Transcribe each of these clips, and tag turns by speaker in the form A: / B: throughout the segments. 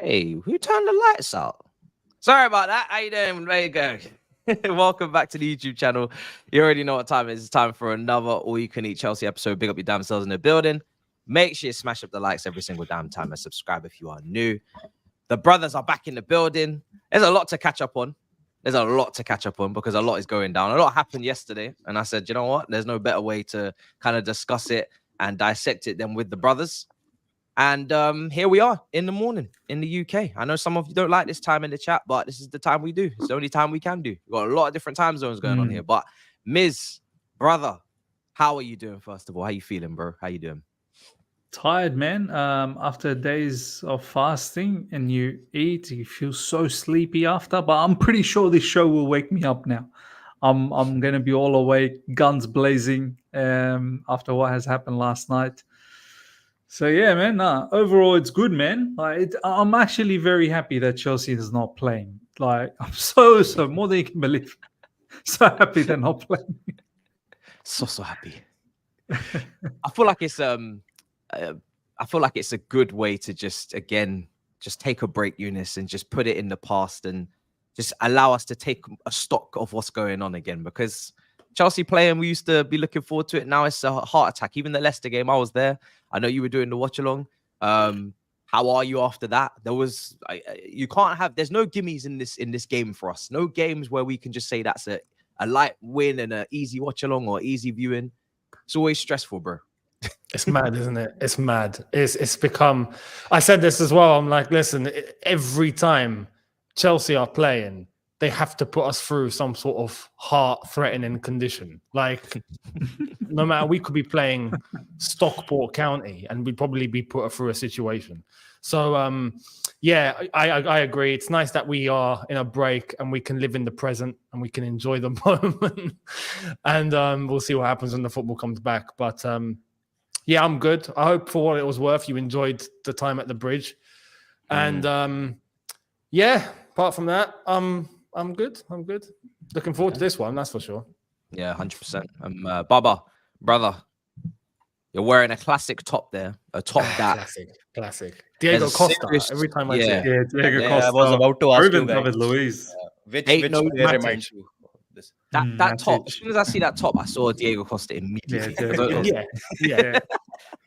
A: Hey, who turned the lights out? Sorry about that. How you doing? There you go. Welcome back to the YouTube channel. You already know what time it is. It's time for another all-you-can-eat Chelsea episode. Big up your damn selves in the building. Make sure you smash up the likes every single damn time and subscribe if you are new. The brothers are back in the building. There's a lot to catch up on. There's a lot to catch up on because a lot is going down. A lot happened yesterday. And I said, you know what? There's no better way to kind of discuss it and dissect it than with the brothers. And here we are in the morning in the UK. I know some of you don't like this time in the chat, but this is the time we do. It's the only time we can do. We've got a lot of different time zones going on here. But Miz, brother, how are you doing, first of all? How you feeling, bro? How you doing?
B: Tired, man. After days of fasting and you eat, you feel so sleepy after. But I'm pretty sure this show will wake me up now. I'm gonna be all awake, guns blazing. After what has happened last night. So yeah, man. Overall, it's good, man. I'm actually very happy that Chelsea is not playing. Like, I'm so more than you can believe. So happy they're not playing.
A: So happy. I feel like it's a good way to just take a break, Younes, and just put it in the past and just allow us to take a stock of what's going on again. Because Chelsea playing, we used to be looking forward to it. Now it's a heart attack. Even the Leicester game, I was there. I know you were doing the watch along. How are you after that? There's no gimmies in this game for us. No games where we can just say that's a light win and an easy watch along or easy viewing. It's always stressful, bro.
C: It's mad, isn't it? It's mad. It's become. I said this as well. I'm like, listen, every time Chelsea are playing, they have to put us through some sort of heart-threatening condition. Like, no matter, we could be playing Stockport County, and we'd probably be put through a situation. So, yeah, I agree. It's nice that we are in a break and we can live in the present and we can enjoy the moment. And we'll see what happens when the football comes back. But yeah, I'm good. I hope for what it was worth, you enjoyed the time at the bridge. And yeah, apart from that, I'm good. I'm good. Looking forward to this one, that's for sure.
A: Yeah, 100%. Baba, brother, you're wearing a classic top there. A top that.
C: Classic. Diego Costa. Every time I see it.
B: Yeah, Diego Costa.
D: I was about to ask you guys.
B: David Luiz.
D: Which
A: Matisse.
D: reminds you of this?
A: That top. As soon as I see that top, I saw Diego Costa immediately.
C: Yeah.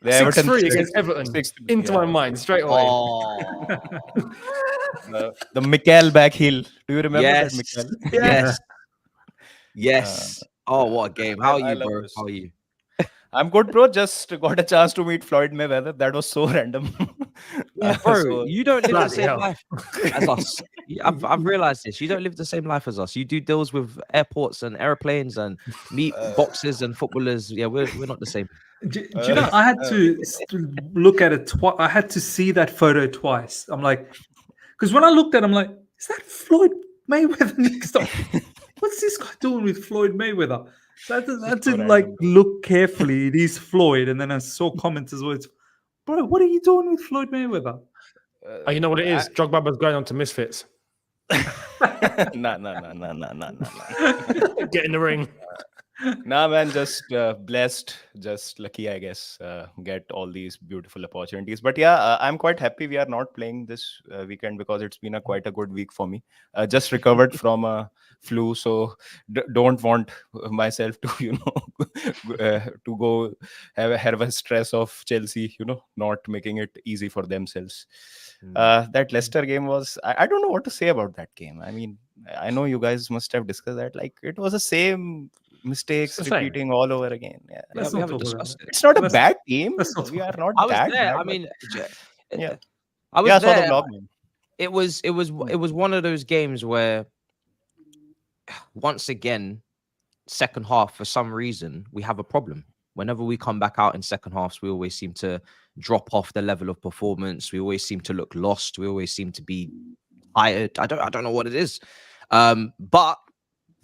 C: 6-3 against Everton. Into my mind straight away.
A: Oh.
D: The Mikel back heel. Do you remember that, Mikel?
A: Yes. Oh, what a game. How are you, bro? How are you?
D: I'm good, bro. Just got a chance to meet Floyd Mayweather. That was so random.
A: Yeah, bro, you don't live the same life as us. I've realized this. You don't live the same life as us. You do deals with airports and airplanes and meet boxers and footballers. Yeah, we're not the same.
B: Do you know, I had to look at it twice. I had to see that photo twice. I'm like, because when I looked at it, I'm like, is that Floyd Mayweather next up? What's this guy doing with Floyd Mayweather? So I had to like look carefully. It is Floyd, and then I saw comments as well. It's, bro, what are you doing with Floyd Mayweather?
C: You know what it is? Drogbaba's going on to Misfits.
D: Nah.
C: Get in the ring.
D: Nah, man, just blessed, just lucky, I guess, get all these beautiful opportunities. But yeah, I'm quite happy we are not playing this weekend because it's been quite a good week for me. Just recovered from a flu, so don't want myself to, to go have a stress of Chelsea, not making it easy for themselves. That Leicester game was, I don't know what to say about that game. I mean, I know you guys must have discussed that. Like, it was the same mistakes repeating all over again. Yeah,
A: we haven't discussed it.
D: It's not a bad team. We are not
A: I was
D: that
A: there.
D: bad.
A: I mean,
D: yeah,
A: I was there.
D: I saw the vlog, man.
A: It was one of those games where, once again, second half, for some reason, we have a problem. Whenever we come back out in second halves, we always seem to drop off the level of performance. We always seem to look lost. We always seem to be tired. I don't know what it is. But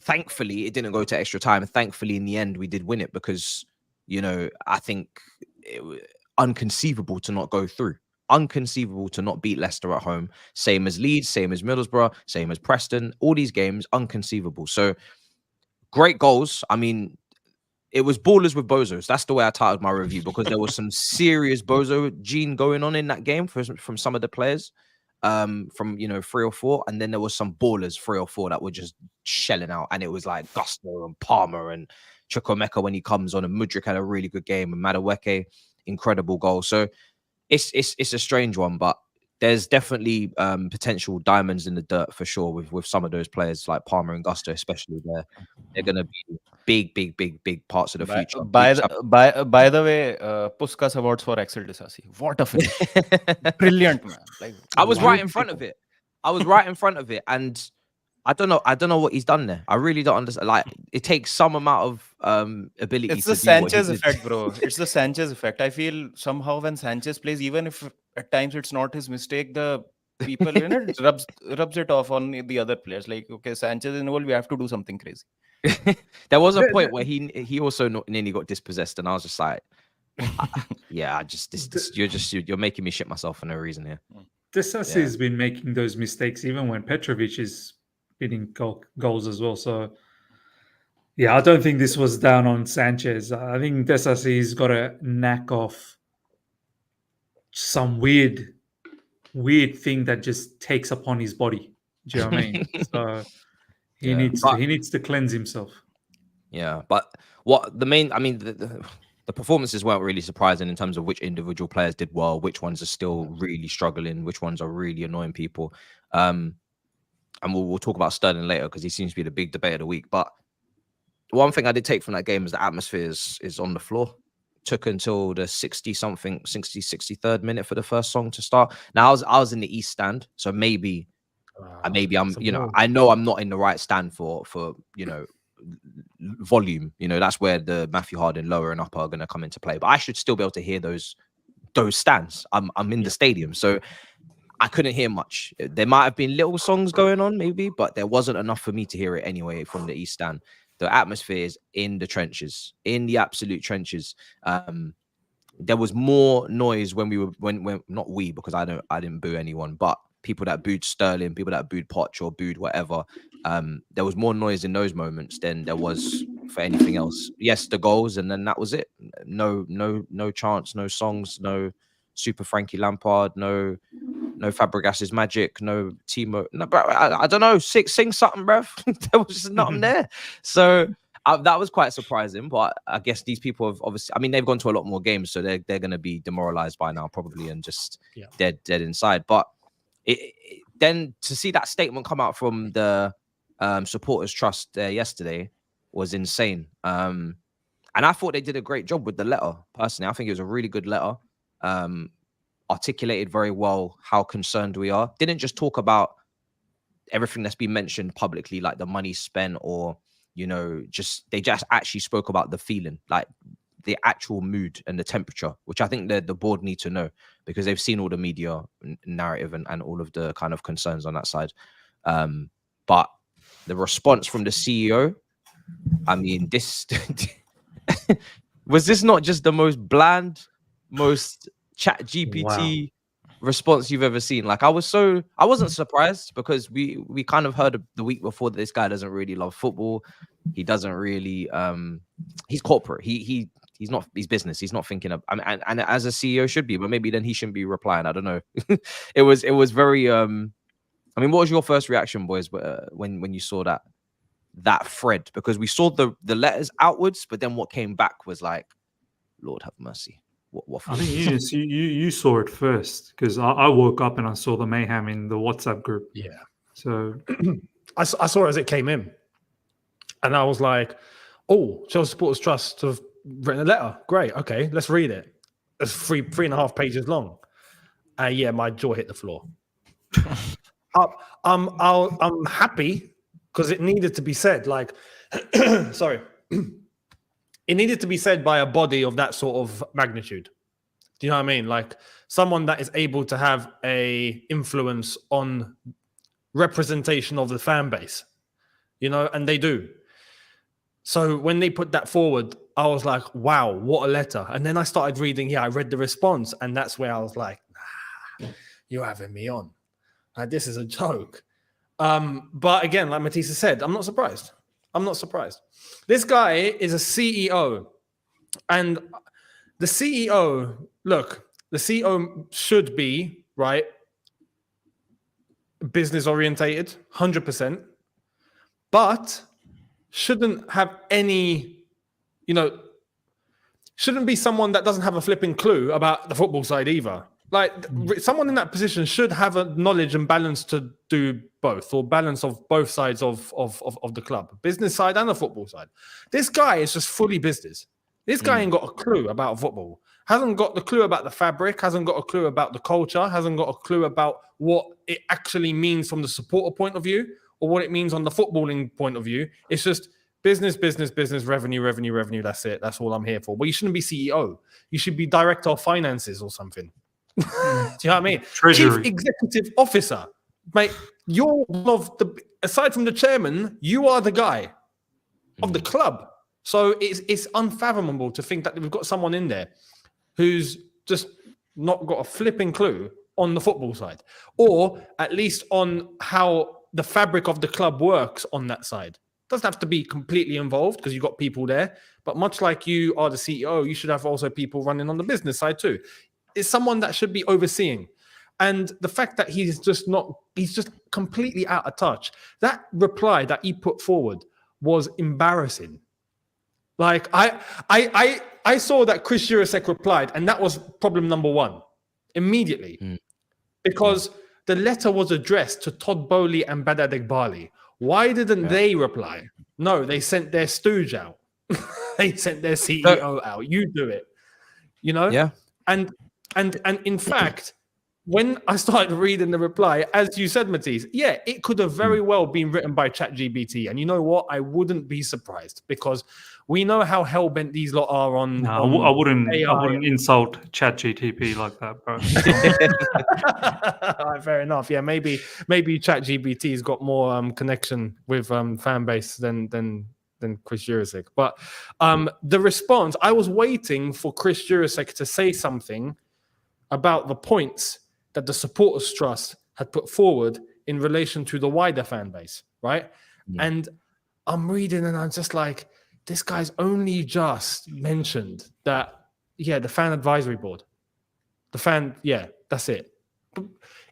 A: thankfully, it didn't go to extra time. Thankfully, in the end, we did win it because, I think it was unconceivable to not go through. Unconceivable to not beat Leicester at home. Same as Leeds, same as Middlesbrough, same as Preston. All these games, unconceivable. So, great goals. I mean, it was ballers with bozos. That's the way I titled my review because there was some serious bozo gene going on in that game from some of the players. from 3 or 4, and then there was some ballers 3 or 4 that were just shelling out, and it was like Gusto and Palmer and Chukwuemeka when he comes on, and Mudryk had a really good game, and Madueke, incredible goal. So it's a strange one, but there's definitely potential diamonds in the dirt for sure with some of those players like Palmer and Gusto, especially. They're going to be big parts of the future.
D: By the way, Puskas Awards for Axel Disasi. What a finish! Brilliant, man. Like,
A: I was right in front of it. And I don't know what he's done there. I really don't understand. Like, it takes some amount of ability.
D: It's the Sanchez effect, bro. It's the Sanchez effect. I feel somehow when Sanchez plays, even if at times it's not his mistake, the people rubs it off on the other players. Like, okay, Sanchez is involved, we have to do something crazy.
A: There was a point where he also nearly got dispossessed, and I was just like, yeah, you're making me shit myself for no reason here.
B: Disasi has been making those mistakes even when Petrovic is hitting goals as well. So yeah, I don't think this was down on Sanchez. I think Disasi's got a knack of some weird thing that just takes upon his body. Do you know what I mean? So he needs to cleanse himself.
A: Yeah, but the performances weren't really surprising in terms of which individual players did well, which ones are still really struggling, which ones are really annoying people. And we'll talk about Sterling later because he seems to be the big debate of the week. But one thing I did take from that game is the atmosphere is on the floor. Took until the 63rd minute for the first song to start. Now I was in the East stand, so maybe I'm I know I'm not in the right stand for volume. That's where the Matthew Harding lower and upper are going to come into play. But I should still be able to hear those stands. I'm in the stadium, so I couldn't hear much. There might have been little songs going on, maybe, but there wasn't enough for me to hear it anyway from the East stand. The atmosphere is in the trenches, in the absolute trenches. There was more noise when not we, because I didn't boo anyone, but people that booed Sterling, people that booed Poch or booed whatever. There was more noise in those moments than there was for anything else. Yes, the goals, and then that was it. No chants, no songs, no Super Frankie Lampard, no Fabregas's magic, no Timo. No, but I don't know. Sing something, bruv. There was just nothing there. So that was quite surprising. But I guess these people have obviously. I mean, they've gone to a lot more games, so they're going to be demoralized by now, probably, and just dead inside. But then to see that statement come out from the supporters trust yesterday was insane. And I thought they did a great job with the letter. Personally, I think it was a really good letter. Articulated very well how concerned we are. Didn't just talk about everything that's been mentioned publicly, like the money spent, or they just actually spoke about the feeling, like the actual mood and the temperature, which I think the board need to know because they've seen all the media narrative and all of the kind of concerns on that side. But the response from the CEO, I mean, this was this not just the most bland, most Chat GPT response you've ever seen? Like I wasn't surprised because we kind of heard the week before that this guy doesn't really love football. He doesn't really he's corporate. He's not, he's business. He's not thinking of, and as a CEO should be, but maybe then he shouldn't be replying. I don't know. It was very I mean, what was your first reaction, boys, when you saw that thread? Because we saw the letters outwards, but then what came back was like, Lord have mercy. What
B: I think you saw it first because I woke up and I saw the mayhem in the WhatsApp group.
C: Yeah.
B: So
C: I saw it as it came in. And I was like, oh, Chelsea Supporters Trust have written a letter. Great. Okay, let's read it. It's 3.5 pages long. Yeah, my jaw hit the floor. I'm happy because it needed to be said. Like, sorry. It needed to be said by a body of that sort of magnitude. Do you know what I mean? Like someone that is able to have a influence on representation of the fan base, and they do. So when they put that forward, I was like, wow, what a letter. And then I started reading. I read the response. And that's where I was like, nah, you're having me on. Like, this is a joke. But again, like Matisse said, I'm not surprised. This guy is a CEO. And the CEO, look, the CEO should be, right, business orientated, 100%, but shouldn't have any, shouldn't be someone that doesn't have a flipping clue about the football side either. Like someone in that position should have a knowledge and balance to do both, or balance of both sides of the club, business side and the football side. This guy is just fully business. This guy ain't got a clue about football. Hasn't got the clue about the fabric, hasn't got a clue about the culture, hasn't got a clue about what it actually means from the supporter point of view or what it means on the footballing point of view. It's just business, revenue. That's it. That's all I'm here for. Well, you shouldn't be CEO. You should be director of finances or something. Do you know what I mean?
B: Treasury.
C: Chief executive officer. Mate, you're one of the, aside from the chairman, you are the guy of the club. So it's unfathomable to think that we've got someone in there who's just not got a flipping clue on the football side, or at least on how the fabric of the club works on that side. Doesn't have to be completely involved because you've got people there, but much like you are the CEO, you should have also people running on the business side too. It's someone that should be overseeing. And the fact that he's just completely out of touch. That reply that he put forward was embarrassing. Like I saw that Chris Jurasek replied, and that was problem number one immediately, because the letter was addressed to Todd Bowley and Badad Eghbali. Why didn't they reply? No, they sent their stooge out. They sent their CEO out. You do it, Yeah. And in fact, when I started reading the reply, as you said, Matisse, it could have very well been written by ChatGPT. And you know what? I wouldn't be surprised, because we know how hell-bent these lot are on.
B: No, I wouldn't insult ChatGPT like that, bro.
C: All right, fair enough. Yeah, maybe ChatGPT's got more connection with fan base than Chris Jurasek. But the response, I was waiting for Chris Jurasek to say something about the points that the Supporters Trust had put forward in relation to the wider fan base, right? Yeah. And I'm reading and I'm just like, this guy's only just mentioned that, the fan advisory board. That's it. But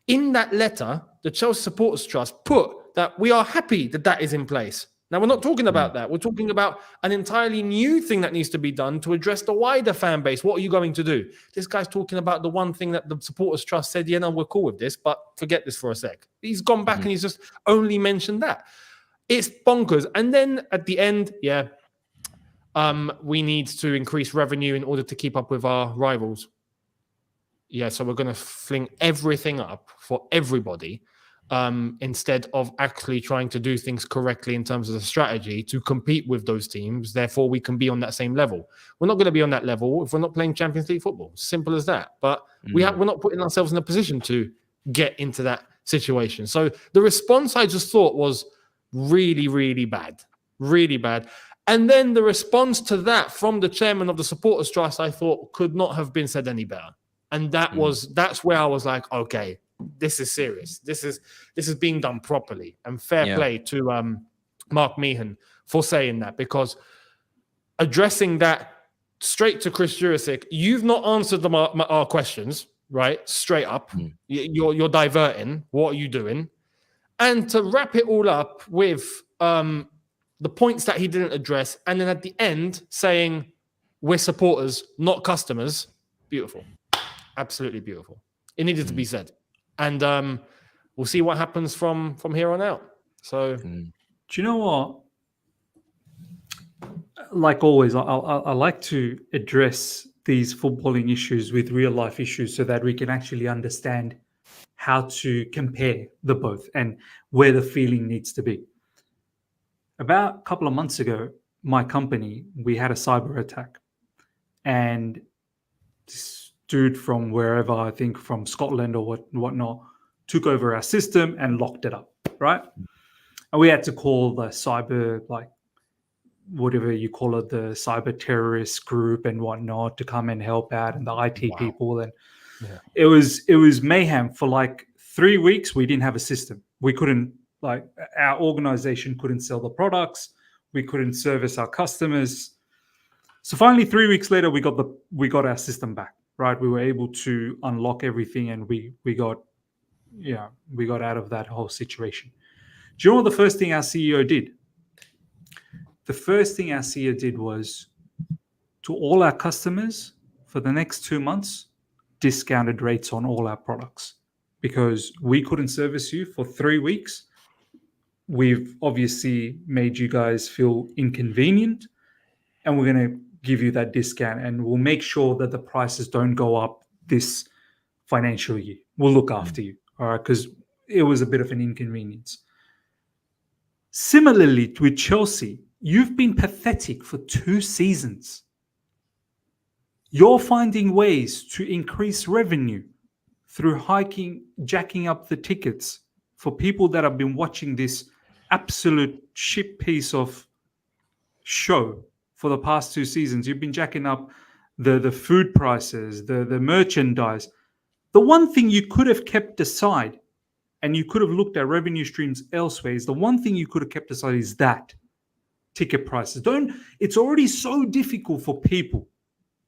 C: in that letter, the Chelsea Supporters Trust put that we are happy that is in place. Now, we're not talking about that. We're talking about an entirely new thing that needs to be done to address the wider fan base. What are you going to do? This guy's talking about the one thing that the Supporters Trust said, we're cool with this, but forget this for a sec. He's gone back and he's just only mentioned that. It's bonkers. And then at the end, we need to increase revenue in order to keep up with our rivals. So we're going to fling everything up for everybody. Instead of actually trying to do things correctly in terms of the strategy to compete with those teams. Therefore, we can be on that same level. We're not going to be on that level if we're not playing Champions League football. Simple as that. But we're not putting ourselves in a position to get into that situation. So the response I just thought was really, really bad. Really bad. And then the response to that from the chairman of the Supporters Trust, I thought could not have been said any better. And that's where I was like, okay, this is serious. This is being done properly, and fair play to Mark Meehan for saying that, because addressing that straight to Chris Jurasek, you've not answered our questions, right? Straight up. You're diverting. What are you doing? And to wrap it all up with the points that he didn't address, and then at the end saying we're supporters, not customers. Beautiful. Absolutely beautiful. It needed to be said. And we'll see what happens from here on out. So,
B: do you know what? Like always, I like to address these footballing issues with real life issues so that we can actually understand how to compare the both and where the feeling needs to be. About a couple of months ago, my company, we had a cyber attack, and this dude from wherever, I think from Scotland or whatnot, took over our system and locked it up, right? And we had to call the cyber, like whatever you call it, the cyber terrorist group and whatnot to come and help out, and the IT people. And it was mayhem for like 3 weeks. We didn't have a system. We couldn't, like, our organization couldn't sell the products. We couldn't service our customers. So finally, 3 weeks later, we got our system back. Right, we were able to unlock everything, and we got we got out of that whole situation. Do you know what the first thing our CEO did? The first thing our CEO did was, to all our customers for the next 2 months, discounted rates on all our products, because we couldn't service you for 3 weeks. We've obviously made you guys feel inconvenient, and we're going to give you that discount, and we'll make sure that the prices don't go up this financial year. We'll look after you, all right? Because it was a bit of an inconvenience. Similarly with Chelsea, you've been pathetic for 2 seasons. You're finding ways to increase revenue through jacking up the tickets for people that have been watching this absolute shit piece of show for the past 2 seasons. You've been jacking up the food prices, the merchandise. The one thing you could have kept aside, and you could have looked at revenue streams elsewhere, is the one thing you could have kept aside is that ticket prices. It's already so difficult for people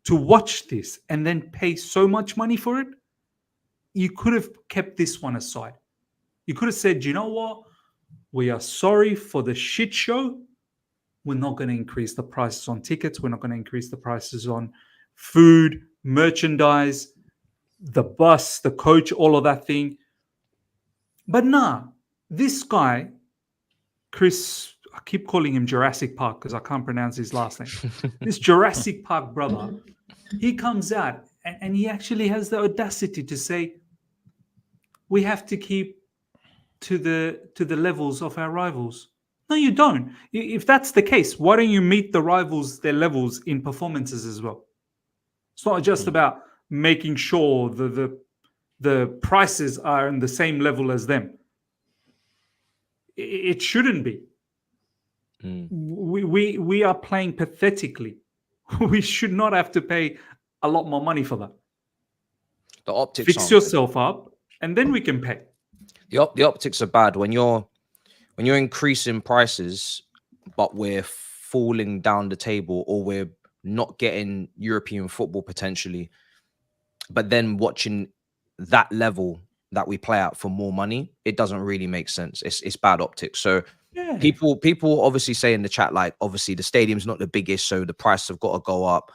B: to watch this and then pay so much money for it. You could have kept this one aside. You could have said, you know what? We are sorry for the shit show. We're not going to increase the prices on tickets. We're not going to increase the prices on food, merchandise, the bus, the coach, all of that thing. But nah, this guy, Chris, I keep calling him Jurassic Park because I can't pronounce his last name. This Jurassic Park brother, he comes out and he actually has the audacity to say, we have to keep to the levels of our rivals. No, you don't. If that's the case, why don't you meet the rivals, their levels in performances as well? It's not just about making sure the prices are in the same level as them. It shouldn't be. We are playing pathetically. We should not have to pay a lot more money for that.
A: The optics
B: fix yourself up, and then we can pay.
A: The optics are bad when you're increasing prices, but we're falling down the table, or we're not getting European football potentially, but then watching that level that we play at for more money, it doesn't really make sense. It's bad optics. So
B: Yeah.
A: people obviously say in the chat, like, obviously the stadium's not the biggest, so the price have got to go up.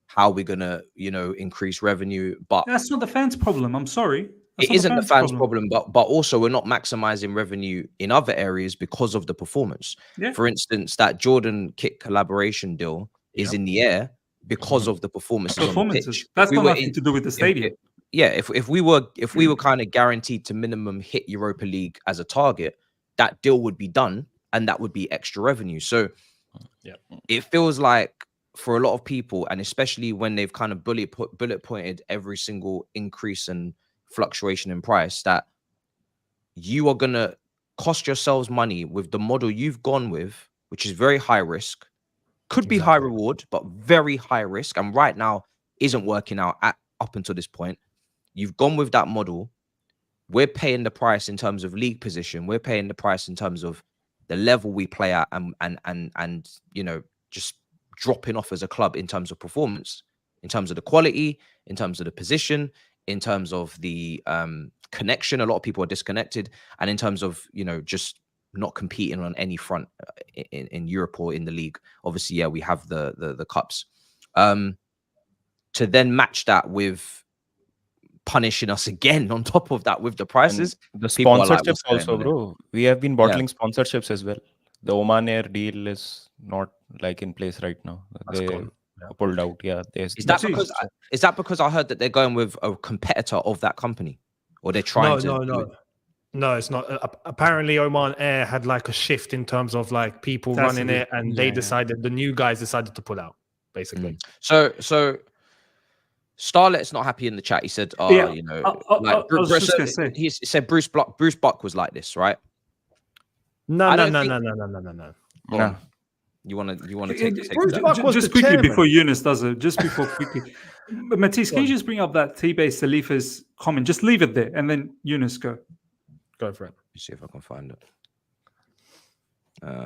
A: How are we gonna, increase revenue? But
B: That's not the fans' problem. I'm sorry. That's
A: it
B: not
A: isn't the fans' problem, but also we're not maximizing revenue in other areas because of the performance.
B: Yeah.
A: For instance, that Jordan Kit collaboration deal is in the air because of the performances on the pitch.
B: That's got nothing to do with the stadium.
A: If we were kind of guaranteed to minimum hit Europa League as a target, that deal would be done and that would be extra revenue. So it feels like for a lot of people, and especially when they've kind of bullet pointed every single increase and fluctuation in price, that you are gonna cost yourselves money with the model you've gone with, which is very high risk, could be high reward, but very high risk, and right now isn't working out up until this point. You've gone with that model. We're paying the price in terms of league position. We're paying the price in terms of the level we play at, and just dropping off as a club in terms of performance, in terms of the quality, in terms of the position, in terms of the connection. A lot of people are disconnected, and in terms of just not competing on any front in Europe or in the league. Obviously, we have the cups. To then match that with punishing us again on top of that with the prices,
D: and the
A: people are like,
D: sponsorships also, bro. We have been bottling sponsorships as well. The Oman Air deal is not like in place right now. They pulled out.
A: Is that because I heard that they're going with a competitor of that company, or they're trying to?
C: No, it's not. Apparently, Oman Air had like a shift in terms of like people running it, and they decided, the new guys decided to pull out, basically.
A: So Starlet's not happy in the chat. He said,
B: I was just gonna say.
A: He said Bruce Buck was like this, right?
C: No.
A: You want to take
B: just quickly before Younes does it. Just before quickly, Matisse, can you just bring up that T-Base Salifa's comment? Just leave it there, and then Younes go.
C: Go for it.
A: Let me see if I can find it.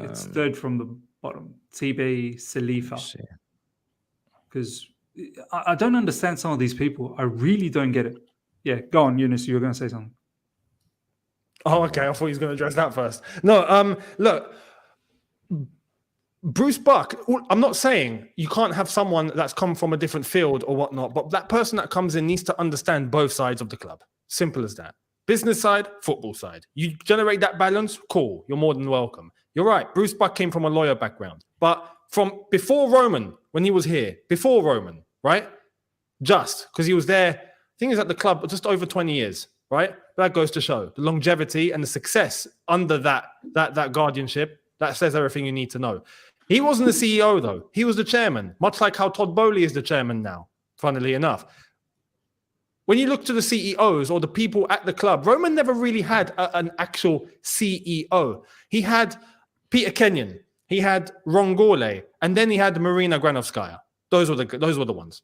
B: It's third from the bottom. T-Base Salifa. Because I don't understand some of these people. I really don't get it. Yeah, go on, Younes. You were going to say something.
C: Oh, okay. I thought he was going to address that first. No, look, Bruce Buck, I'm not saying you can't have someone that's come from a different field or whatnot, but that person that comes in needs to understand both sides of the club. Simple as that. Business side, football side. You generate that balance, cool. You're more than welcome. You're right. Bruce Buck came from a lawyer background, but from before Roman, when he was here, before Roman, right? Just because he was there, I think he was at the club just over 20 years, right? That goes to show the longevity and the success under that guardianship. That says everything you need to know. He wasn't the CEO, though. He was the chairman, much like how Todd Bowley is the chairman now, funnily enough. When you look to the CEOs or the people at the club, Roman never really had an actual CEO. He had Peter Kenyon, he had Ron Gourlay, and then he had Marina Granovskaya. Those were the ones.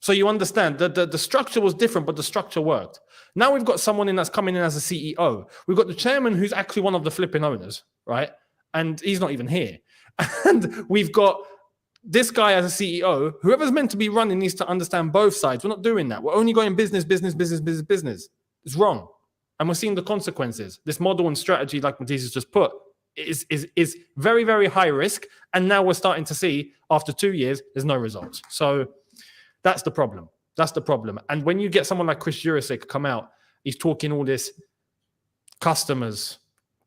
C: So you understand that the structure was different, but the structure worked. Now we've got someone in that's coming in as a CEO. We've got the chairman who's actually one of the flipping owners, right? And he's not even here. And we've got this guy as a CEO. Whoever's meant to be running needs to understand both sides. We're not doing that. We're only going business. It's wrong. And we're seeing the consequences. This model and strategy, like Matisse has just put, is very, very high risk. And now we're starting to see, after 2 years, there's no results. So that's the problem. That's the problem. And when you get someone like Chris Jurisic come out, he's talking all this customers,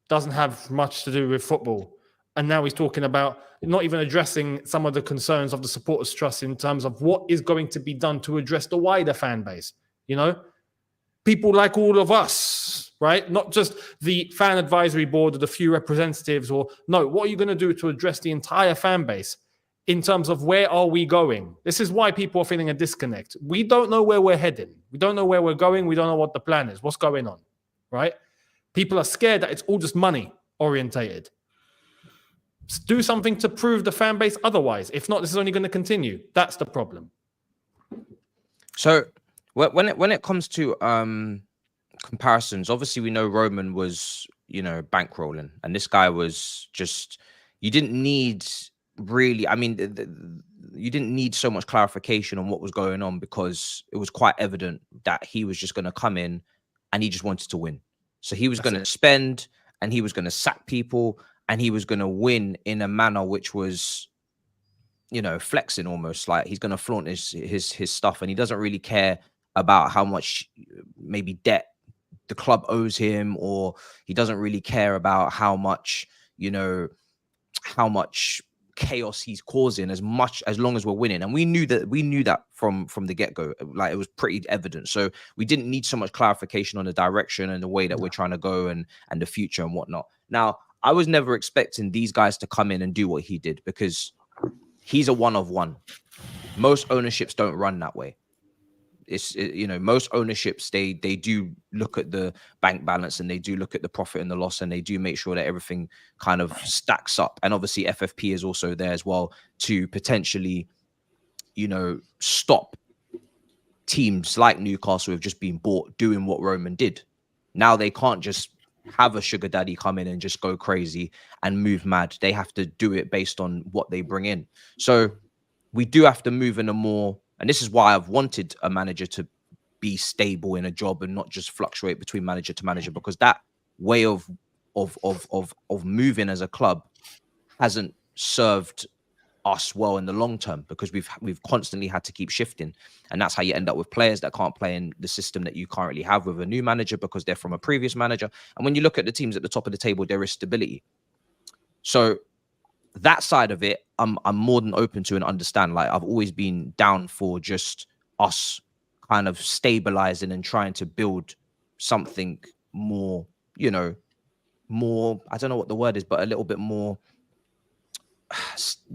C: doesn't have much to do with football. And now he's talking about not even addressing some of the concerns of the supporters' trust in terms of what is going to be done to address the wider fan base. You know, people like all of us, right? Not just the fan advisory board or the few representatives, or no, what are you going to do to address the entire fan base in terms of where are we going? This is why people are feeling a disconnect. We don't know where we're heading. We don't know where we're going. We don't know what the plan is. What's going on, right? People are scared that it's all just money orientated. Do something to prove the fan base otherwise. If not, this is only going to continue. That's the problem.
A: So when it comes to comparisons, obviously we know Roman was, bankrolling, and this guy was just, you didn't need really, you didn't need so much clarification on what was going on, because it was quite evident that he was just going to come in and he just wanted to win. So he was going to spend, and he was going to sack people, and he was going to win in a manner which was, flexing almost. Like he's going to flaunt his stuff, and he doesn't really care about how much maybe debt the club owes him, or he doesn't really care about how much chaos he's causing, as long as we're winning. And we knew that from the get-go. Like, it was pretty evident. So we didn't need so much clarification on the direction and the way that we're trying to go and the future and whatnot. Now, I was never expecting these guys to come in and do what he did, because he's a one of one. Most ownerships don't run that way. Most ownerships, they do look at the bank balance, and they do look at the profit and the loss, and they do make sure that everything kind of stacks up. And obviously FFP is also there as well to potentially, stop teams like Newcastle who have just been bought doing what Roman did. Now they can't just have a sugar daddy come in and just go crazy and move mad. They have to do it based on what they bring in. So we do have to move in a more, and this is why I've wanted a manager to be stable in a job and not just fluctuate between manager to manager, because that way of moving as a club hasn't served us well in the long term, because we've constantly had to keep shifting. And that's how you end up with players that can't play in the system that you currently have with a new manager, because they're from a previous manager. And when you look at the teams at the top of the table, there is stability. So that side of it, I'm more than open to and understand. Like, I've always been down for just us kind of stabilizing and trying to build something more, more, I don't know what the word is, but a little bit more,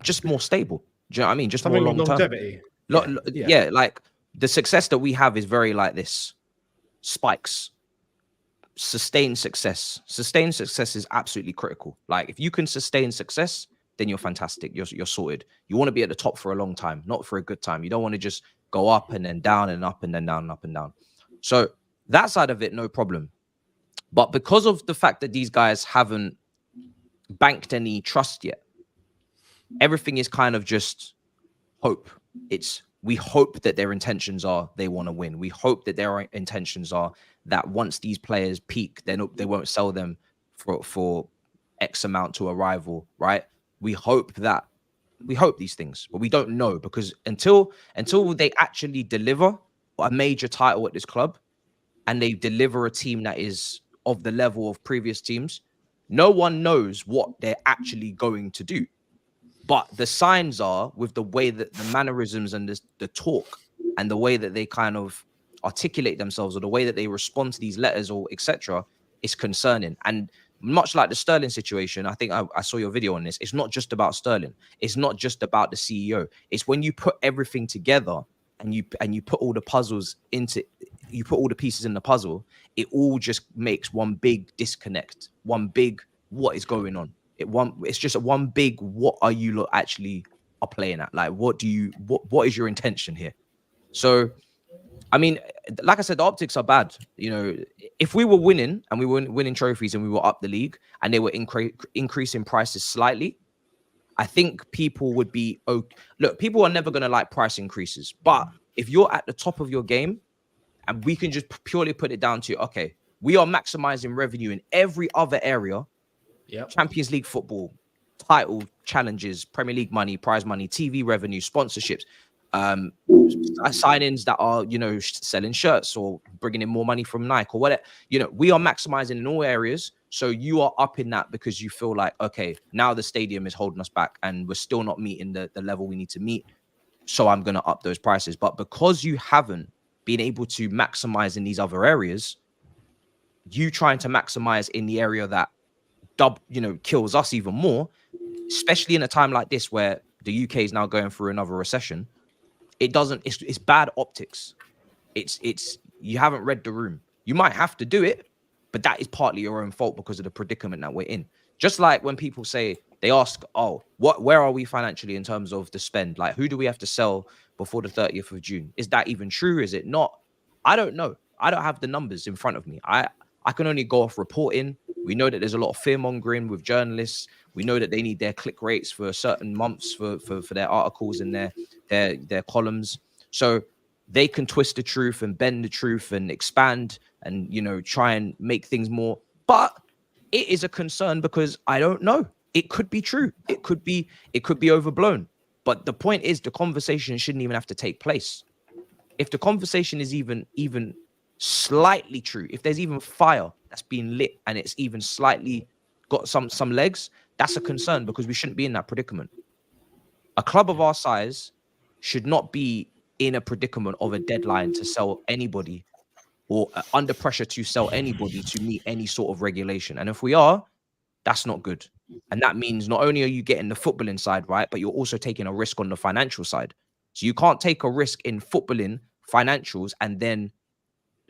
A: just more stable. Do you know what I mean? Just something more long term.
C: Longevity.
A: Yeah, like the success that we have is very like this. Spikes. Sustained success. Sustained success is absolutely critical. Like, if you can sustain success, then you're fantastic. You're sorted. You want to be at the top for a long time, not for a good time. You don't want to just go up and then down and up and then down and up and down. So that side of it, no problem. But because of the fact that these guys haven't banked any trust yet, everything is kind of just hope. It's we hope that their intentions are they want to win. We hope that their intentions are that once these players peak, they won't sell them for X amount to a rival, right? We hope these things, but we don't know, because until they actually deliver a major title at this club and they deliver a team that is of the level of previous teams, no one knows what they're actually going to do. But the signs are, with the way that the mannerisms and the talk and the way that they kind of articulate themselves, or the way that they respond to these letters or etc., is concerning. And much like the Sterling situation, I think I saw your video on this. It's not just about Sterling. It's not just about the CEO. It's when you put everything together and you put all the puzzles into, you put all the pieces in the puzzle, it all just makes one big disconnect, one big what is going on. It's just one big what are you actually are playing at? Like, what is your intention here? So, I mean, like I said, the optics are bad. You know, if we were winning and we were winning trophies and we were up the league and they were increasing prices slightly, I think people would be okay. Look, people are never going to like price increases, but if you're at the top of your game, and we can just purely put it down to, okay, we are maximizing revenue in every other area.
C: Yep.
A: Champions League football, title challenges, Premier League money, prize money, TV revenue, sponsorships, signings that are, you know, selling shirts or bringing in more money from Nike or whatever. You know, we are maximizing in all areas. So you are up in that because you feel like, okay, now the stadium is holding us back and we're still not meeting the level we need to meet. So I'm going to up those prices. But because you haven't been able to maximize in these other areas, you trying to maximize in the area that kills us even more, especially in a time like this where the UK is now going through another recession. It's bad optics. It's you haven't read the room. You might have to do it, but that is partly your own fault because of the predicament that we're in. Just like when people they ask, oh, where are we financially in terms of the spend? Like, who do we have to sell before the 30th of June? Is that even true? Is it not? I don't know. I don't have the numbers in front of me. I can only go off reporting. We know that there's a lot of fear mongering with journalists. We know that they need their click rates for certain months for their articles and their columns. So they can twist the truth and bend the truth and expand and, you know, try and make things more. But it is a concern because I don't know. It could be true. It could be overblown. But the point is, the conversation shouldn't even have to take place. If the conversation is even slightly true, if there's even fire that's being lit and it's even slightly got some legs, that's a concern because we shouldn't be in that predicament. A club of our size should not be in a predicament of a deadline to sell anybody or under pressure to sell anybody to meet any sort of regulation. And if we are, that's not good. And that means not only are you getting the footballing side right, but you're also taking a risk on the financial side. So you can't take a risk in footballing, financials, and then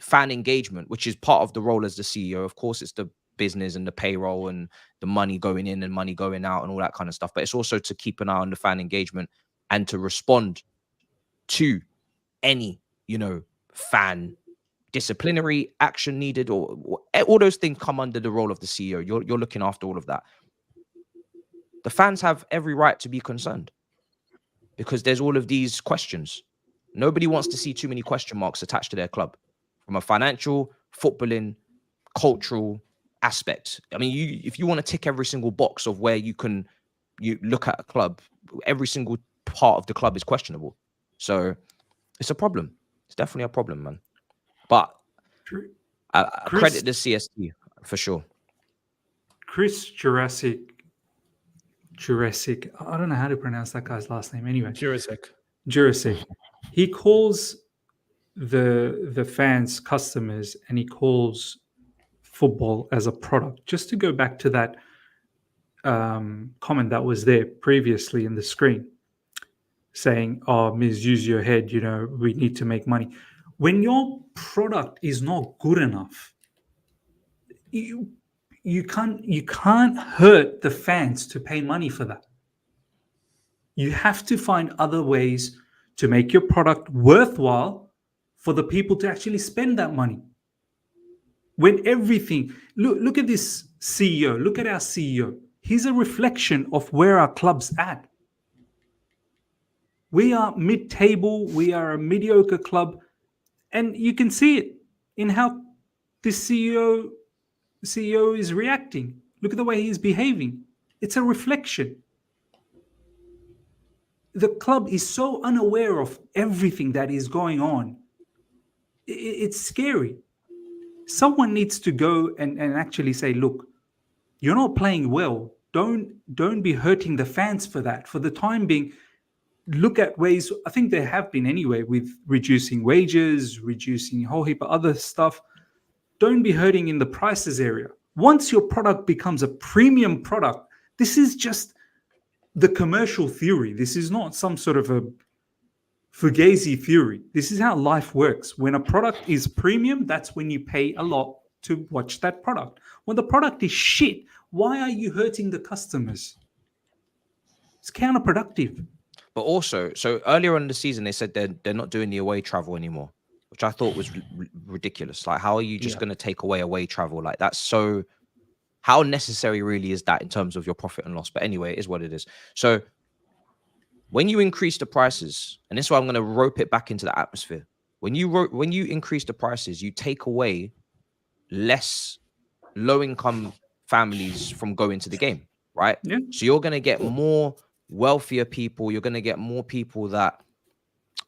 A: fan engagement, which is part of the role as the CEO. Of course, it's the business and the payroll and the money going in and money going out and all that kind of stuff. But it's also to keep an eye on the fan engagement and to respond to any, you know, fan disciplinary action needed, or all those things come under the role of the CEO. You're looking after all of that. The fans have every right to be concerned because there's all of these questions. Nobody wants to see too many question marks attached to their club from a financial, footballing, cultural aspect. I mean, if you want to tick every single box of where you look at a club, every single part of the club is questionable. So it's a problem. It's definitely a problem, man. But I credit the CST for sure.
B: Chris Jurassic. I don't know how to pronounce that guy's last name. Anyway, Jurassic. He calls the fans customers, and he calls football as a product. Just to go back to that comment that was there previously in the screen, saying, "Oh, misuse your head. You know, we need to make money." When your product is not good enough, you can't hurt the fans to pay money for that. You have to find other ways to make your product worthwhile for the people to actually spend that money. When everything, look at this CEO, look at our CEO. He's a reflection of where our club's at. We are mid-table. We are a mediocre club, and you can see it in how this CEO is reacting. Look at the way he's behaving. It's a reflection. The club is so unaware of everything that is going on. It's scary. Someone needs to go and actually say, look, you're not playing well. Don't be hurting the fans for that. For the time being, look at ways, I think there have been anyway, with reducing wages, reducing a whole heap of other stuff. Don't be hurting in the prices area. Once your product becomes a premium product, this is just the commercial theory. This is not some sort of a Fugazi theory. This is how life works. When a product is premium, that's when you pay a lot to watch that product. When the product is shit, why are you hurting the customers? It's counterproductive.
A: But also, so earlier on in the season, they said they're not doing the away travel anymore, which I thought was ridiculous. Like, how are you just going to take away travel? Like, that's so... How necessary really is that in terms of your profit and loss? But anyway, it is what it is. So when you increase the prices, and this is why I'm going to rope it back into the atmosphere. When you increase the prices, you take away less low-income families from going to the game, right?
B: Yeah.
A: So you're going to get more wealthier people. You're going to get more people that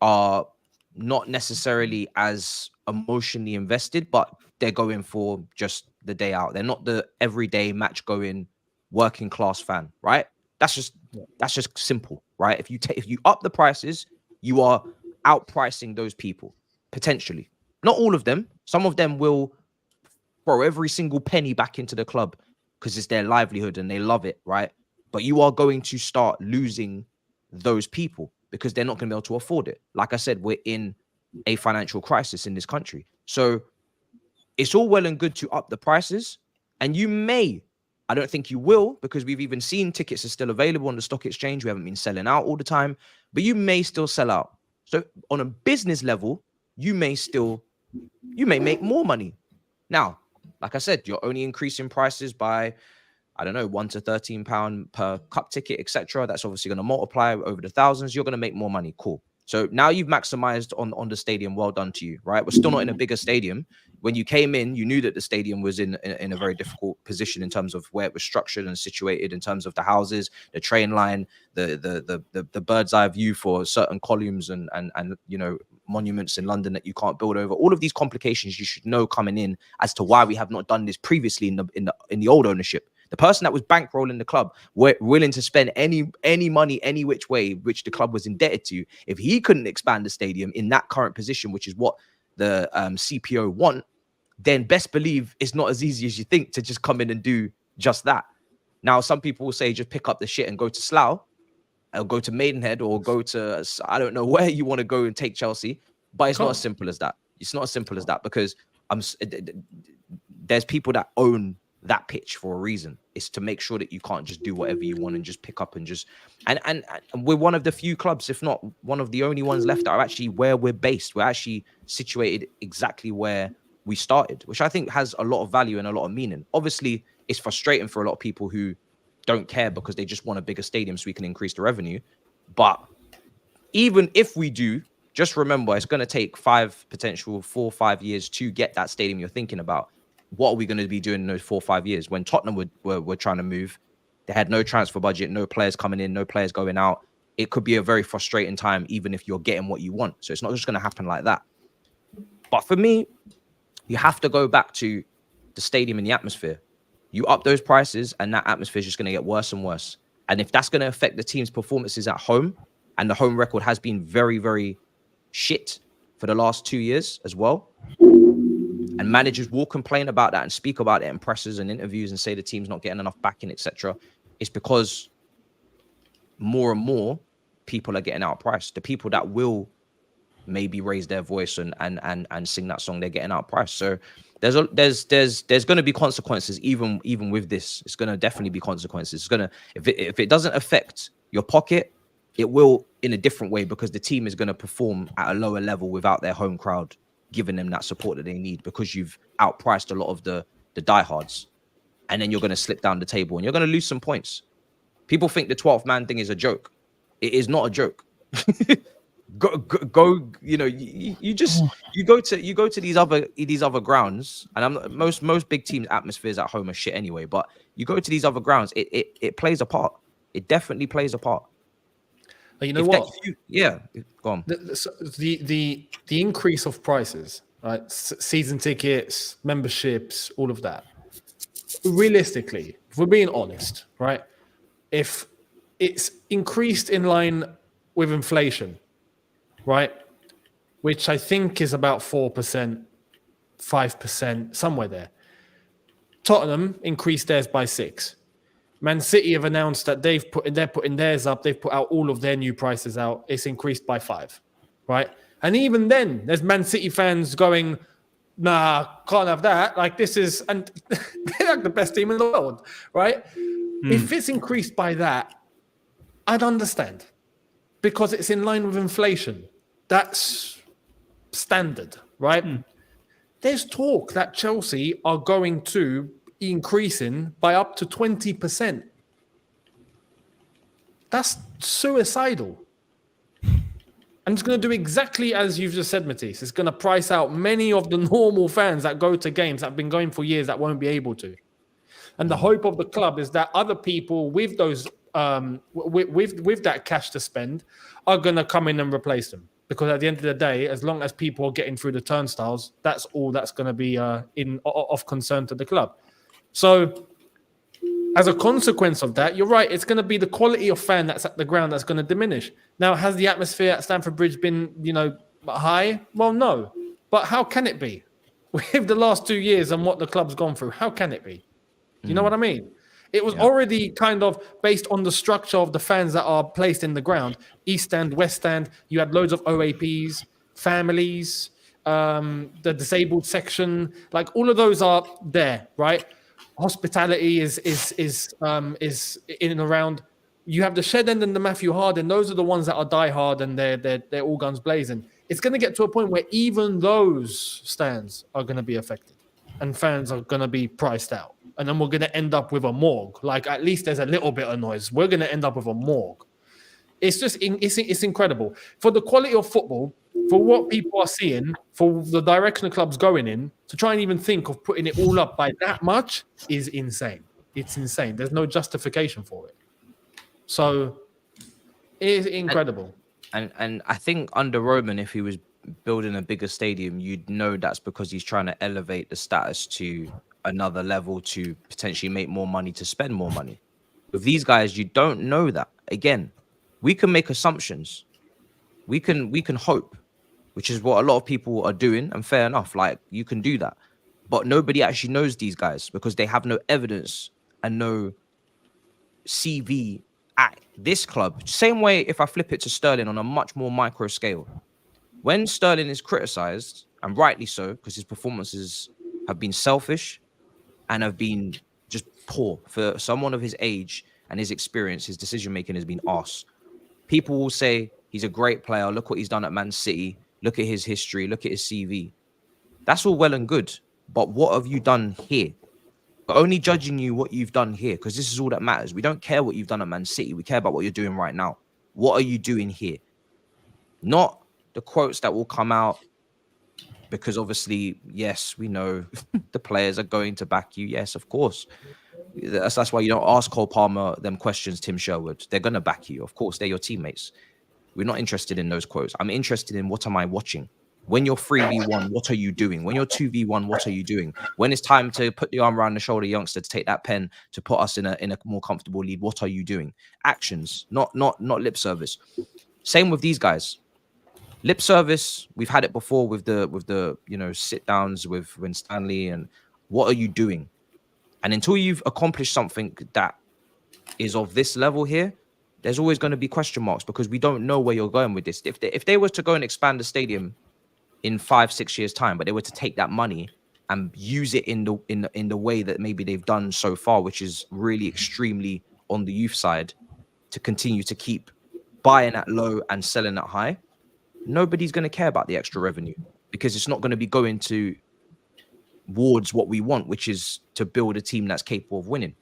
A: are not necessarily as emotionally invested, but they're going for just the day out. They're not the everyday match going working class fan, right? That's just simple, right? If you up the prices, you are outpricing those people potentially. Not all of them. Some of them will throw every single penny back into the club because it's their livelihood and they love it, right? But you are going to start losing those people because they're not going to be able to afford it. Like I said, we're in a financial crisis in this country. So it's all well and good to up the prices. And you may, I don't think you will, because we've even seen tickets are still available on the stock exchange. We haven't been selling out all the time, but you may still sell out. So on a business level, you may make more money. Now, like I said, you're only increasing prices by, I don't know, £1 to £13 per cup ticket, etc. That's obviously going to multiply over the thousands. You're going to make more money. Cool. So now you've maximized on the stadium. Well done to you, right? We're still not in a bigger stadium. When you came in, you knew that the stadium was in a very difficult position in terms of where it was structured and situated, in terms of the houses, the train line, the bird's eye view for certain columns and you know, monuments in London that you can't build over. All of these complications you should know coming in as to why we have not done this previously in the old ownership. The person that was bankrolling the club, were willing to spend any money, any which way, which the club was indebted to. If he couldn't expand the stadium in that current position, which is what the CPO want, then best believe it's not as easy as you think to just come in and do just that. Now, some people will say just pick up the shit and go to Slough, or go to Maidenhead, or go to, I don't know where you want to go and take Chelsea, but it's not as simple as that. It's not as simple as that, because there's people that own that pitch for a reason. It's to make sure that you can't just do whatever you want and just pick up and just and we're one of the few clubs, if not one of the only ones left, that are actually where we're based. We're actually situated exactly where we started, which I think has a lot of value and a lot of meaning. Obviously, it's frustrating for a lot of people who don't care because they just want a bigger stadium so we can increase the revenue. But even if we do, just remember it's going to take 4 or 5 years to get that stadium you're thinking about. What are we going to be doing in those 4 or 5 years? When Tottenham were trying to move, they had no transfer budget, no players coming in, no players going out. It could be a very frustrating time, even if you're getting what you want. So it's not just going to happen like that. But for me, you have to go back to the stadium and the atmosphere. You up those prices and that atmosphere is just going to get worse and worse. And if that's going to affect the team's performances at home, and the home record has been very, very shit for the last 2 years as well, and managers will complain about that and speak about it in presses and interviews and say the team's not getting enough backing, etc. It's because more and more people are getting outpriced. The people that will maybe raise their voice and sing that song, they're getting outpriced. So there's going to be consequences even with this. It's going to definitely be consequences. It's going to, if it doesn't affect your pocket, it will in a different way, because the team is going to perform at a lower level without their home crowd giving them that support that they need, because you've outpriced a lot of the diehards, and then you're going to slip down the table and you're going to lose some points. People think the 12th man thing is a joke. It is not a joke. go. You know, you just you go to these other grounds, and most big teams' atmospheres at home are shit anyway. But you go to these other grounds, it plays a part. It definitely plays a part.
C: But you know what?
A: Go on.
C: The increase of prices, right? Season tickets, memberships, all of that. Realistically, if we're being honest, right? If it's increased in line with inflation, right? Which I think is about 4%, 5%, somewhere there. Tottenham increased theirs by 6%. Man City have announced that they're putting theirs up. They've put out all of their new prices out. It's increased by 5%, right? And even then, there's Man City fans going, nah, can't have that. Like this is, and they're like the best team in the world, right? If it's increased by that, I'd understand because it's in line with inflation. That's standard, right? There's talk that Chelsea are going to increasing by up to 20%. That's suicidal. And it's going to do exactly as you've just said, Matisse. It's going to price out many of the normal fans that go to games that have been going for years that won't be able to. And the hope of the club is that other people with those with that cash to spend are going to come in and replace them. Because at the end of the day, as long as people are getting through the turnstiles, that's all that's going to be of concern to the club. So, as a consequence of that, you're right. It's going to be the quality of fan that's at the ground that's going to diminish. Now, has the atmosphere at Stamford Bridge been, high? Well, no. But how can it be? With the last 2 years and what the club's gone through, how can it be? You know what I mean? It was already kind of based on the structure of the fans that are placed in the ground. East Stand, West Stand. You had loads of OAPs, families, the disabled section. Like all of those are there, right? Hospitality is in and around. You have the Shed End and the Matthew Harden. Those are the ones that are die hard and they're all guns blazing. It's going to get to a point where even those stands are going to be affected, and fans are going to be priced out. And then we're going to end up with a morgue. Like at least there's a little bit of noise. We're going to end up with a morgue. It's just it's incredible for the quality of football, for what people are seeing, for the direction the club's going in. To try and even think of putting it all up by that much is insane. It's insane. There's no justification for it. So it's incredible.
A: And I think under Roman, if he was building a bigger stadium, you'd know that's because he's trying to elevate the status to another level to potentially make more money, to spend more money. With these guys, you don't know that. Again, we can make assumptions. We can hope, which is what a lot of people are doing, and fair enough. Like you can do that, but nobody actually knows these guys because they have no evidence and no CV at this club. Same way, if I flip it to Sterling on a much more micro scale, when Sterling is criticized, and rightly so, because his performances have been selfish and have been just poor for someone of his age and his experience, his decision making has been arse. People will say he's a great player. Look what he's done at Man City. Look at his history. Look at his CV. That's all well and good. But what have you done here? We're only judging you what you've done here because this is all that matters. We don't care what you've done at Man City. We care about what you're doing right now. What are you doing here? Not the quotes that will come out because obviously, yes, we know the players are going to back you. Yes, of course. That's why you don't ask Cole Palmer them questions, Tim Sherwood. They're going to back you. Of course, they're your teammates. We're not interested in those quotes. I'm interested in what am I watching? When you're 3v1, what are you doing? When you're 2v1, what are you doing? When it's time to put the arm around the shoulder youngster to take that pen to put us in a more comfortable lead, what are you doing? Actions, not lip service. Same with these guys. Lip service, we've had it before with the sit downs with Stanley, and what are you doing? And until you've accomplished something that is of this level here, there's always going to be question marks because we don't know where you're going with this. If they were to go and expand the stadium in 5-6 years time, but they were to take that money and use it in the way that maybe they've done so far, which is really extremely on the youth side, to continue to keep buying at low and selling at high, nobody's going to care about the extra revenue because it's not going to be going towards what we want, which is to build a team that's capable of winning.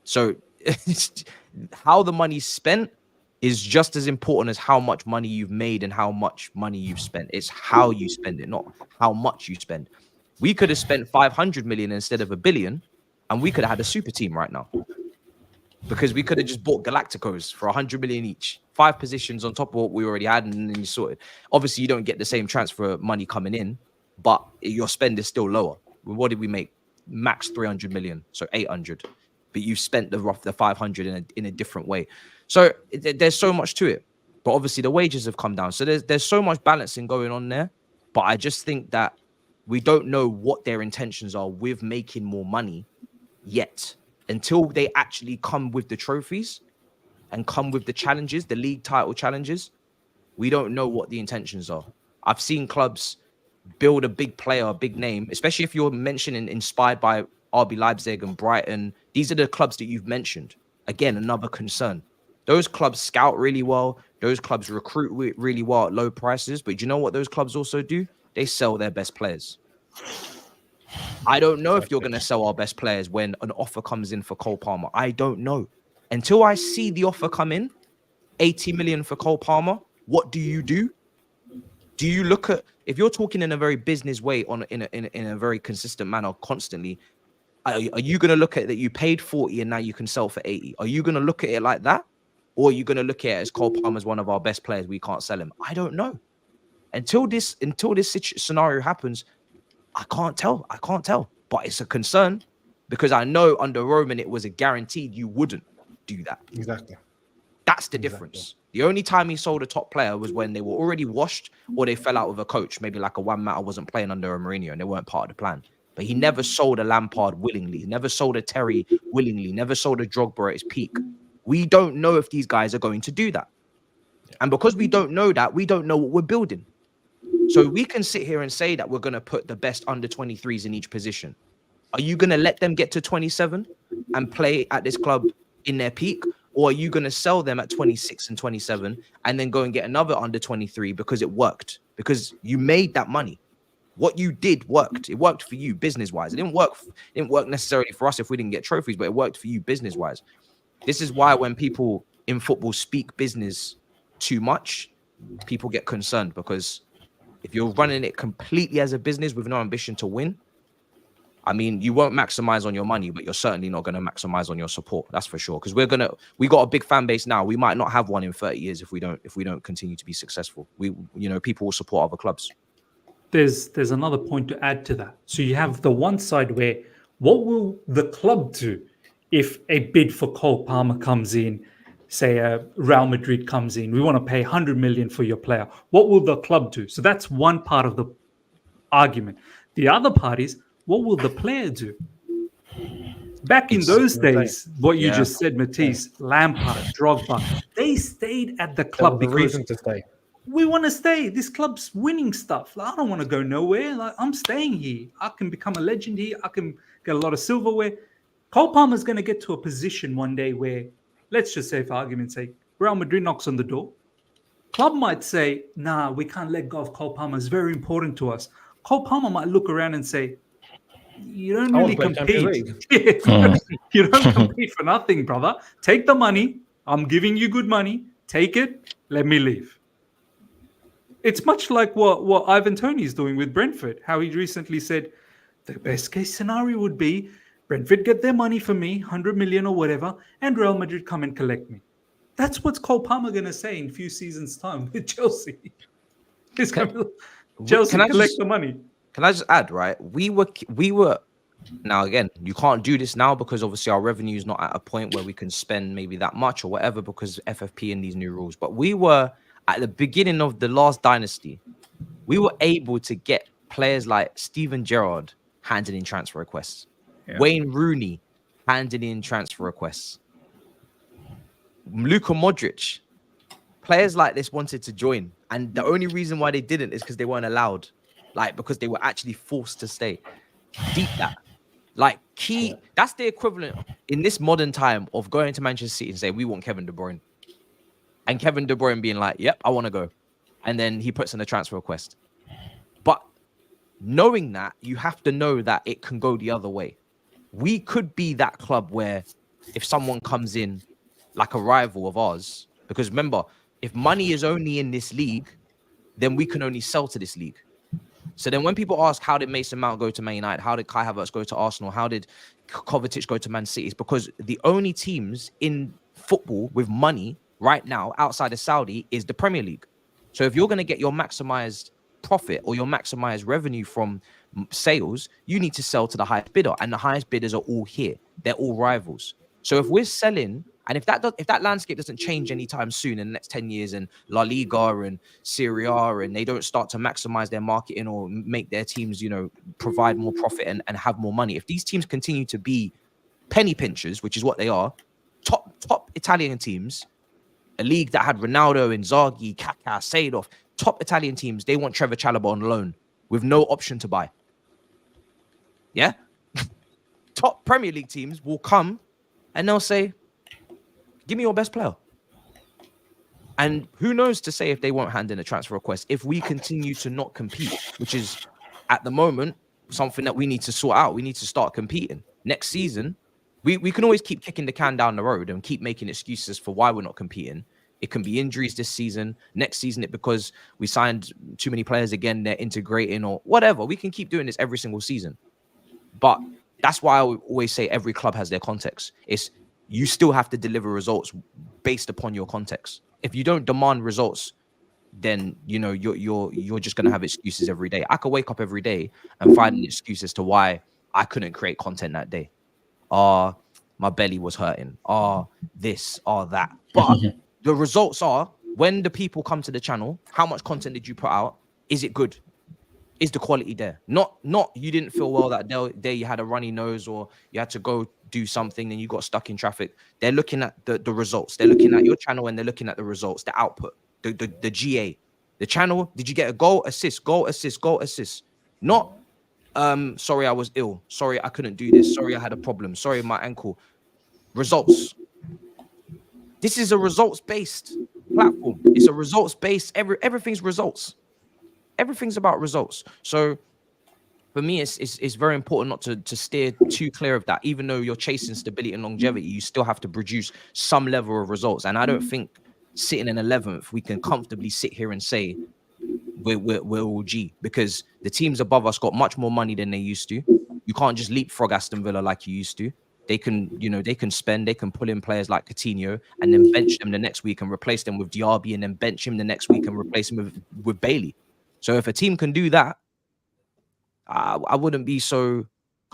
A: So how the money's spent is just as important as how much money you've made and how much money you've spent. It's how you spend it, not how much you spend. We could have spent 500 million instead of $1 billion, and we could have had a super team right now. Because we could have just bought Galacticos for 100 million each, 5 positions on top of what we already had, and then you sorted. Obviously, you don't get the same transfer money coming in, but your spend is still lower. What did we make? Max 300 million, so 800. But you've spent the 500 in a different way. So there's so much to it. But obviously, the wages have come down. So there's so much balancing going on there. But I just think that we don't know what their intentions are with making more money yet. Until they actually come with the trophies and come with the challenges, the league title challenges, we don't know what the intentions are. I've seen clubs build a big player, a big name, especially if you're mentioning inspired by RB Leipzig and Brighton. These are the clubs that you've mentioned. Again, another concern. Those clubs scout really well. Those clubs recruit really well at low prices. But do you know what those clubs also do? They sell their best players. I don't know if you're going to sell our best players when an offer comes in for Cole Palmer. I don't know. Until I see the offer come in, 80 million for Cole Palmer, what do you do? Do you look at, if you're talking in a very business way, in a very consistent manner, constantly, are you going to look at that you paid 40 and now you can sell for 80? Are you going to look at it like that? Or are you going to look at it as Cole Palmer's one of our best players, we can't sell him? I don't know. Until this scenario happens, I can't tell. But it's a concern because I know under Roman, it was a guaranteed you wouldn't do that.
C: Exactly.
A: That's the difference. The only time he sold a top player was when they were already washed or they fell out with a coach. Maybe like a Juan Mata wasn't playing under a Mourinho and they weren't part of the plan. But he never sold a Lampard willingly. He never sold a Terry willingly. Never sold a Drogba at his peak. We don't know if these guys are going to do that. And because we don't know that, we don't know what we're building. So we can sit here and say that we're going to put the best under 23s in each position. Are you going to let them get to 27 and play at this club in their peak? Or are you going to sell them at 26 and 27 and then go and get another under 23 because it worked? Because you made that money. What you did worked. It worked for you business-wise. It didn't work necessarily for us if we didn't get trophies, but it worked for you business-wise. This is why when people in football speak business too much, people get concerned because if you're running it completely as a business with no ambition to win, I mean, you won't maximize on your money, but you're certainly not going to maximize on your support. That's for sure. Because we got a big fan base now. We might not have one in 30 years if we don't continue to be successful. People will support other clubs.
B: There's another point to add to that. So you have the one side where what will the club do if a bid for Cole Palmer comes in, say Real Madrid comes in, we want to pay 100 million for your player. What will the club do? So that's one part of the argument. The other part is, what will the player do? Back in those days, what you just said, Matisse, Lampard, Drogba, they stayed at the club because
C: reason to stay.
B: We want to stay. This club's winning stuff. Like, I don't want to go nowhere. Like, I'm staying here. I can become a legend here. I can get a lot of silverware. Cole Palmer's going to get to a position one day where, let's just say for argument's sake, Real Madrid knocks on the door. Club might say, nah, we can't let go of Cole Palmer. It's very important to us. Cole Palmer might look around and say, you don't really compete. You don't compete for nothing, brother. Take the money. I'm giving you good money. Take it. Let me leave. It's much like what Ivan Toney's doing with Brentford, how he recently said, the best case scenario would be Brentford get their money for me, 100 million or whatever, and Real Madrid come and collect me. That's what's Cole Palmer going to say in a few seasons' time with Chelsea. He's going to Chelsea collect the money.
A: Can I just add, right? We were now, again, you can't do this now because obviously our revenue is not at a point where we can spend maybe that much or whatever because FFP and these new rules. But we were at the beginning of the last dynasty, we were able to get players like Steven Gerrard handing in transfer requests, Wayne Rooney handing in transfer requests, Luka Modric. Players like this wanted to join, and the only reason why they didn't is because they weren't allowed, like because they were actually forced to stay. Deep that. Like that's the equivalent in this modern time of going to Manchester City and saying we want Kevin De Bruyne. And Kevin De Bruyne being like, yep, I want to go. And then he puts in a transfer request. But knowing that, you have to know that it can go the other way. We could be that club where if someone comes in like a rival of ours, Because remember, if money is only in this league, then we can only sell to this league. So then when people ask, how did Mason Mount go to Man United? How did Kai Havertz go to Arsenal? How did Kovacic go to Man City? It's because the only teams in football with money right now outside of Saudi is the Premier League. So if you're going to get your maximized profit or your maximized revenue from sales, you need to sell to the highest bidder. And the highest bidders are all here. They're all rivals. So if we're selling, and if that landscape doesn't change anytime soon in the next 10 years, and La Liga and Serie A, and they don't start to maximize their marketing or make their teams, you know, provide more profit and have more money, if these teams continue to be penny pinchers, which is what they are, top Italian teams, a league that had Ronaldo, Inzaghi, Kaká, Seedorf, top Italian teams, they want Trevor Chalobah on loan with no option to buy. Yeah? Top Premier League teams will come and they'll say, give me your best player. And who knows to say if they won't hand in a transfer request if we continue to not compete, which is at the moment something that we need to sort out. We need to start competing. Next season, we can always keep kicking the can down the road and keep making excuses for why we're not competing. It can be injuries this season. Next season, it because we signed too many players again, they're integrating or whatever. We can keep doing this every single season. But that's why I always say every club has their context. It's you still have to deliver results based upon your context. If you don't demand results, then you know you're just gonna have excuses every day. I could wake up every day and find an excuse as to why I couldn't create content that day. My belly was hurting. This, that. But the results are when the people come to the channel, how much content did you put out? Is it good? Is the quality there? Not you didn't feel well that day, you had a runny nose or you had to go do something and you got stuck in traffic. They're looking at the results. They're looking at your channel and they're looking at the results, the output, the GA. The channel, did you get a goal, assist, goal, assist, goal, assist? Not, sorry, I was ill. Sorry, I couldn't do this. Sorry, I had a problem. Sorry, my ankle. Results. This is a results-based platform. It's a results-based, everything's results. Everything's about results. So for me, it's very important not to steer too clear of that. Even though you're chasing stability and longevity, you still have to produce some level of results. And I don't think sitting in 11th, we can comfortably sit here and say we're all G, because the teams above us got much more money than they used to. You can't just leapfrog Aston Villa like you used to. They can, they can spend, they can pull in players like Coutinho and then bench them the next week and replace them with Diaby and then bench him the next week and replace him with Bailey. So if a team can do that, I wouldn't be so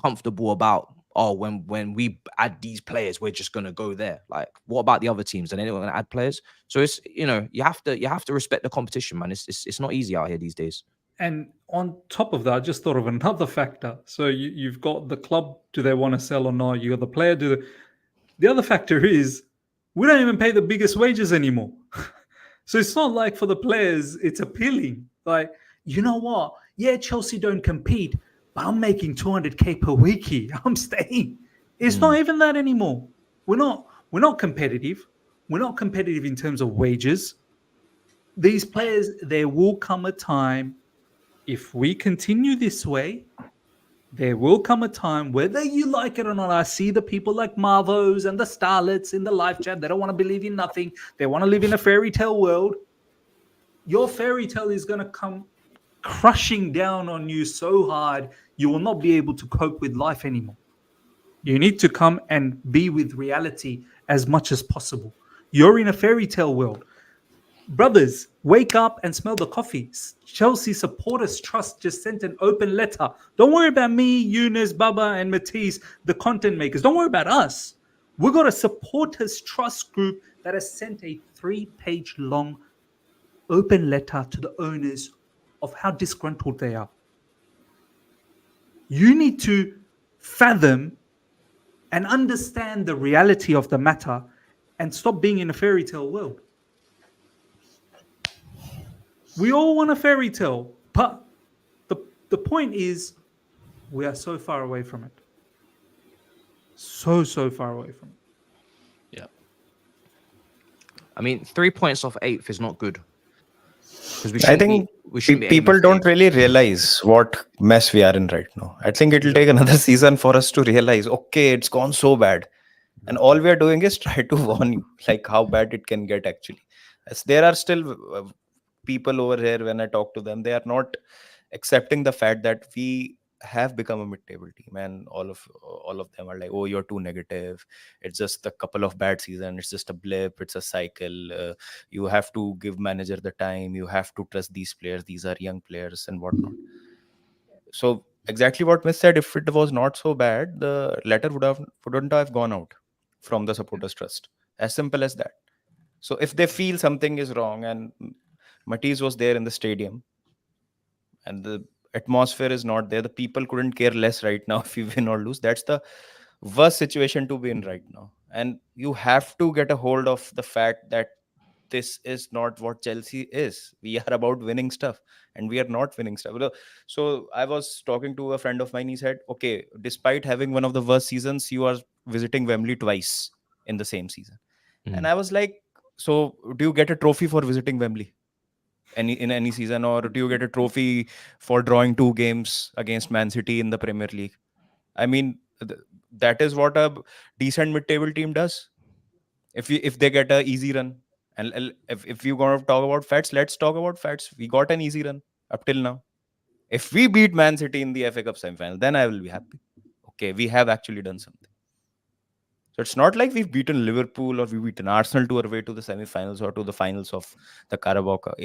A: comfortable about, when we add these players, we're just gonna go there. Like, what about the other teams? And anyone gonna add players? So it's you have to respect the competition, man. It's not easy out here these days.
B: And on top of that, I just thought of another factor. So you've got the club, do they want to sell or not? You got the player, the other factor is we don't even pay the biggest wages anymore. So it's not like for the players, it's appealing. Like, you know what? Yeah, Chelsea don't compete, but I'm making 200K per week here. I'm staying. It's not even that anymore. We're not competitive. We're not competitive in terms of wages. These players, there will come a time, if we continue this way, there will come a time, whether you like it or not. I see the people like Marvos and the starlets in the live chat. They don't want to believe in nothing. They want to live in a fairy tale world. Your fairy tale is going to come crushing down on you so hard, you will not be able to cope with life anymore. You need to come and be with reality as much as possible. You're in a fairy tale world. Brothers, wake up and smell the coffee. Chelsea Supporters Trust just sent an open letter. Don't worry about me, Younes, Baba, and Matisse, the content makers. Don't worry about us. We've got a Supporters Trust group that has sent a 3-page long open letter to the owners of how disgruntled they are. You need to fathom and understand the reality of the matter and stop being in a fairy tale world. We all want a fairy tale, but the point is we are so far away from it. So far away from it.
A: Yeah. I mean, 3 points off 8th is not good.
D: I think people don't really realize what mess we are in right now. I think it will take another season for us to realize, okay, it's gone so bad. And all we are doing is try to warn you, like how bad it can get actually. Yes, there are still people over here, when I talk to them, they are not accepting the fact that we have become a mid-table team, and all of them are like, oh, you're too negative, it's just a couple of bad seasons, it's just a blip, it's a cycle, you have to give manager the time, you have to trust these players, these are young players and whatnot. So exactly what Miss said, if it was not so bad, the letter wouldn't have gone out from the supporters trust, as simple as that. So if they feel something is wrong, and Matisse was there in the stadium, and the atmosphere is not there, the people couldn't care less right now if we win or lose. That's the worst situation to be in right now. And you have to get a hold of the fact that this is not what Chelsea is. We are about winning stuff, and we are not winning stuff. So I was talking to a friend of mine. He said, okay, despite having one of the worst seasons, you are visiting Wembley twice in the same season. And I was like, so do you get a trophy for visiting Wembley in any season, or do you get a trophy for drawing 2 games against Man City in the Premier League? I mean, that is what a decent mid-table team does. If they get a easy run, and if you're going to talk about facts, let's talk about facts. We got an easy run up till now. If we beat Man City in the FA Cup semi-final, then I will be happy. Okay, we have actually done something. So it's not like we've beaten Liverpool or we've beaten Arsenal to our way to the semi-finals or to the finals of the Carabao Cup.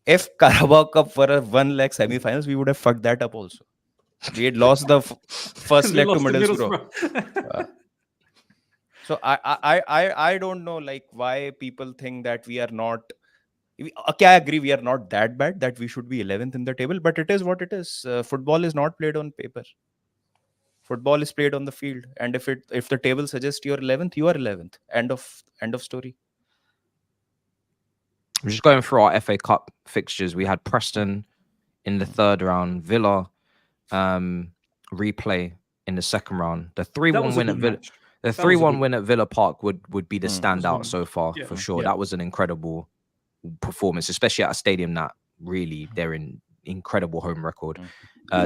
D: If Carabao Cup were a 1 leg semi-finals, we would have fucked that up also. We had lost the first leg to Middlesbrough. So I don't know, like, why people think that we are not. Okay, I agree, we are not that bad that we should be 11th in the table, but it is what it is. Football is not played on paper. Football is played on the field, and if the table suggests you're 11th, you are 11th. End of story.
A: I'm just going through our FA Cup fixtures. We had Preston in the 3rd round, Villa replay in the 2nd round. The 3-1 win at Villa. The 3-1 win at Villa Park would be the standout so far, for sure. Yeah. That was an incredible performance, especially at a stadium that really, they're in incredible home record.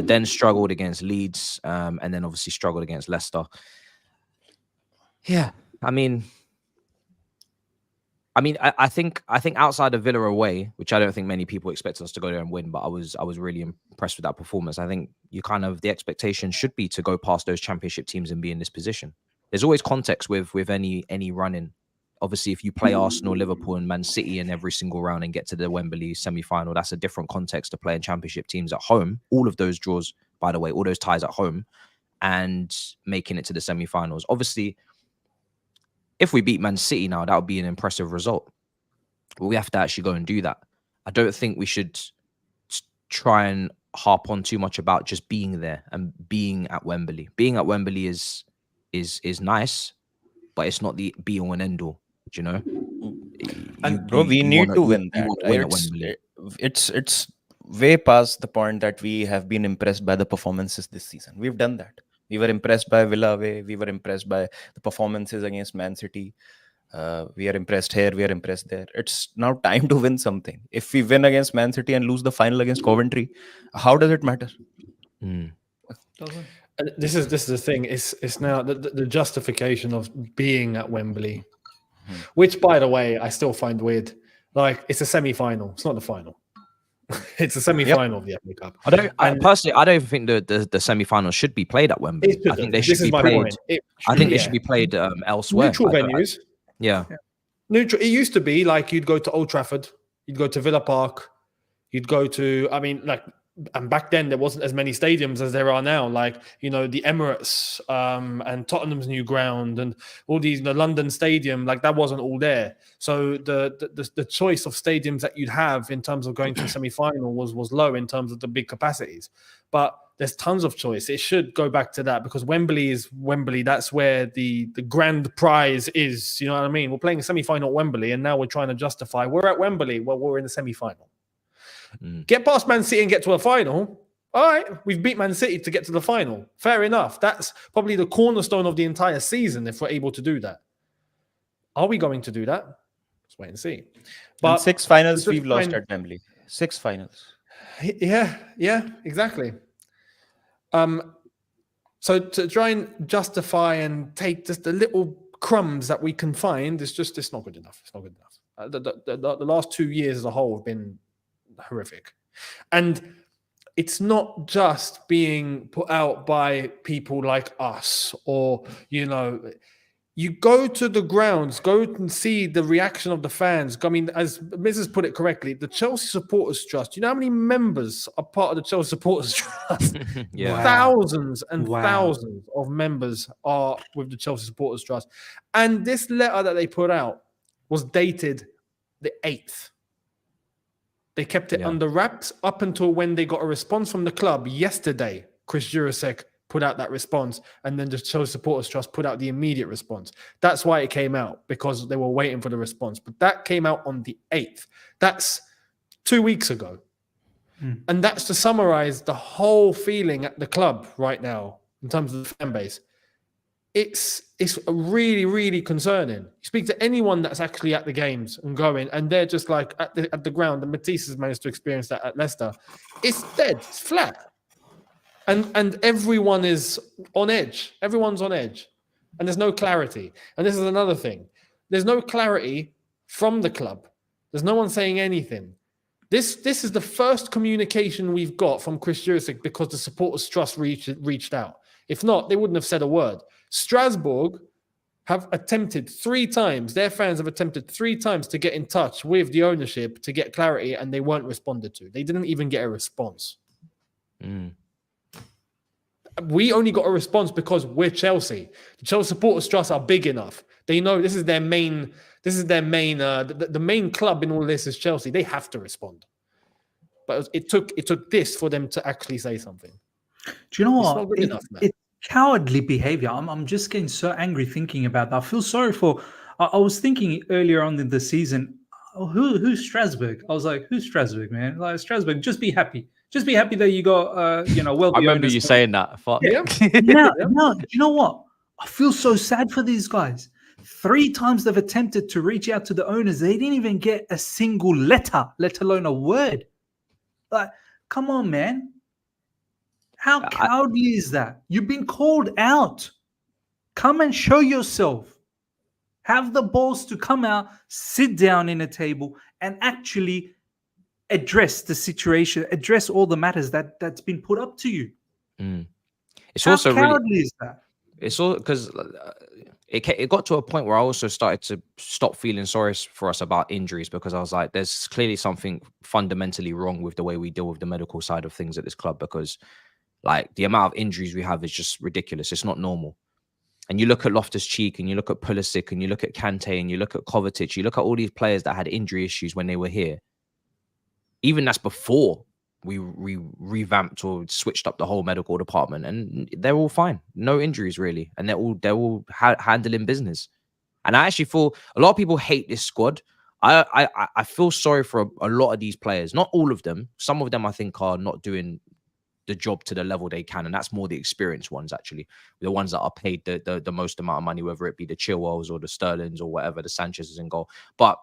A: Then struggled against Leeds, and then obviously struggled against Leicester. Yeah, I think outside of Villa away, which I don't think many people expected us to go there and win, but I was really impressed with that performance. I think the expectation should be to go past those championship teams and be in this position. There's always context with any running. Obviously, if you play Arsenal, Liverpool, and Man City in every single round and get to the Wembley semi-final, that's a different context to playing championship teams at home. All of those draws, by the way, all those ties at home, and making it to the semi-finals. Obviously, if we beat Man City now, that would be an impressive result. But we have to actually go and do that. I don't think we should try and harp on too much about just being there and being at Wembley. Being at Wembley is nice, but it's not the be all and end all. You know,
D: we need to win that. It's way past the point that we have been impressed by the performances this season. We've done that. We were impressed by Villa away. We were impressed by the performances against Man City. We are impressed here. We are impressed there. It's now time to win something. If we win against Man City and lose the final against Coventry, how does it matter?
C: This is the thing. It's now the justification of being at Wembley, which, by the way, I still find weird. Like, it's a semi-final. It's not the final. It's a semi-final of the FA Cup.
A: Personally, I don't think the semi-final should be played at Wembley. I think they should be played. They should be played elsewhere.
C: Neutral venues.
A: Yeah.
C: Neutral. It used to be like you'd go to Old Trafford, you'd go to Villa Park, you'd go to. And back then there wasn't as many stadiums as there are now. Like, the Emirates and Tottenham's new ground and all these, the London Stadium, like that wasn't all there. So the choice of stadiums that you'd have in terms of going to a semi-final was low in terms of the big capacities. But there's tons of choice. It should go back to that, because Wembley is Wembley. That's where the grand prize is. You know what I mean? We're playing a semi-final at Wembley, and now we're trying to justify we're at Wembley. Well, we're in the semi-final. Get past Man City and get to a final. All right, we've beat Man City to get to the final. Fair enough. That's probably the cornerstone of the entire season if we're able to do that. Are we going to do that? Let's wait and see.
D: But 6 finals we've lost at Wembley. 6 finals.
C: Yeah, exactly. So to try and justify and take just the little crumbs that we can find, it's not good enough. It's not good enough. The last 2 years as a whole have been horrific. And it's not just being put out by people like us, or, you know, you go to the grounds, go and see the reaction of the fans. I mean, as Mrs. put it correctly, the Chelsea Supporters Trust, you know how many members are part of the Chelsea Supporters Trust?
A: Yeah.
C: Thousands and
B: Wow.
C: thousands of members are with the Chelsea Supporters Trust. And this letter that they put out was dated the 8th. They kept it under wraps up until when they got a response from the club yesterday. Chris Jurasek put out that response, and then the Chelsea Supporters Trust put out the immediate response. That's why it came out, because they were waiting for the response. But that came out on the 8th. That's 2 weeks ago. And that's to summarize the whole feeling at the club right now in terms of the fan base. It's really, really concerning. You speak to anyone that's actually at the games and going, and they're just like at the ground, and Matisse has managed to experience that at Leicester. It's dead. It's flat. And everyone is on edge. Everyone's on edge. And there's no clarity. And this is another thing. There's no clarity from the club. There's no one saying anything. This is the first communication we've got from Chris Jurasek because the Supporters Trust reached out. If not, they wouldn't have said a word. Strasbourg have attempted 3 times. Their fans have attempted 3 times to get in touch with the ownership to get clarity, and they weren't responded to. They didn't even get a response. We only got a response because we're Chelsea. The Chelsea Supporters Trust are big enough. They know this is their main. The main club in all this is Chelsea. They have to respond. But it took this for them to actually say something.
B: Do you know
C: It's
B: what?
C: not good enough, man.
B: It's cowardly behavior. I'm just getting so angry thinking about that. I feel sorry for. I was thinking earlier on in the season, who's Strasbourg? I was like, who's Strasbourg, man? Like Strasbourg, just be happy. Just be happy that you got, wealthy
A: I remember
B: owners.
A: you saying that. Fuck.
B: Yeah. Now, do you know what? I feel so sad for these guys. 3 times they've attempted to reach out to the owners. They didn't even get a single letter, let alone a word. Like, come on, man. How cowardly is that? You've been called out. Come and show yourself. Have the balls to come out, sit down in a table, and actually address the situation, address all the matters that's been put up to you.
A: It's
B: How
A: also
B: cowardly
A: really.
B: is that?
A: It's all because it got to a point where I also started to stop feeling sorry for us about injuries, because I was like, there's clearly something fundamentally wrong with the way we deal with the medical side of things at this club, because like the amount of injuries we have is just ridiculous. It's not normal. And you look at Loftus-Cheek, and you look at Pulisic, and you look at Kante, and you look at Kovacic, you look at all these players that had injury issues when they were here. Even that's before we revamped or switched up the whole medical department, and they're all fine, no injuries really, and they're all handling business. And I actually feel a lot of people hate this squad. I feel sorry for a lot of these players, not all of them. Some of them I think are not doing the job to the level they can, and that's more the experienced ones, actually, the ones that are paid the most amount of money, whether it be the Chilwells or the Sterlings or whatever, the Sanchez's in goal. But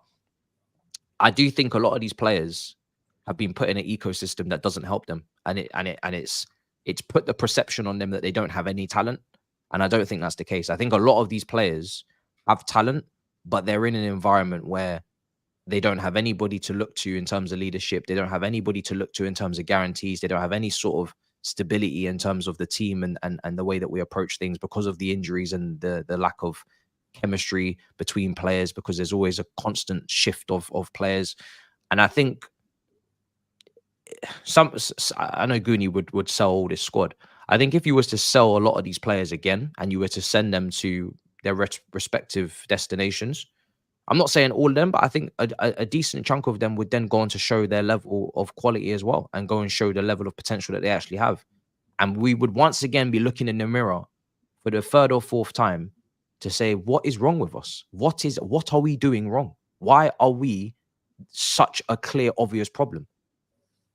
A: I do think a lot of these players have been put in an ecosystem that doesn't help them, and it's put the perception on them that they don't have any talent, and I don't think that's the case. I think a lot of these players have talent, but they're in an environment where they don't have anybody to look to in terms of leadership. They don't have anybody to look to in terms of guarantees. They don't have any sort of stability in terms of the team and the way that we approach things, because of the injuries and the lack of chemistry between players, because there's always a constant shift of players. And I think I know Goonie would sell all this squad. I think if you was to sell a lot of these players again, and you were to send them to their respective destinations, I'm not saying all of them, but I think a decent chunk of them would then go on to show their level of quality as well, and go and show the level of potential that they actually have. And we would once again be looking in the mirror for the 3rd or 4th time to say, what is wrong with us? What are we doing wrong? Why are we such a clear, obvious problem?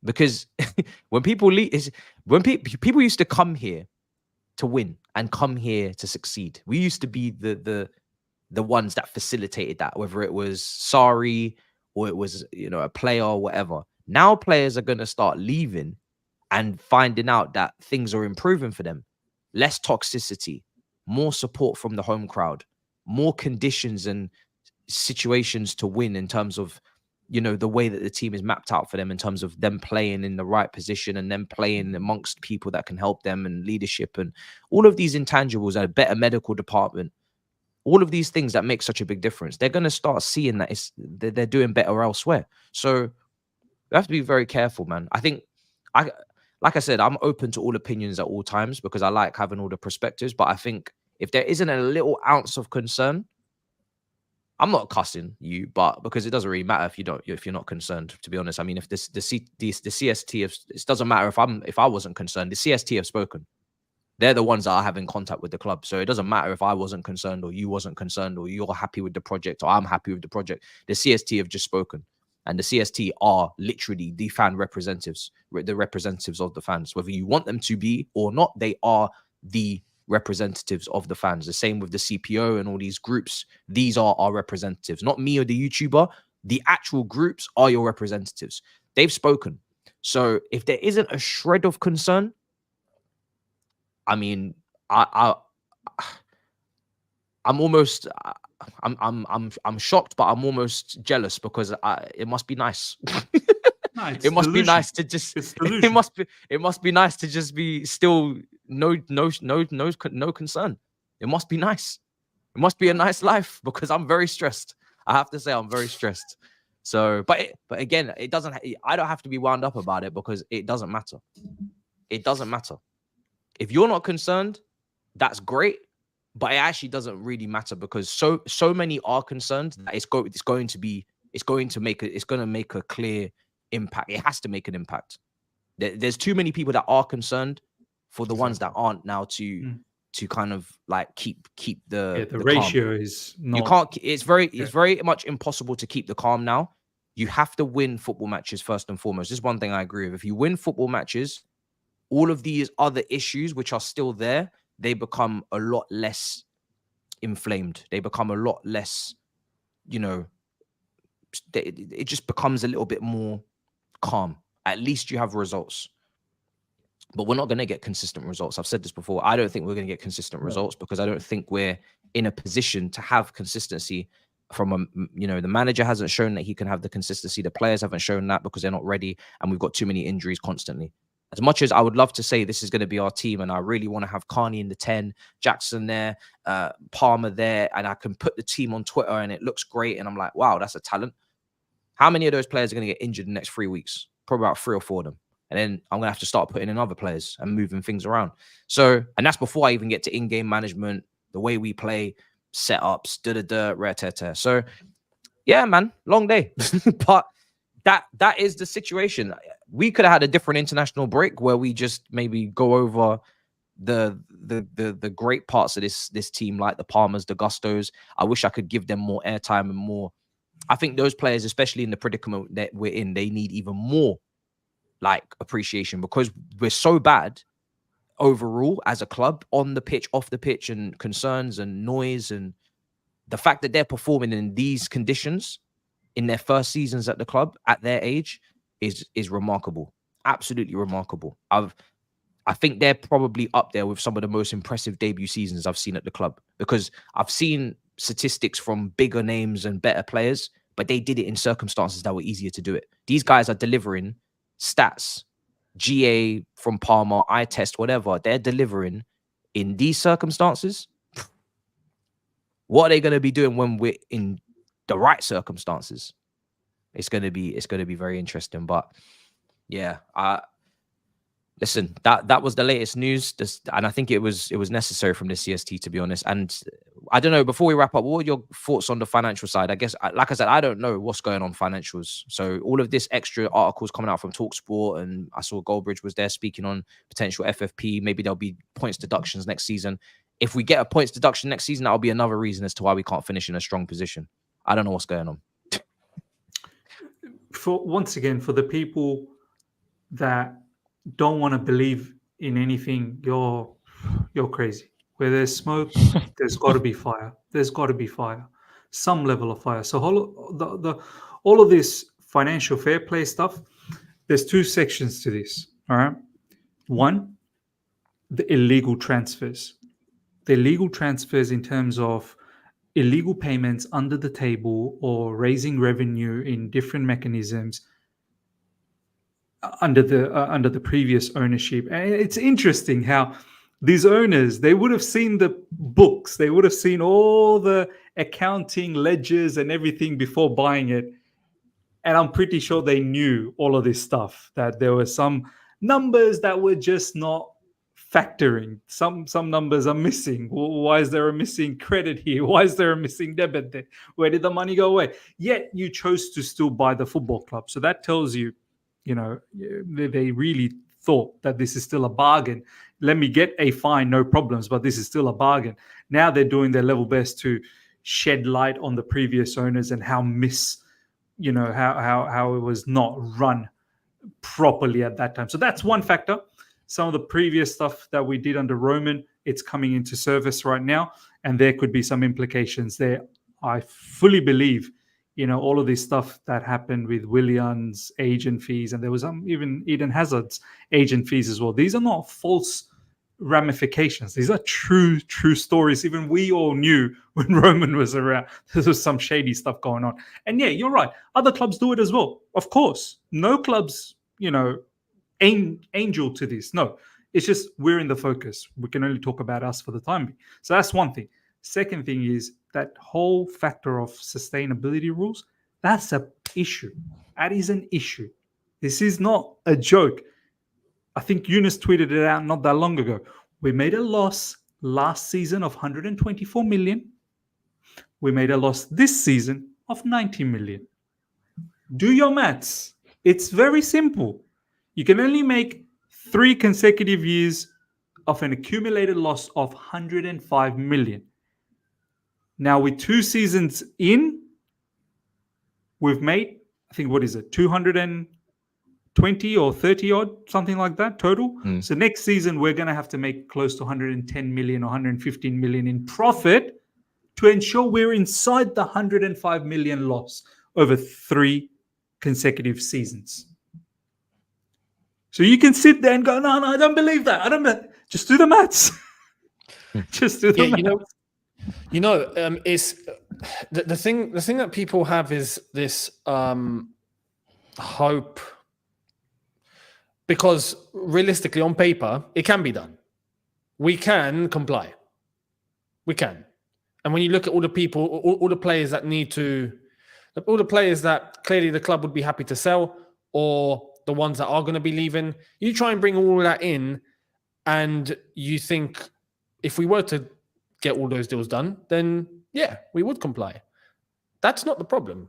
A: Because when people leave, people used to come here to win and come here to succeed. We used to be the ones that facilitated that, whether it was Sarri or it was a player or whatever. Now players are going to start leaving and finding out that things are improving for them. Less toxicity, more support from the home crowd, more conditions and situations to win in terms of, you know, the way that the team is mapped out for them in terms of them playing in the right position and them playing amongst people that can help them and leadership and all of these intangibles, a better medical department, all of these things that make such a big difference. They're going to start seeing that they're doing better elsewhere. So we have to be very careful, man. I think like I said, I'm open to all opinions at all times because I like having all the perspectives. But I think if there isn't a little ounce of concern, I'm not cussing you, but because it doesn't really matter if you're not concerned, to be honest. I mean, if the CST, it doesn't matter if I wasn't concerned, the CST have spoken. They're the ones that are having contact with the club. So it doesn't matter if I wasn't concerned or you wasn't concerned or you're happy with the project or I'm happy with the project. The CST have just spoken. And the CST are literally the fan representatives, the representatives of the fans. Whether you want them to be or not, they are the representatives of the fans. The same with the CPO and all these groups. These are our representatives, not me or the YouTuber. The actual groups are your representatives. They've spoken. So if there isn't a shred of concern, I mean, I'm almost, I'm shocked, but I'm almost jealous because it must be nice.
B: No,
A: It must be nice to just. It must be nice to just be still no concern. It must be nice. It must be a nice life because I'm very stressed. I have to say I'm very stressed. So, but again, it doesn't. I don't have to be wound up about it because it doesn't matter. It doesn't matter. If you're not concerned, that's great. But it actually doesn't really matter because so many are concerned that it's going to make a clear impact. It has to make an impact. There's too many people that are concerned for the ones that aren't now to kind of like keep the
B: ratio
A: calm.
B: is not.
A: You can't. It's very much impossible to keep the calm now. You have to win football matches first and foremost. This is one thing I agree with. If you win football matches, all of these other issues which are still there, they become a lot less inflamed. They become a lot less, you know, it just becomes a little bit more calm. At least you have results. But we're not going to get consistent results. I've said this before. I don't think we're going to get consistent results because I don't think we're in a position to have consistency from the manager hasn't shown that he can have the consistency. The players haven't shown that because they're not ready. And we've got too many injuries constantly. As much as I would love to say this is going to be our team and I really want to have Carney in the 10, Jackson there, Palmer there, and I can put the team on Twitter and it looks great. And I'm like, wow, that's a talent. How many of those players are going to get injured in the next 3 weeks? Probably about 3 or 4 of them. And then I'm going to have to start putting in other players and moving things around. So, and that's before I even get to in-game management, the way we play, setups, rare. So, yeah, man, long day. But that is the situation. We could have had a different international break where we just maybe go over the great parts of this team, like the Palmers, the Gustos. I wish I could give them more airtime and more. I think those players, especially in the predicament that we're in, they need even more like appreciation because we're so bad overall as a club, on the pitch, off the pitch, and concerns and noise, and the fact that they're performing in these conditions in their first seasons at the club at their age is remarkable. Absolutely remarkable. I think they're probably up there with some of the most impressive debut seasons I've seen at the club because I've seen statistics from bigger names and better players, but they did it in circumstances that were easier to do it. These guys are delivering stats, GA from Palmer, eye test, whatever. They're delivering in these circumstances. What are they going to be doing when we're in the right circumstances? It's going to be very interesting. But yeah, listen, that was the latest news, and I think it was necessary from the CST, to be honest. And I don't know, before we wrap up, what are your thoughts on the financial side? I guess, like I said, I don't know what's going on financials. So all of this extra articles coming out from TalkSport, and I saw Goldbridge was there speaking on potential FFP. Maybe there'll be points deductions next season. If we get a points deduction next season, that'll be another reason as to why we can't finish in a strong position. I don't know what's going on.
B: Once again, for the people that don't want to believe in anything, you're crazy. Where there's smoke, there's got to be fire. There's got to be fire, some level of fire. So all of this financial fair play stuff, there's 2 sections to this. All right, one, the illegal transfers. The illegal transfers in terms of illegal payments under the table or raising revenue in different mechanisms under the previous ownership. And it's interesting how these owners, they would have seen the books, they would have seen all the accounting ledgers and everything before buying it. And I'm pretty sure they knew all of this stuff, that there were some numbers that were just not factoring. Some numbers are missing. Why is there a missing credit here? Why is there a missing debit there? Where did the money go away? Yet you chose to still buy the football club. So that tells you, they really thought that this is still a bargain. Let me get a fine, no problems, but this is still a bargain. Now they're doing their level best to shed light on the previous owners and how how it was not run properly at that time. So that's one factor. Some of the previous stuff that we did under Roman, it's coming into service right now, and there could be some implications there. I fully believe, all of this stuff that happened with Willian's agent fees, and there was even Eden Hazard's agent fees as well. These are not false ramifications. These are true stories. Even we all knew when Roman was around, there was some shady stuff going on. And yeah, you're right. Other clubs do it as well. Of course, no clubs, angel to this. No, it's just we're in the focus. We can only talk about us for the time being. So that's one thing. Second thing is that whole factor of sustainability rules. That's an issue. That is an issue. This is not a joke. I think Younes tweeted it out not that long ago. We made a loss last season of 124 million. We made a loss this season of 90 million. Do your maths. It's very simple. You can only make 3 consecutive years of an accumulated loss of 105 million. Now, with 2 seasons in, we've made, I think, 220 or 30 odd, something like that total. So next season, we're going to have to make close to 110 million or 115 million in profit to ensure we're inside the 105 million loss over 3 consecutive seasons. So you can sit there and go, no, I don't believe that. I don't believe. Just do the maths. Just do the maths.
C: It's the thing that people have is this hope, because realistically on paper it can be done. We can comply. We can. And when you look at all the people, all the players that all the players that clearly the club would be happy to sell, or the ones that are going to be leaving, you try and bring all of that in, and you think if we were to get all those deals done, then yeah, we would comply. That's not the problem.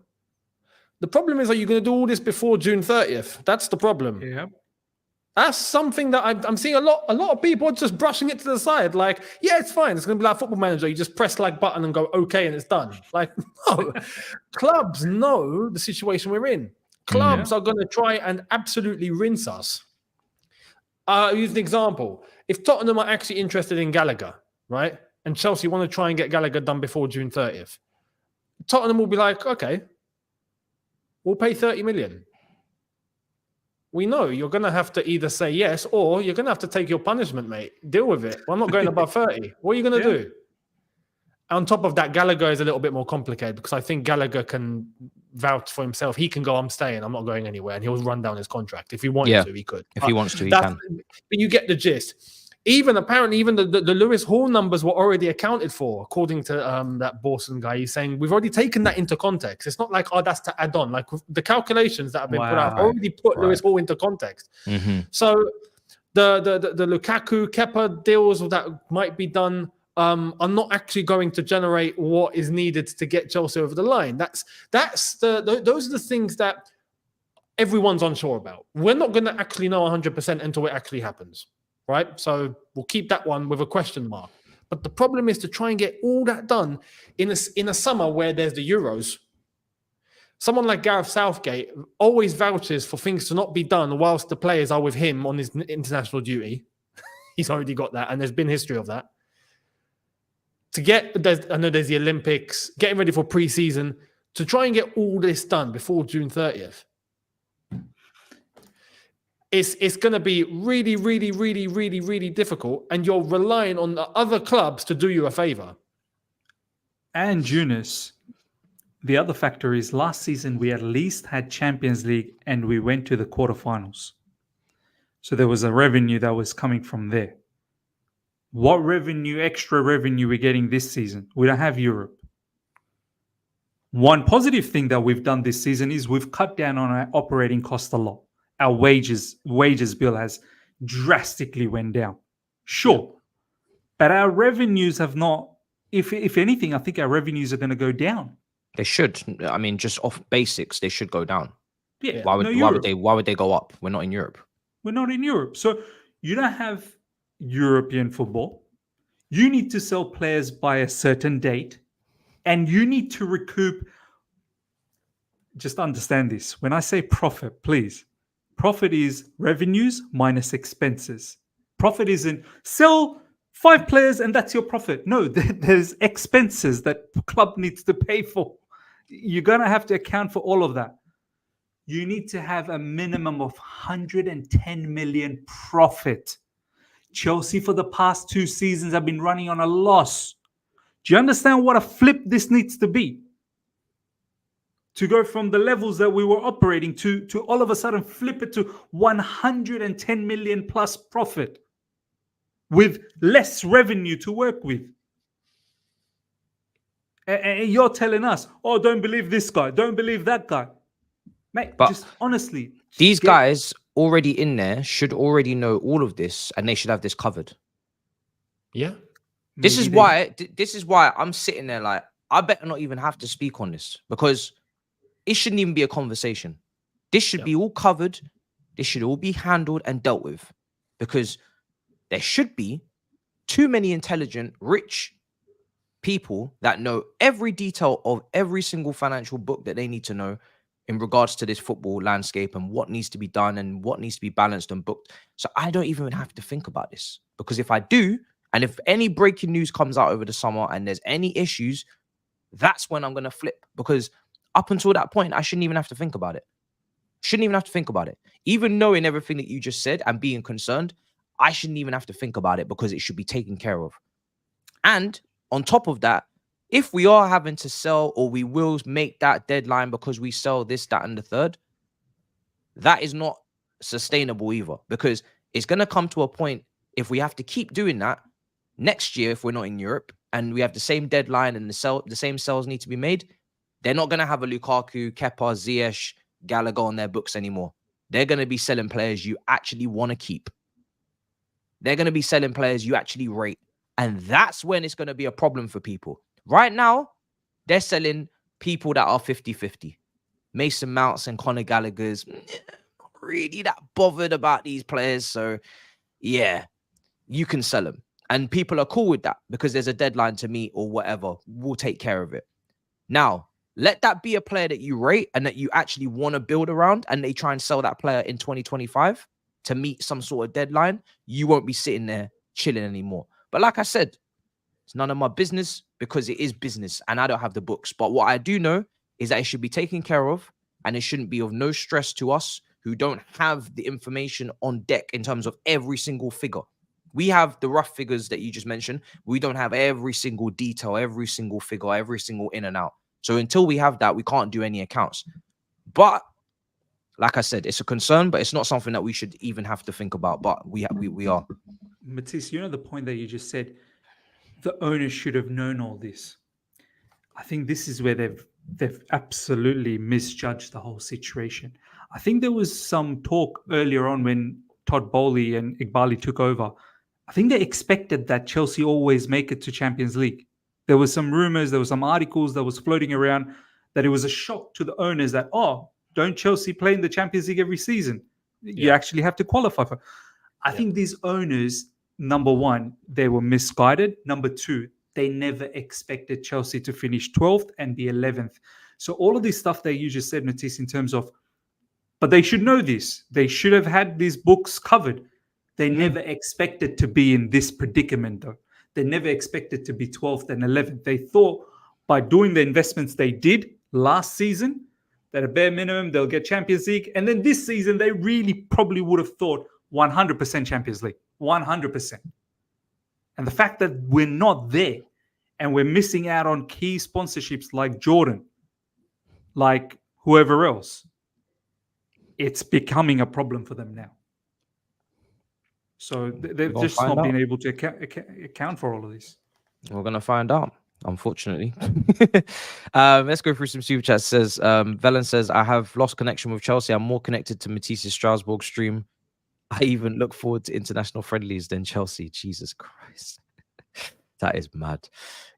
C: The problem is, are you going to do all this before June 30th? That's the problem.
B: Yeah.
C: That's something that I'm seeing a lot of people just brushing it to the side. Like, yeah, it's fine. It's going to be like Football Manager. You just press like button and go, okay, and it's done. Like, no. Clubs know the situation we're in. Clubs are going to try and absolutely rinse us. I'll use an example. If Tottenham are actually interested in Gallagher, right, and Chelsea want to try and get Gallagher done before June 30th, Tottenham will be like, okay, we'll pay 30 million. We know you're going to have to either say yes, or you're going to have to take your punishment, mate. Deal with it. Well, I'm not going above 30. What are you going to do? On top of that, Gallagher is a little bit more complicated, because I think Gallagher can vouch for himself. He can go, I'm staying, I'm not going anywhere, and he'll run down his contract. If he wanted to, he could.
A: If he wants to, he can.
C: But you get the gist. Apparently, the Lewis Hall numbers were already accounted for, according to that Borson guy. He's saying we've already taken that into context. It's not like, that's to add on. Like the calculations that have been put out have already put Lewis Hall into context. So the Lukaku, Kepa deals that might be done are not actually going to generate what is needed to get Chelsea over the line. Those are the things that everyone's unsure about. We're not going to actually know 100% until it actually happens. Right? So we'll keep that one with a question mark. But the problem is to try and get all that done in a summer where there's the Euros. Someone like Gareth Southgate always vouches for things to not be done whilst the players are with him on his international duty. He's already got that, and there's been history of that. I know there's the Olympics, getting ready for pre-season, to try and get all this done before June 30th. It's going to be really, really, really, really, really difficult, and you're relying on the other clubs to do you a favor.
B: And Younes, the other factor is last season we at least had Champions League and we went to the quarterfinals. So there was a revenue that was coming from there. What revenue, extra revenue, we're getting this season? We don't have Europe. One positive thing that we've done this season is we've cut down on our operating cost a lot. Our wages bill has drastically went down. Sure. But our revenues have not, if anything, I think our revenues are going to go down.
A: They should. I mean, just off basics, they should go down.
B: Yeah.
A: Why would they go up? We're not in Europe.
B: We're not in Europe. So you don't have European football. You need to sell players by a certain date, and you need to recoup. Just understand this. When I say profit, please, profit is revenues minus expenses. Profit isn't sell 5 players and that's your profit. No, there's expenses that club needs to pay for. You're going to have to account for all of that. You need to have a minimum of 110 million profit. Chelsea for the past 2 seasons have been running on a loss. Do you understand what a flip this needs to be? To go from the levels that we were operating to all of a sudden flip it to 110 million plus profit with less revenue to work with. And you're telling us, oh, don't believe this guy, don't believe that guy. Mate,
A: But
B: just honestly.
A: These guys already in there should already know all of this, and they should have this covered.
C: Yeah.
A: This is why I'm sitting there like, I better not even have to speak on this, because it shouldn't even be a conversation. This should be all covered. This should all be handled and dealt with, because there should be too many intelligent, rich people that know every detail of every single financial book that they need to know in regards to this football landscape and what needs to be done and what needs to be balanced and booked. So I don't even have to think about this, because if I do, and if any breaking news comes out over the summer and there's any issues, that's when I'm going to flip, because up until that point, I shouldn't even have to think about it. Shouldn't even have to think about it. Even knowing everything that you just said and being concerned, I shouldn't even have to think about it, because it should be taken care of. And on top of that, if we are having to sell, or we will make that deadline because we sell this, that, and the third, that is not sustainable either, because it's going to come to a point, if we have to keep doing that next year, if we're not in Europe and we have the same deadline and the same sales need to be made, they're not going to have a Lukaku, Kepa, Ziyech, Gallagher on their books anymore. They're going to be selling players you actually want to keep. They're going to be selling players you actually rate. And that's when it's going to be a problem for people. Right now, they're selling people that are 50-50. Mason Mounts and Conor Gallagher's not really that bothered about these players. So, yeah, you can sell them. And people are cool with that because there's a deadline to meet or whatever. We'll take care of it. Now, let that be a player that you rate and that you actually want to build around, and they try and sell that player in 2025 to meet some sort of deadline. You won't be sitting there chilling anymore. But like I said, it's none of my business, because it is business and I don't have the books. But what I do know is that it should be taken care of, and it shouldn't be of no stress to us who don't have the information on deck in terms of every single figure. We have the rough figures that you just mentioned. We don't have every single detail, every single figure, every single in and out. So until we have that, we can't do any accounts. But like I said, it's a concern, but it's not something that we should even have to think about. But we are.
B: Matisse, you know the point that you just said, the owners should have known all this. I think this is where they've absolutely misjudged the whole situation. I think there was some talk earlier on when Todd Bowley and Iqbali took over. I think they expected that Chelsea always make it to Champions League. There was some rumors, there were some articles that was floating around that it was a shock to the owners that, oh, don't Chelsea play in the Champions League every season? You actually have to qualify for. I think these owners, number one, they were misguided. Number two, they never expected Chelsea to finish 12th and be 11th. So all of this stuff that you just said, Matisse, in terms of, but they should know this. They should have had these books covered. They never expected to be in this predicament, though. They never expected to be 12th and 11th. They thought by doing the investments they did last season, that a bare minimum, they'll get Champions League. And then this season, they really probably would have thought 100% Champions League, 100%. And the fact that we're not there and we're missing out on key sponsorships like Jordan, like whoever else. It's becoming a problem for them now. So they've
A: We'll
B: just
A: find
B: not
A: out.
B: been able to account for all of this.
A: We're gonna find out, unfortunately. Let's go through some super chats. Says Velen says, I have lost connection with Chelsea. I'm more connected to Matisse's Strasbourg stream. I even look forward to international friendlies than Chelsea. Jesus Christ. That is mad.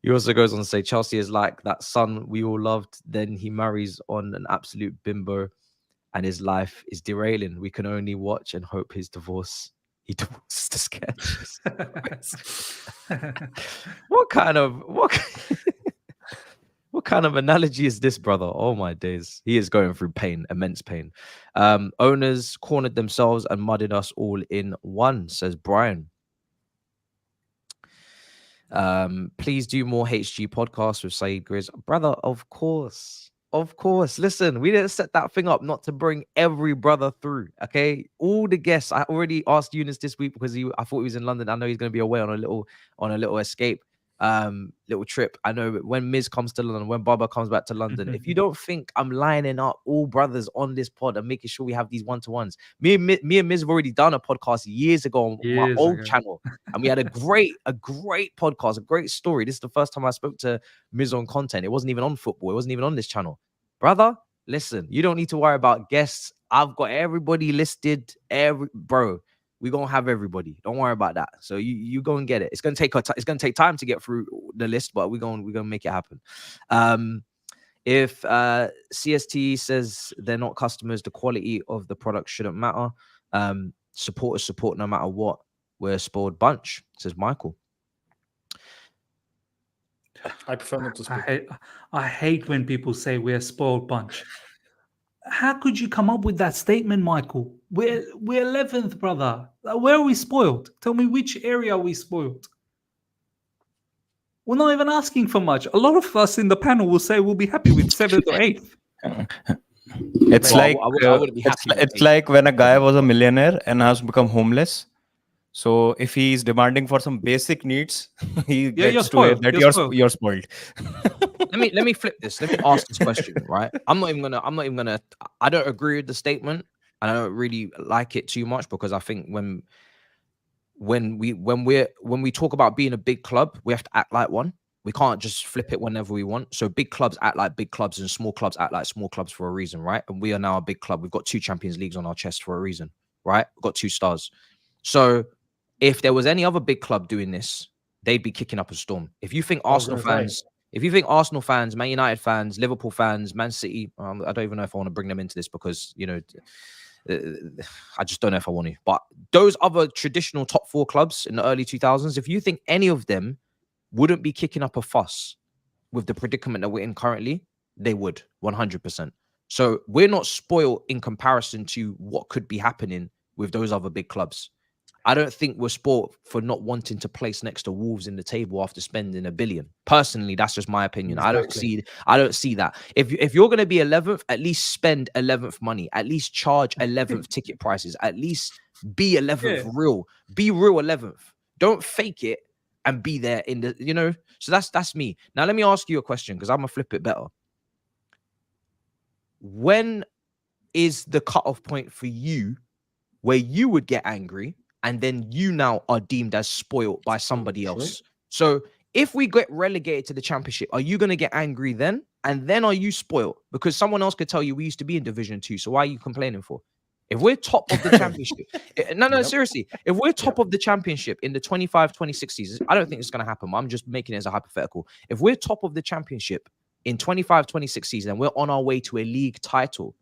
A: He also goes on to say Chelsea is like that son we all loved. Then he marries on an absolute bimbo and his life is derailing. We can only watch and hope he divorces the sketch. What kind of analogy is this, brother? Oh my days. He is going through pain, immense pain. Owners cornered themselves and mudded us all in one, says Brian. Please do more HG podcasts with Saeed Grizz. Brother, of course. Listen, we didn't set that thing up not to bring every brother through. Okay. All the guests. I already asked Younes this week because I thought he was in London. I know he's gonna be away on a little escape. Little trip. I know when Miz comes to London, when Baba comes back to London, if you don't think I'm lining up all brothers on this pod and making sure we have these one-to-ones, me and Miz have already done a podcast years ago on my old channel, and we had a great podcast, a great story. This is the first time I spoke to Miz on content. It wasn't even on football. It wasn't even on this channel. Brother, listen, you don't need to worry about guests. I've got everybody listed. Bro, we're gonna have everybody. Don't worry about that. So you go and get it. It's gonna take time to get through the list, but we're gonna make it happen. If CST says they're not customers, the quality of the product shouldn't matter. Support is support no matter what. We're a spoiled bunch, says Michael.
C: I prefer not to speak.
B: I hate when people say we're a spoiled bunch. How could you come up with that statement, Michael? We're 11th, brother. Where are we spoiled? Tell me which area are we spoiled? We're not even asking for much. A lot of us in the panel will say we'll be happy with 7th or 8th.
D: It's
A: Well,
D: like
A: I wouldn't be happy with
D: it's
A: eight.
D: like when a guy was a millionaire and has become homeless. So if he's demanding for some basic needs, he
B: you're
D: gets to hear
B: spoiled.
D: that
B: You're
D: you're
B: spoiled.
D: spoiled.
A: Let me flip this. Let me ask this question, right? I'm not even gonna I don't agree with the statement, and I don't really like it too much because I think when we talk about being a big club, we have to act like one. We can't just flip it whenever we want. So big clubs act like big clubs and small clubs act like small clubs for a reason, right? And we are now a big club. We've got 2 Champions Leagues on our chest for a reason, right? We've got 2 stars. So if there was any other big club doing this, they'd be kicking up a storm. If you think Arsenal fans, Man United fans, Liverpool fans, Man City, I don't even know if I want to bring them into this because, you know, I just don't know if I want to. But those other traditional top 4 clubs in the early 2000s, if you think any of them wouldn't be kicking up a fuss with the predicament that we're in currently, they would 100%. So we're not spoiled in comparison to what could be happening with those other big clubs. I don't think we're spoiled for not wanting to place next to Wolves in the table after spending $1 billion. Personally, that's just my opinion.
C: Exactly.
A: I don't see that. If you're going to be 11th, at least spend 11th money. At least charge 11th ticket prices. At least be 11th real. Be real 11th. Don't fake it and be there in the, you know. So that's me. Now let me ask you a question because I'm gonna flip it better. When is the cutoff point for you where you would get angry and then you now are deemed as spoiled by somebody else? So if we get relegated to the Championship, are you going to get angry then? And then are you spoiled? Because someone else could tell you we used to be in Division 2. So why are you complaining for? If we're top of the Championship, seriously, if we're top of the Championship in the 25-26 season, I don't think it's going to happen. I'm just making it as a hypothetical. If we're top of the Championship in 25-26 season and we're on our way to a league title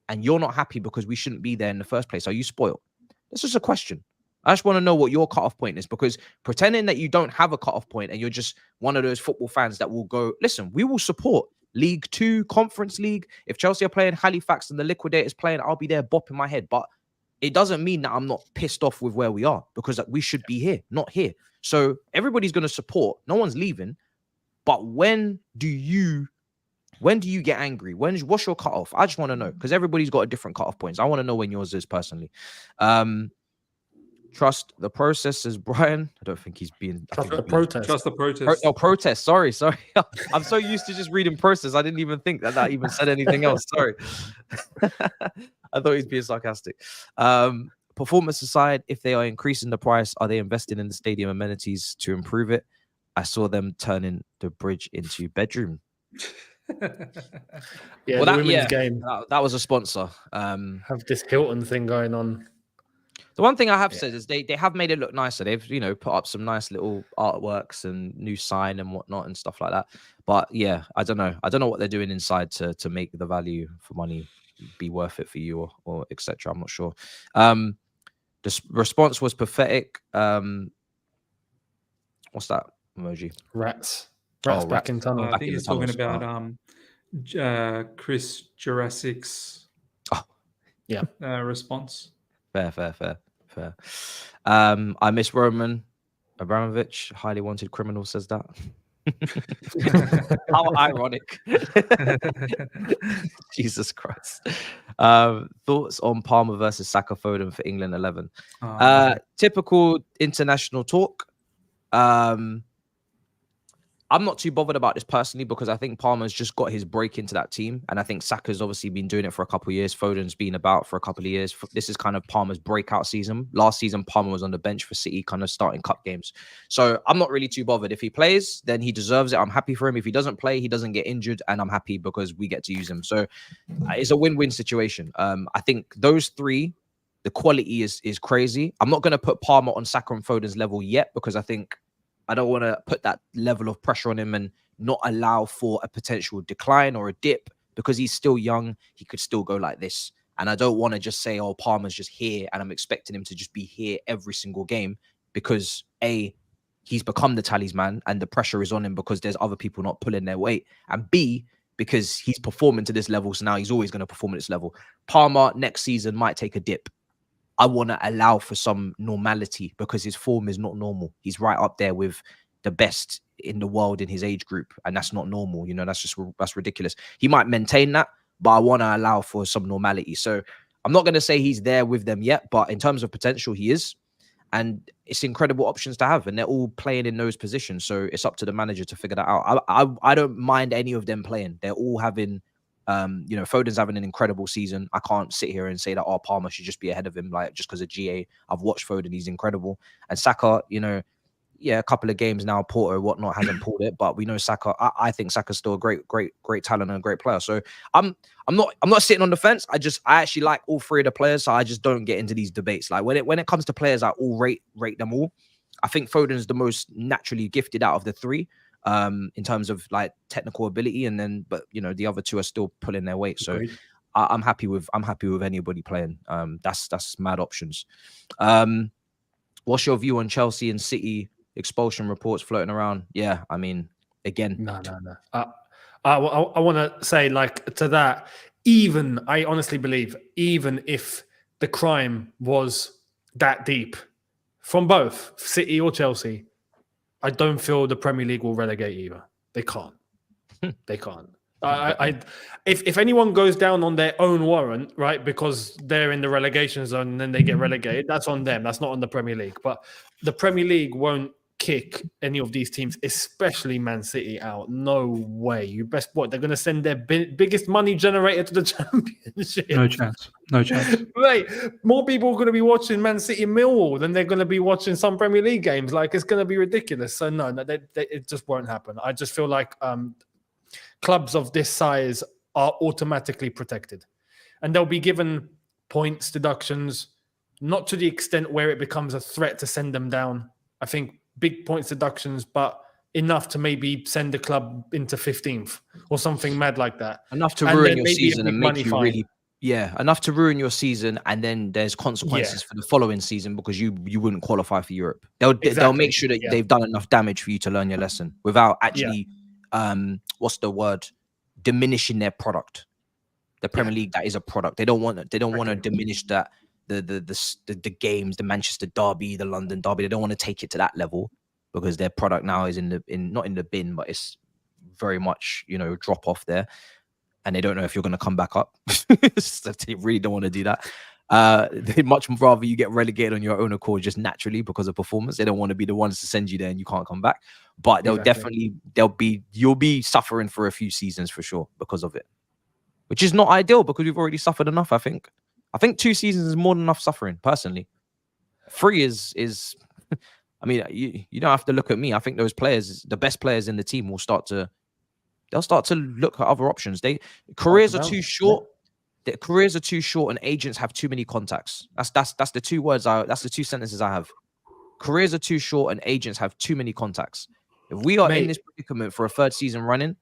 A: and you're not happy because we shouldn't be there in the first place, are you spoiled? This is a question. I just want to know what your cutoff point is, because pretending that you don't have a cutoff point and you're just one of those football fans that will go, listen, we will support League 2, Conference League. If Chelsea are playing Halifax and the Liquidators playing, I'll be there bopping my head. But it doesn't mean that I'm not pissed off with where we are, because we should be here, not here. So everybody's going to support. No one's leaving. But when do you get angry? What's your cutoff? I just want to know, because everybody's got a different cutoff points. I want to know when yours is personally. Trust the process, says Brian. I don't think he's being.
C: Trust the protest.
B: Trust the protest.
A: Protest. Sorry. I'm so used to just reading process. I didn't even think that even said anything else. Sorry. I thought he was being sarcastic. Performance aside, if they are increasing the price, are they investing in the stadium amenities to improve it? I saw them turning the bridge into bedroom.
C: Yeah,
A: Well,
C: the women's game
A: that was a sponsor.
C: have this Hilton thing going on.
A: The one thing I have said is they have made it look nicer. They've put up some nice little artworks and new sign and whatnot and stuff like that. But yeah, I don't know what they're doing inside to make the value for money be worth it for you or etc. I'm not sure. The response was pathetic. What's that emoji?
C: Rats
A: Oh,
C: back in tunnel.
B: I think he's talking about Chris Jurassic's response.
A: Fair. I miss Roman Abramovich, highly wanted criminal, says that. How ironic. Jesus Christ. Thoughts on Palmer versus Saka Foden for England 11? Typical international talk. I'm not too bothered about this personally because I think Palmer's just got his break into that team. And I think Saka's obviously been doing it for a couple of years. Foden's been about for a couple of years. This is kind of Palmer's breakout season. Last season, Palmer was on the bench for City, kind of starting cup games. So I'm not really too bothered. If he plays, then he deserves it. I'm happy for him. If he doesn't play, he doesn't get injured. And I'm happy because we get to use him. So it's a win-win situation. I think those three, the quality is crazy. I'm not going to put Palmer on Saka and Foden's level yet because I think I don't want to put that level of pressure on him and not allow for a potential decline or a dip because he's still young. He could still go like this. And I don't want to just say, oh, Palmer's just here and I'm expecting him to just be here every single game because A, he's become the talisman and the pressure is on him because there's other people not pulling their weight. And B, because he's performing to this level. So now he's always going to perform at this level. Palmer next season might take a dip. I want to allow for some normality because his form is not normal. He's right up there with the best in the world in his age group. And that's not normal. That's ridiculous. He might maintain that, but I want to allow for some normality. So I'm not going to say he's there with them yet, but in terms of potential, he is. And it's incredible options to have. And they're all playing in those positions. So it's up to the manager to figure that out. I don't mind any of them playing. They're all having... Foden's having an incredible season. I can't sit here and say that Palmer should just be ahead of him, like just because of GA. I've watched Foden, he's incredible. And Saka, a couple of games now, Porto, whatnot, hasn't pulled it, but we know Saka. I think Saka's still a great talent and a great player. So I'm not sitting on the fence. I actually like all three of the players, so I just don't get into these debates. Like when it comes to players, I all rate them all. I think Foden's the most naturally gifted out of the three. In terms of like technical ability, but the other two are still pulling their weight. So I'm happy with anybody playing. That's mad options. What's your view on Chelsea and City expulsion reports floating around? Yeah, I mean, again,
C: no. I want to say like to that. I honestly believe even if the crime was that deep from both City or Chelsea, I don't feel the Premier League will relegate either. They can't. They can't. If anyone goes down on their own warrant, right, because they're in the relegation zone and then they get relegated, that's on them. That's not on the Premier League. But the Premier League won't kick any of these teams, especially Man City, out. No way. You best what? They're going to send their biggest money generator to the Championship.
B: No chance.
C: Right. More people are going to be watching Man City Millwall than they're going to be watching some Premier League games. Like, it's going to be ridiculous. So, no, it just won't happen. I just feel like clubs of this size are automatically protected. And they'll be given points deductions, not to the extent where it becomes a threat to send them down. I think big points deductions, but enough to maybe send the club into 15th or something mad like that.
A: Enough to ruin your season and make you really... Yeah, enough to ruin your season, and then there's consequences for the following season because you wouldn't qualify for Europe. They'll make sure that they've done enough damage for you to learn your lesson without actually, what's the word, diminishing their product. The Premier League, that is a product. They don't want to diminish that. The games, the Manchester derby, the London derby, they don't want to take it to that level because their product now is not in the bin, but it's very much drop off there, and they don't know if you're going to come back up. So they really don't want to do that. They'd much rather you get relegated on your own accord just naturally because of performance. They don't want to be the ones to send you there and you can't come back. But you'll be suffering for a few seasons for sure because of it, which is not ideal because we've already suffered enough. I think 2 seasons is more than enough suffering personally. 3 is I mean, you don't have to look at me. I think those players, the best players in the team, will start to look at other options. Careers are too short. The careers are too short, and agents have too many contacts. That's the 2 words. That's the 2 sentences I have. Careers are too short, and agents have too many contacts. If we are in this predicament for a 3rd season running,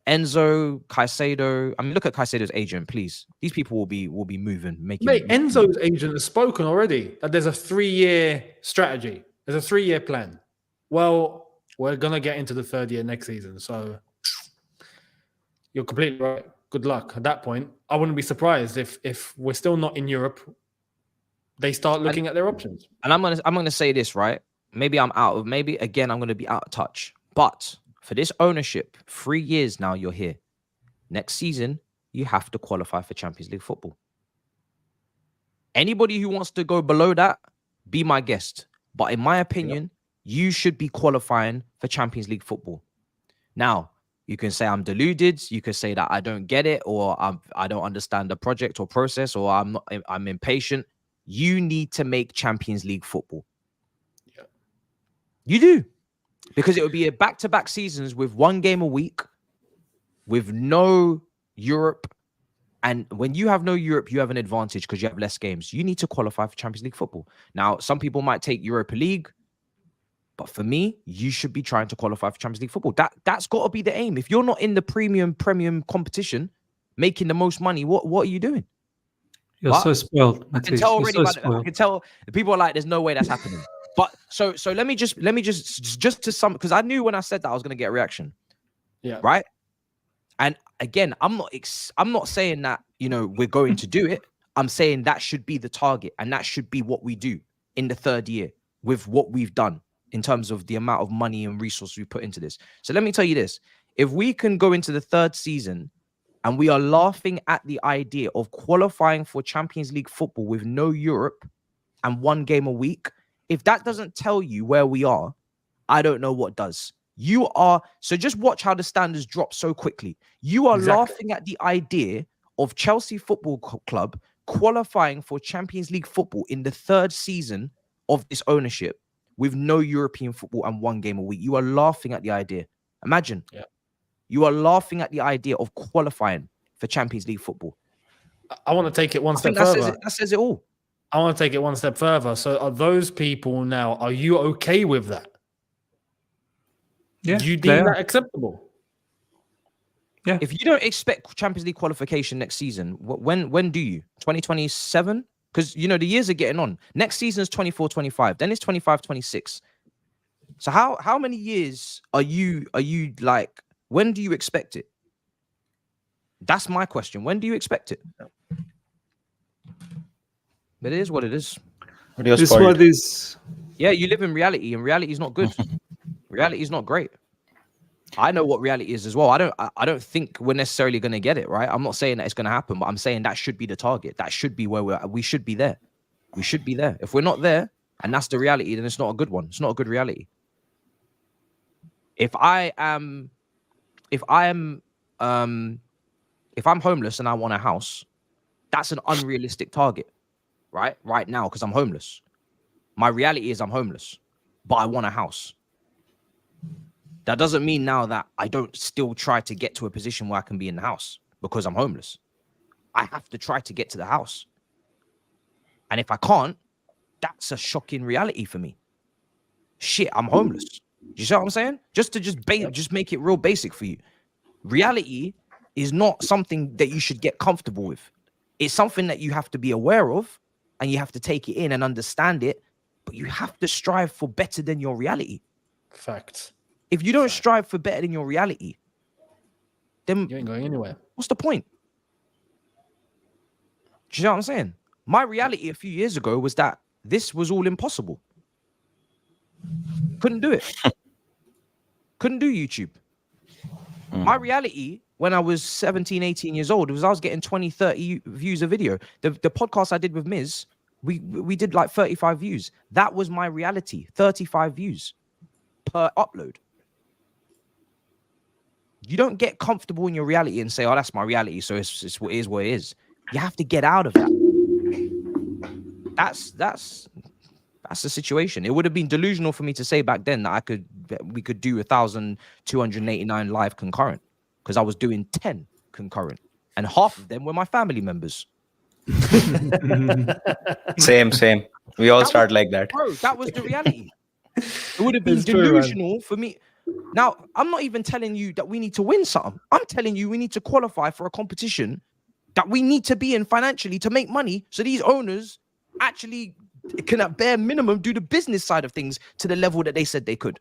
A: Enzo, Caicedo. I mean, look at Caicedo's agent, please. These people will be moving, making.
C: Enzo's agent has spoken already that there's a 3-year strategy. There's a 3-year plan. Well, we're gonna get into the 3rd year next season, so you're completely right. Good luck. At that point, I wouldn't be surprised if we're still not in Europe, they start looking at their options.
A: And I'm gonna say this, right? Maybe I'm gonna be out of touch. But for this ownership, 3 years now you're here. Next season, you have to qualify for Champions League football. Anybody who wants to go below that, be my guest. But in my opinion, you should be qualifying for Champions League football. Now, you can say I'm deluded. You can say that I don't get it, or I don't understand the project or process, or I'm impatient. You need to make Champions League football. Yeah. You do. Because it would be a back-to-back seasons with 1 game a week, with no Europe. And when you have no Europe, you have an advantage because you have less games. You need to qualify for Champions League football. Now, some people might take Europa League, but for me, you should be trying to qualify for Champions League football. That's got to be the aim. If you're not in the premium competition, making the most money, what are you doing?
B: You're so spoiled,
A: Matisse. I can tell already. I can tell the people are like, "There's no way that's happening." But so let me just to some, because I knew when I said that I was going to get a reaction.
C: Yeah.
A: Right. And again, I'm not saying that, we're going to do it. I'm saying that should be the target, and that should be what we do in the 3rd year with what we've done in terms of the amount of money and resources we put into this. So let me tell you this. If we can go into the 3rd season and we are laughing at the idea of qualifying for Champions League football with no Europe and 1 game a week, if that doesn't tell you where we are, I don't know what does. So just watch how the standards drop so quickly. You are laughing at the idea of Chelsea Football Club qualifying for Champions League football in the 3rd season of this ownership with no European football and 1 game a week. You are laughing at the idea. Imagine. Yeah. You are laughing at the idea of qualifying for Champions League football.
C: I want to take it one step further.
A: That says it all.
C: I want to take it one step further. So are those people now, are you okay with that?
B: Yeah.
C: Do you deem that acceptable?
B: Yeah.
A: If you don't expect Champions League qualification next season, when do you? 2027? Because, the years are getting on. Next season is 24-25. Then it's 25-26. So how many years are you like, when do you expect it? That's my question. When do you expect it? But it is what it is. Yeah, you live in reality, and reality is not good. Reality is not great. I know what reality is as well. I don't think we're necessarily going to get it, right? I'm not saying that it's going to happen, but I'm saying that should be the target. That should be where we should be there. We should be there. If we're not there, and that's the reality, then it's not a good one. It's not a good reality. If I'm homeless and I want a house, that's an unrealistic target, right? Right now, because I'm homeless. My reality is I'm homeless, but I want a house. That doesn't mean now that I don't still try to get to a position where I can be in the house because I'm homeless. I have to try to get to the house. And if I can't, that's a shocking reality for me. Shit, I'm homeless. You see what I'm saying? Just make it real basic for you. Reality is not something that you should get comfortable with. It's something that you have to be aware of, and you have to take it in and understand it, but you have to strive for better than your reality.
C: Facts.
A: If you don't strive for better than your reality, then
C: you ain't going anywhere.
A: What's the point? Do you know what I'm saying? My reality a few years ago was that this was all impossible. Couldn't do it. Couldn't do YouTube. My reality when I was 17, 18 years old. It was I was getting 20, 30 views a video. The podcast I did with Miz, we did like 35 views. That was my reality, 35 views per upload. You don't get comfortable in your reality and say, oh, that's my reality, so it's what it is. You have to get out of that. That's the situation. It would have been delusional for me to say back then that we could do 1,289 live concurrent, because I was doing 10 concurrent, and half of them were my family members.
D: Same. We all start like that.
A: Bro, that was the reality. It would have been delusional for me. Now, I'm not even telling you that we need to win something. I'm telling you we need to qualify for a competition that we need to be in financially to make money, so these owners actually can at bare minimum do the business side of things to the level that they said they could.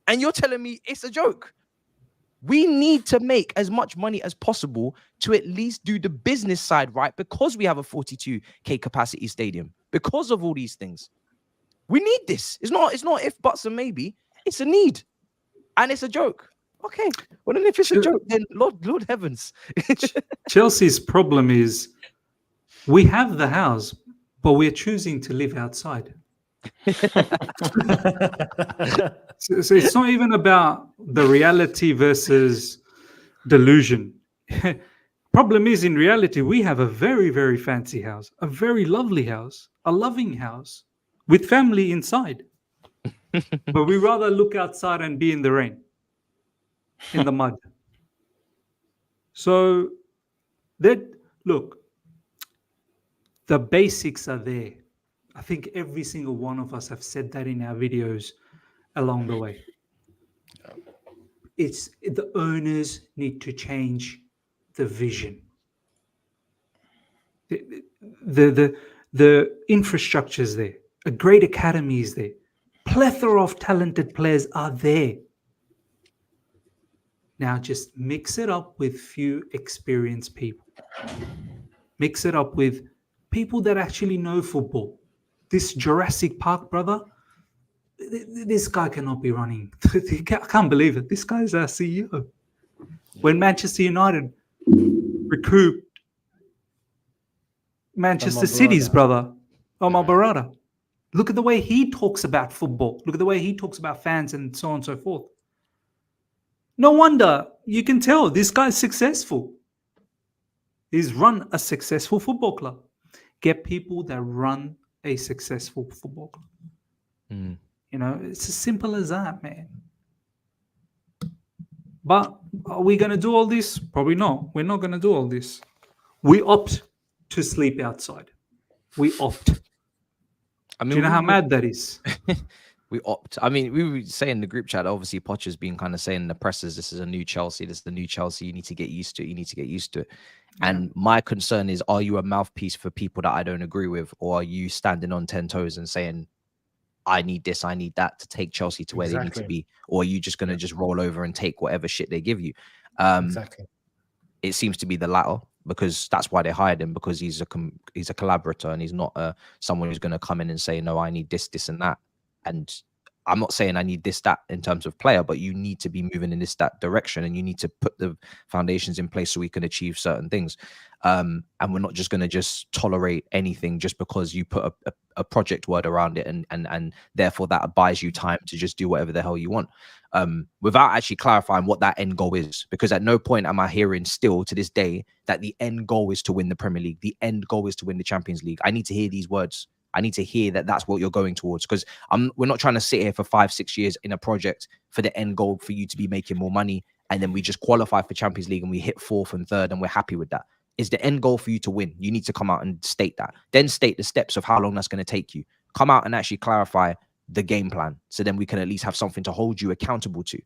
A: And you're telling me it's a joke. We need to make as much money as possible to at least do the business side right, because we have a 42k capacity stadium, because of all these things. We need this. It's not if, buts, and maybe. It's a need. And it's a joke. Okay. Well, then if it's a joke, then Lord heavens.
B: Chelsea's problem is we have the house, but we're choosing to live outside. So it's not even about the reality versus delusion. Problem is, in reality, we have a very, very fancy house, a very lovely house, a loving house with family inside. But we rather look outside and be in the rain, in the mud. So look, the basics are there. I think every single one of us have said that in our videos along the way. It's the owners need to change the vision. The infrastructure is there. A great academy is there. Plethora of talented players are there. Now just mix it up with few experienced people. Mix it up with people that actually know football. This Jurassic Park brother, this guy cannot be running. I can't believe it. This guy is our CEO. When Manchester United recouped Manchester City's brother, Omar Barada. Look at the way he talks about football. Look at the way he talks about fans and so on and so forth. No wonder you can tell this guy's successful. He's run a successful football club. Get people that run a successful football club. You know, it's as simple as that, man. But are we going to do all this? Probably not. We're not going to do all this. We opt to sleep outside. We opt. I mean, do you know how mad that is?
A: We opt. I mean, we were saying in the group chat, obviously, Poch has been kind of saying in the presses, this is a new Chelsea. This is the new Chelsea. You need to get used to it. You need to get used to it. Yeah. And my concern is, are you a mouthpiece for people that I don't agree with? Or are you standing on 10 toes and saying, I need this, I need that to take Chelsea to where they need to be? Or are you just going to just roll over and take whatever shit they give you? It seems to be the latter, because that's why they hired him, because he's a collaborator and he's not someone who's going to come in and say, no, I need this, this and that. And I'm not saying I need this, that in terms of player, but you need to be moving in this, that direction, and you need to put the foundations in place so we can achieve certain things. And we're not just going to just tolerate anything just because you put a project word around it, and therefore that buys you time to just do whatever the hell you want, without actually clarifying what that end goal is. Because at no point am I hearing still to this day that the end goal is to win the Premier League. The end goal is to win the Champions League. I need to hear these words. I need to hear that that's what you're going towards, because we're not trying to sit here for 5-6 years in a project for the end goal for you to be making more money, and then we just qualify for Champions League and we hit 4th and 3rd and we're happy with that. Is the end goal for you to win? You need to come out and state that. Then state the steps of how long that's going to take you. Come out and actually clarify the game plan, so then we can at least have something to hold you accountable to.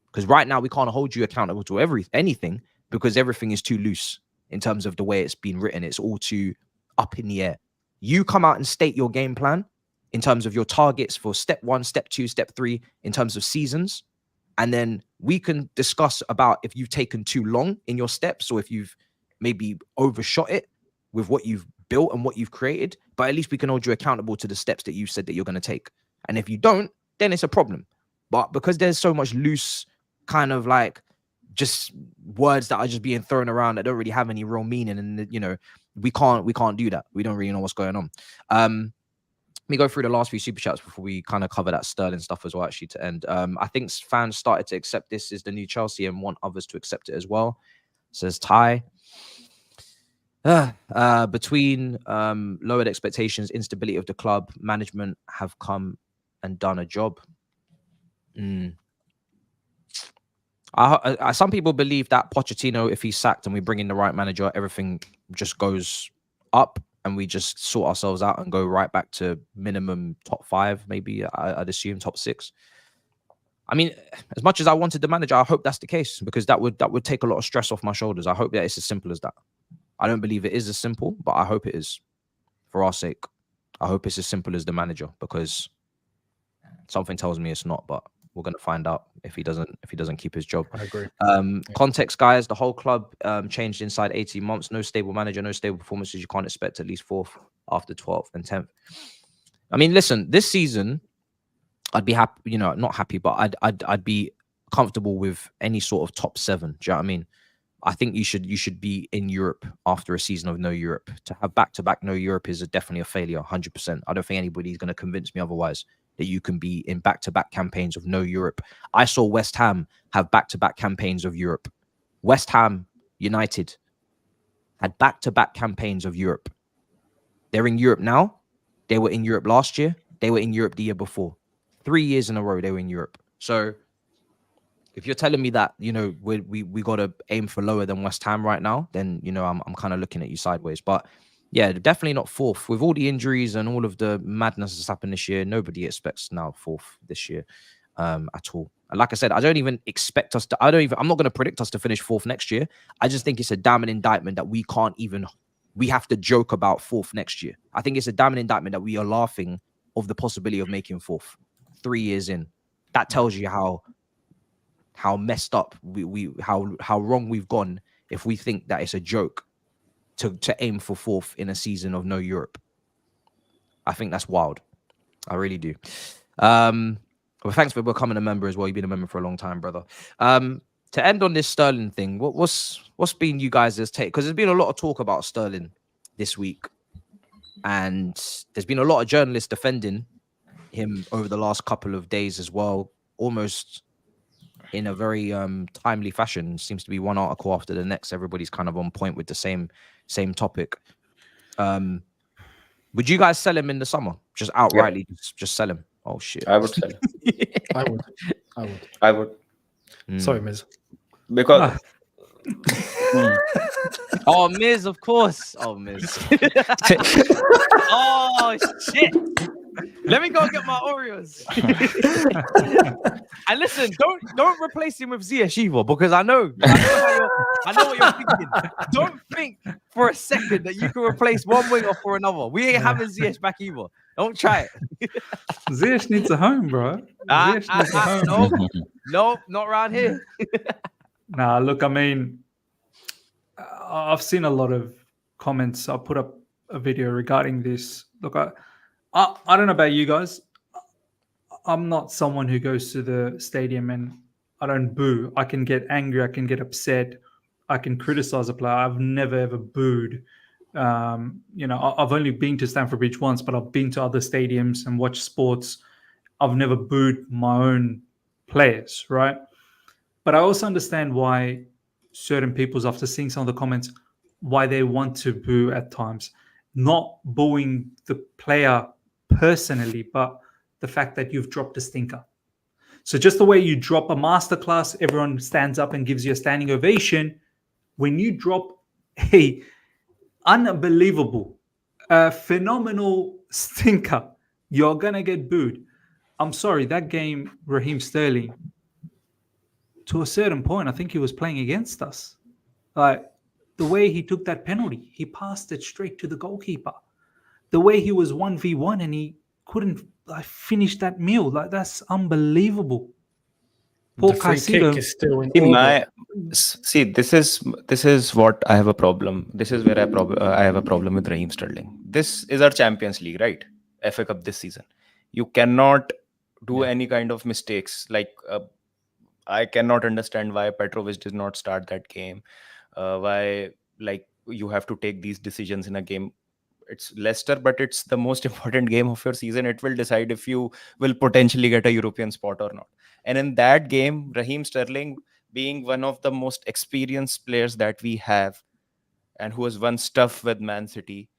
A: Because right now we can't hold you accountable to anything, because everything is too loose in terms of the way it's been written. It's all too up in the air. You come out and state your game plan in terms of your targets for step 1, step 2, step 3 in terms of seasons. And then we can discuss about if you've taken too long in your steps, or if you've maybe overshot it with what you've built and what you've created. But at least we can hold you accountable to the steps that you said that you're going to take. And if you don't, then it's a problem. But because there's so much loose kind of like just words that are just being thrown around that don't really have any real meaning. And you know, we can't do that. We don't really know what's going on. Let me go through the last few super chats before we kind of cover that Sterling stuff as well, actually, to end. I think fans started to accept this is the new Chelsea and want others to accept it as well, says Ty. Between lowered expectations, instability of the club, management have come and done a job. Some people believe that Pochettino, if he's sacked and we bring in the right manager, everything just goes up and we just sort ourselves out and go right back to minimum top 5, maybe I'd assume top 6. I mean, as much as I wanted the manager, I hope that's the case, because that would take a lot of stress off my shoulders. I hope that it's as simple as that. I don't believe it is as simple, but I hope it is, for our sake. I hope it's as simple as the manager, because something tells me it's not, but we're going to find out if he doesn't keep his job.
C: I agree.
A: Context, guys, the whole club changed inside 18 months. No stable manager, no stable performances. You can't expect at least 4th after 12th and 10th. I mean, listen, this season, I'd be happy, you know, not happy, but I'd be comfortable with any sort of top 7. Do you know what I mean? I think you should be in Europe after a season of no Europe. To have back-to-back no Europe is definitely a failure, 100%. I don't think anybody's going to convince me otherwise, that you can be in back-to-back campaigns of no Europe. I saw West Ham have back-to-back campaigns of Europe. West Ham United had back-to-back campaigns of Europe. They're in Europe now. They were in Europe last year. They were in Europe the year before. 3 years in a row, they were in Europe. So if you're telling me that, you know, we got to aim for lower than West Ham right now, then, you know, I'm kind of looking at you sideways. But yeah, definitely not 4th. With all the injuries and all of the madness that's happened this year, nobody expects now 4th this year at all. And like I said, I don't even expect us to, I'm not going to predict us to finish 4th next year. I just think it's a damning indictment that we have to joke about 4th next year. I think it's a damning indictment that we are laughing of the possibility of making 4th 3 years in. That tells you how messed up how wrong we've gone if we think that it's a joke to aim for 4th in a season of no Europe. I think that's wild. I really do. Well, thanks for becoming a member as well. You've been a member for a long time, brother. To end on this Sterling thing, what's been you guys' take? Because there's been a lot of talk about Sterling this week, and there's been a lot of journalists defending him over the last couple of days as well, almost in a very timely fashion. Seems to be one article after the next. Everybody's kind of on point with the same topic. Would you guys sell him in the summer? Just outrightly, just sell him? Oh shit!
D: I would sell him.
C: I would. Sorry, Miz.
D: Because
A: Oh, Miz, of course. Oh, Miz. Oh shit! Let me go get my Oreos. And listen, don't replace him with Ziyech either, because I know what you're thinking. Don't think for a second that you can replace one winger for another. We ain't having Ziyech back either. Don't try it.
B: Ziyech needs a home, bro. Ziyech needs a home.
A: Nope, not around here.
B: Nah, look, I mean, I've seen a lot of comments. I put up a video regarding this. Look, I don't know about you guys. I'm not someone who goes to the stadium and I don't boo. I can get angry. I can get upset. I can criticize a player. I've never ever booed. You know, I've only been to Stamford Bridge once, but I've been to other stadiums and watched sports. I've never booed my own players, right? But I also understand why certain people's, after seeing some of the comments, why they want to boo at times. Not booing the player personally, but the fact that you've dropped a stinker. So just the way you drop a masterclass, everyone stands up and gives you a standing ovation. When you drop a unbelievable, phenomenal stinker, you're going to get booed. I'm sorry, that game, Raheem Sterling, to a certain point, I think he was playing against us. Like, the way he took that penalty, he passed it straight to the goalkeeper. The way he was 1v1 and he couldn't finish that meal, like, that's unbelievable.
C: The free kick is still in order.
D: See, this is what I have a problem. This is where I have a problem with Raheem Sterling. This is our Champions League, right? FA Cup this season. You cannot do any kind of mistakes. Like I cannot understand why Petrovic did not start that game. Why, like, you have to take these decisions in a game. It's Leicester, but it's the most important game of your season. It will decide if you will potentially get a European spot or not. And in that game, Raheem Sterling, being one of the most experienced players that we have and who has won stuff with Man City,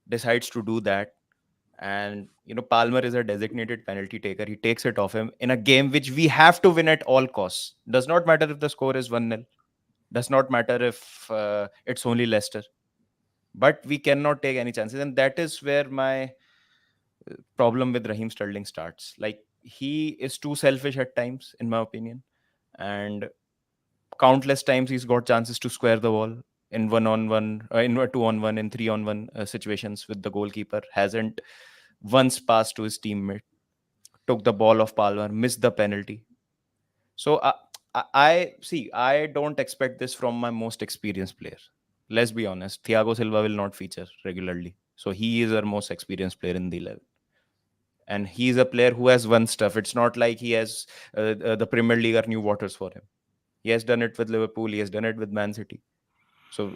D: decides to do that. And Palmer is a designated penalty taker. He takes it off him in a game which we have to win at all costs. Does not matter if the score is 1-0. Does not matter if it's only Leicester. But we cannot take any chances. And that is where my problem with Raheem Sterling starts. Like, he is too selfish at times, in my opinion. And countless times he's got chances to square the wall in 1-on-1, in 2-on-1, in 3-on-1 situations with the goalkeeper. Hasn't once passed to his teammate, took the ball off Palmer, missed the penalty. So I don't expect this from my most experienced player. Let's be honest, Thiago Silva will not feature regularly. So he is our most experienced player in the 11. And he's a player who has won stuff. It's not like he has the Premier League or new waters for him. He has done it with Liverpool. He has done it with Man City. So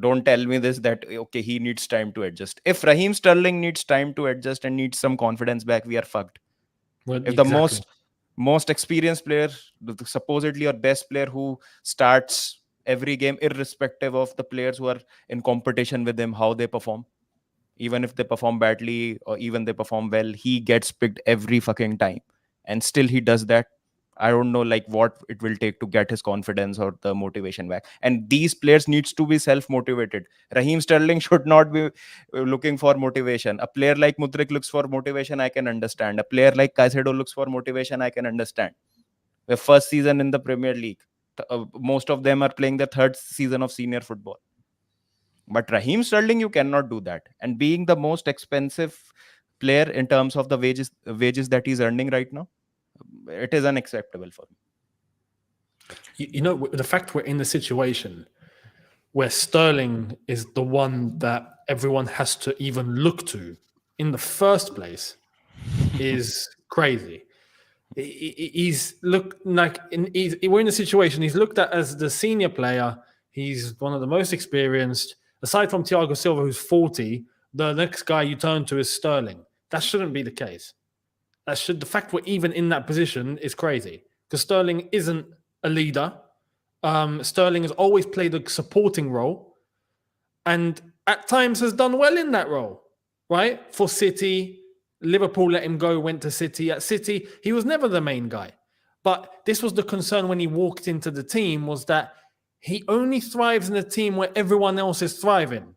D: don't tell me this that, okay, he needs time to adjust. If Raheem Sterling needs time to adjust and needs some confidence back, we are fucked.
C: Well,
D: If the most experienced player, supposedly your best player who starts every game, irrespective of the players who are in competition with him, how they perform, even if they perform badly or even they perform well, he gets picked every fucking time. And still he does that. I don't know like what it will take to get his confidence or the motivation back. And these players needs to be self-motivated. Raheem Sterling should not be looking for motivation. A player like Mudrik looks for motivation, I can understand. A player like Caicedo looks for motivation, I can understand. The first season in the Premier League, most of them are playing the third season of senior football. But Raheem Sterling, you cannot do that. And being the most expensive player in terms of the wages that he's earning right now, it is unacceptable for me.
C: The fact we're in the situation where Sterling is the one that everyone has to even look to in the first place is crazy. We're in a situation, he's looked at as the senior player. He's one of the most experienced. Aside from Thiago Silva, who's 40, the next guy you turn to is Sterling. That shouldn't be the case. The fact we're even in that position is crazy because Sterling isn't a leader. Sterling has always played a supporting role and at times has done well in that role, right? For City, Liverpool let him go, went to City. At City, he was never the main guy. But this was the concern when he walked into the team, was that he only thrives in a team where everyone else is thriving.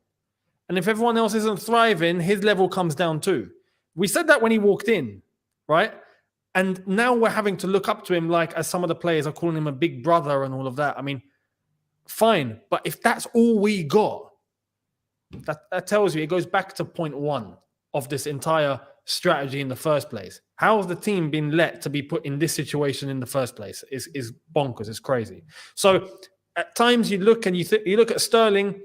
C: And if everyone else isn't thriving, his level comes down too. We said that when he walked in, right? And now we're having to look up to him like, as some of the players are calling him a big brother and all of that. I mean, fine. But if that's all we got, that tells you, it goes back to point one of this entire strategy in the first place. How has the team been let to be put in this situation in the first place? Is bonkers. It's crazy. So at times you look and you look at Sterling,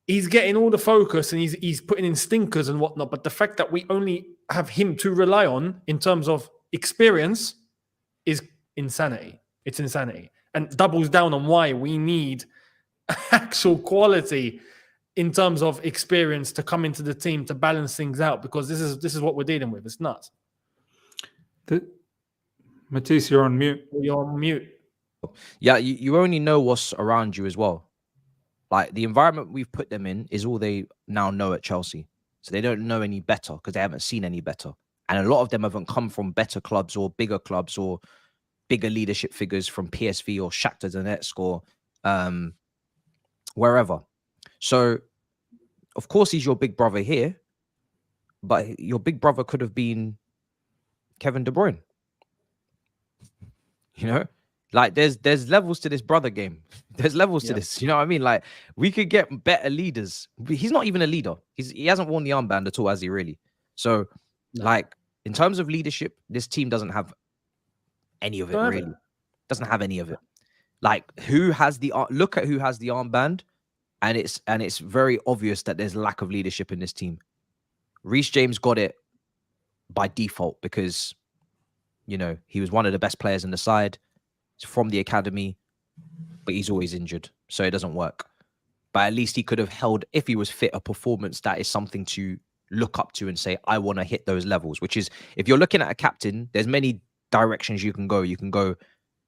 C: he's getting all the focus and he's putting in stinkers and whatnot. But the fact that we only have him to rely on in terms of experience is insanity. It's insanity. And doubles down on why we need actual quality in terms of experience to come into the team to balance things out, because this is what we're dealing with. It's nuts.
B: Matisse, you're on mute.
C: You're on mute.
A: Yeah, you only know what's around you as well. Like, the environment we've put them in is all they now know at Chelsea. So they don't know any better because they haven't seen any better. And a lot of them haven't come from better clubs or bigger leadership figures from PSV or Shakhtar Donetsk or wherever. So, of course, he's your big brother here, but your big brother could have been Kevin De Bruyne. You know? Like, there's levels to this brother game. There's levels to this. You know what I mean? Like, we could get better leaders. He's not even a leader. He hasn't worn the armband at all, has he really? So, like, in terms of leadership, this team doesn't have any of it, really. Doesn't have any of it. Like, look at who has the armband, and it's very obvious that there's lack of leadership in this team. Reece James got it by default because, you know, he was one of the best players in the side. He's from the academy, but he's always injured, so it doesn't work. But at least he could have held, if he was fit, a performance that is something to look up to and say, I want to hit those levels, which is, if you're looking at a captain, there's many directions you can go. You can go,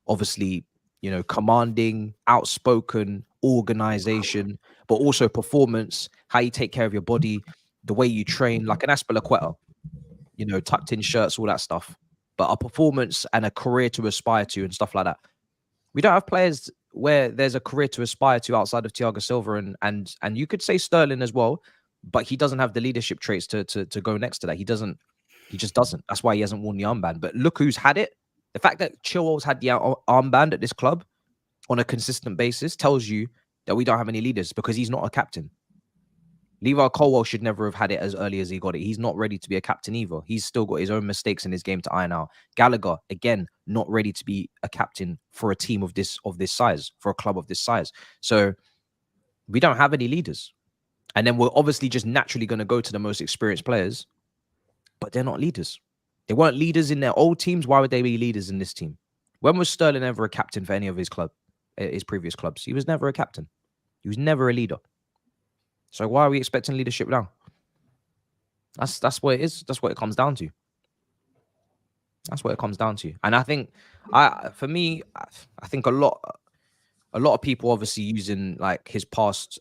A: obviously, you know, commanding, outspoken, organization, but also performance, how you take care of your body, the way you train, like an Aspilicueta, you know, tucked in shirts, all that stuff. But a performance and a career to aspire to and stuff like that. We don't have players where there's a career to aspire to outside of Thiago Silva and you could say Sterling as well, but he doesn't have the leadership traits to go next to that. He just doesn't. That's why he hasn't worn the armband. But look who's had it. The fact that Chilwell's had the armband at this club on a consistent basis tells you that we don't have any leaders, because he's not a captain. Levi Colwell should never have had it as early as he got it. He's not ready to be a captain either. He's still got his own mistakes in his game to iron out. Gallagher, again, not ready to be a captain for a team of this size, for a club of this size. So we don't have any leaders. And then we're obviously just naturally going to go to the most experienced players, but they're not leaders. They weren't leaders in their old teams. Why would they be leaders in this team? When was Sterling ever a captain for any of his previous clubs? He was never a captain. He was never a leader. So why are we expecting leadership now? That's what it is. That's what it comes down to. That's what it comes down to. And I think, for me, I think a lot of people obviously using like his past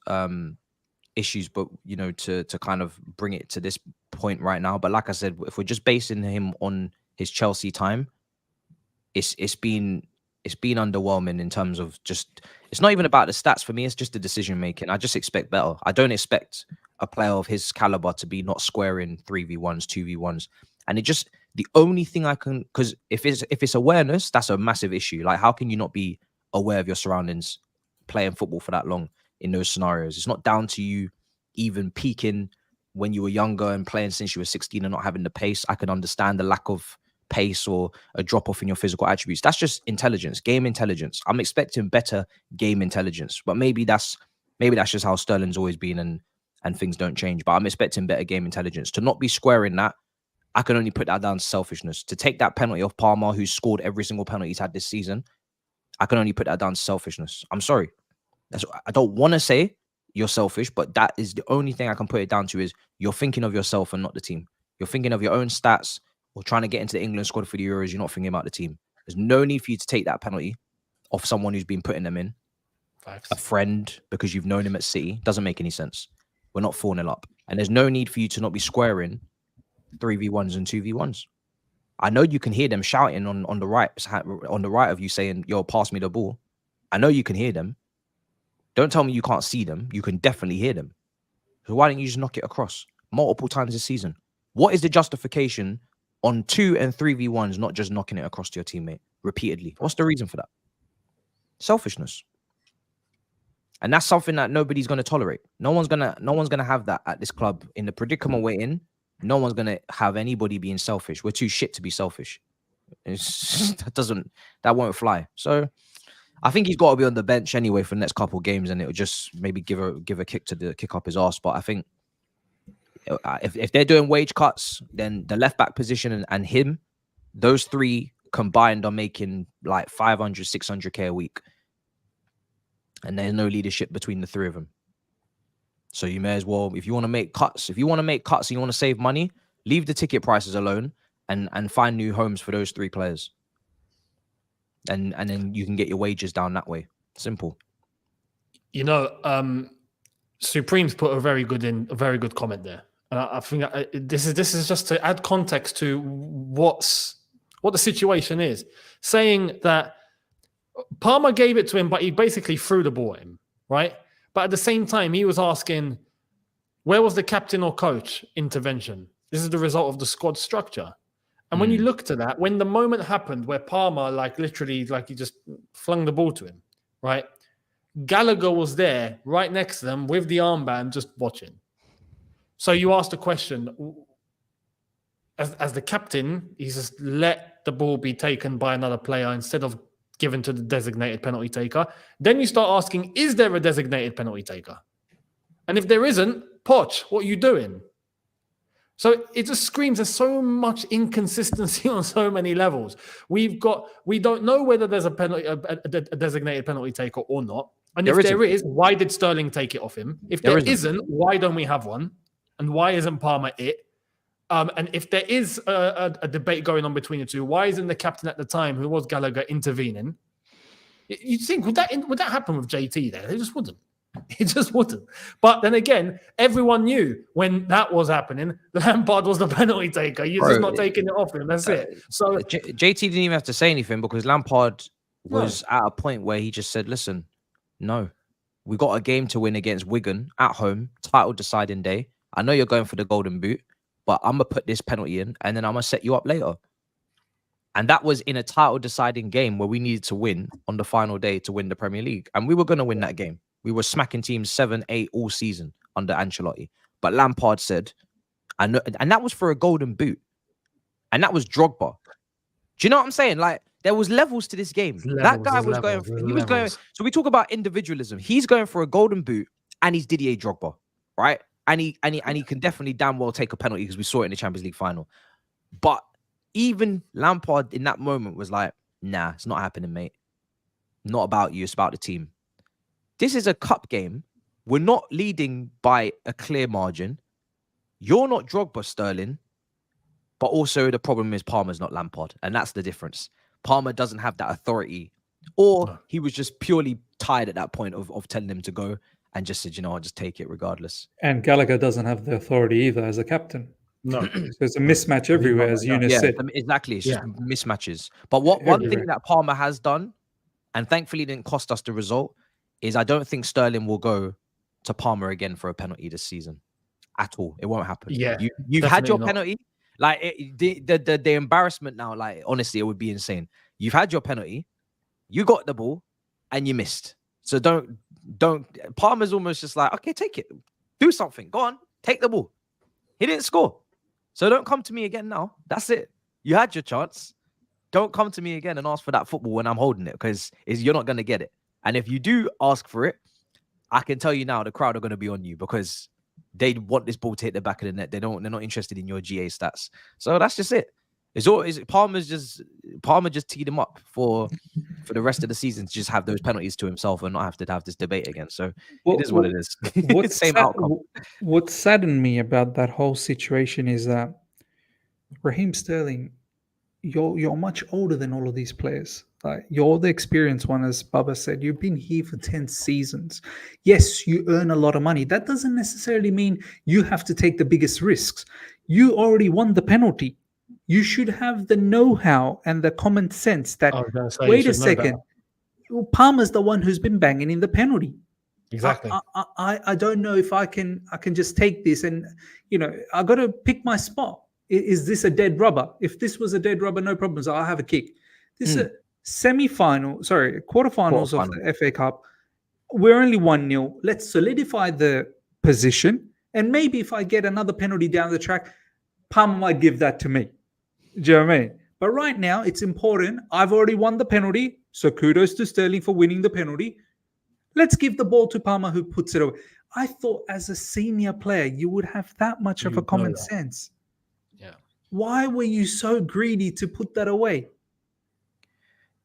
A: issues, but you know, to kind of bring it to this point right now. But like I said, if we're just basing him on his Chelsea time, it's been underwhelming in terms of just, it's not even about the stats for me. It's just the decision making. I just expect better. I don't expect a player of his caliber to be not squaring 3v1s, 2v1s. And it just, the only thing I can, because if it's awareness, that's a massive issue. Like, how can you not be aware of your surroundings playing football for that long in those scenarios? It's not down to you even peaking when you were younger and playing since you were 16 and not having the pace. I can understand the lack of pace or a drop off in your physical attributes. That's just intelligence, game intelligence. I'm expecting better game intelligence, but maybe that's just how Sterling's always been, and things don't change. But I'm expecting better game intelligence. To not be squaring that, I can only put that down to selfishness. To take that penalty off Palmer, who's scored every single penalty he's had this season, I can only put that down to selfishness. I'm sorry. I don't want to say you're selfish, but that is the only thing I can put it down to, is you're thinking of yourself and not the team. You're thinking of your own stats, or trying to get into the England squad for the Euros. You're not thinking about the team. There's no need for you to take that penalty off someone who's been putting them in.
C: Facts.
A: A friend, because you've known him at City. Doesn't make any sense. We're not 4-0 up. And there's no need for you to not be squaring 3v1s and 2v1s. I know you can hear them shouting on the right of you saying, yo, pass me the ball. I know you can hear them. Don't tell me you can't see them. You can definitely hear them. So why don't you just knock it across multiple times this season? What is the justification on 2 and 3v1s, not just knocking it across to your teammate repeatedly? What's the reason for that? Selfishness. And that's something that nobody's going to tolerate. No one's gonna have that at this club. In the predicament we're in, no one's going to have anybody being selfish. We're too shit to be selfish. That won't fly. So I think he's got to be on the bench anyway for the next couple of games, and it'll just maybe give a kick up his arse. But I think if they're doing wage cuts, then the left back position and him, those three combined are making like 500, 600k a week. And there's no leadership between the three of them. So you may as well, if you want to make cuts and you want to save money, leave the ticket prices alone and find new homes for those three players. And then you can get your wages down that way. Simple.
C: You know, Supreme's put a very good comment there. And I think this is just to add context to what the situation is. Saying that Palmer gave it to him, but he basically threw the ball at him, right? But at the same time, he was asking, where was the captain or coach intervention? This is the result of the squad structure. And when you look to that, when the moment happened where Palmer, literally, he just flung the ball to him, right? Gallagher was there right next to them with the armband just watching. So you asked the question, as the captain, he's just let the ball be taken by another player instead of given to the designated penalty taker. Then you start asking, is there a designated penalty taker? And if there isn't, Poch, what are you doing? So it just screams there's so much inconsistency on so many levels. We don't know whether there's a penalty, a designated penalty taker or not. And if there is, why did Sterling take it off him? If there isn't, why don't we have one? And why isn't Palmer it? And if there is a debate going on between the two, why isn't the captain at the time, who was Gallagher, intervening? You'd think, would that happen with JT there? It just wouldn't. It just wouldn't. But then again, everyone knew when that was happening, Lampard was the penalty taker. You're just not taking it off him. That's it. So
A: JT didn't even have to say anything because Lampard was at a point where he just said, listen, no, we got a game to win against Wigan at home, title deciding day. I know you're going for the golden boot, but I'm going to put this penalty in and then I'm going to set you up later. And that was in a title deciding game where we needed to win on the final day to win the Premier League. And we were going to win that game. We were smacking teams 7-8 all season under Ancelotti. But Lampard said, I know, and that was for a golden boot. And that was Drogba. Do you know what I'm saying? Like, there was levels to this game. That guy was going. So we talk about individualism. He's going for a golden boot and he's Didier Drogba, right? And he can definitely damn well take a penalty because we saw it in the Champions League final. But even Lampard in that moment was like, nah, it's not happening, mate. Not about you, it's about the team. This is a cup game. We're not leading by a clear margin. You're not Drogba, Sterling. But also the problem is Palmer's not Lampard. And that's the difference. Palmer doesn't have that authority. Or he was just purely tired at that point of telling him to go and just said, you know, I'll just take it regardless.
B: And Gallagher doesn't have the authority either as a captain.
C: No.
B: So it's a mismatch everywhere, as Younes said.
A: Exactly. It's just mismatches. But one thing that Palmer has done, and thankfully didn't cost us the result, is I don't think Sterling will go to Palmer again for a penalty this season at all. It won't happen.
C: Yeah,
A: you've had your penalty. Like the embarrassment now, like honestly, it would be insane. You've had your penalty, you got the ball, and you missed. So don't. Palmer's almost just like, okay, take it, do something, go on, take the ball. He didn't score, so don't come to me again now. That's it. You had your chance. Don't come to me again and ask for that football when I'm holding it because you're not gonna get it. And if you do ask for it, I can tell you now the crowd are gonna be on you because they want this ball to hit the back of the net. They're not interested in your GA stats. So that's just it. Palmer just teed him up for the rest of the season to just have those penalties to himself and not have to have this debate again. So it is what it is. Same outcome.
B: What saddened me about that whole situation is that Raheem Sterling, you're much older than all of these players. Like, you're the experienced one, as Baba said. You've been here for 10 seasons. Yes, you earn a lot of money. That doesn't necessarily mean you have to take the biggest risks. You already won the penalty. You should have the know-how and the common sense that, wait a second, Palmer's the one who's been banging in the penalty.
C: Exactly.
B: I don't know if I can just take this and, I got to pick my spot. Is this a dead rubber? If this was a dead rubber, no problems. I'll have a kick. This is a quarterfinals of the FA Cup. We're only 1-0. Let's solidify the position. And maybe if I get another penalty down the track, Palmer might give that to me. Do you know what I mean? But right now, it's important. I've already won the penalty. So kudos to Sterling for winning the penalty. Let's give the ball to Palmer, who puts it away. I thought as a senior player, you would have that much of a common sense.
C: Yeah.
B: Why were you so greedy to put that away?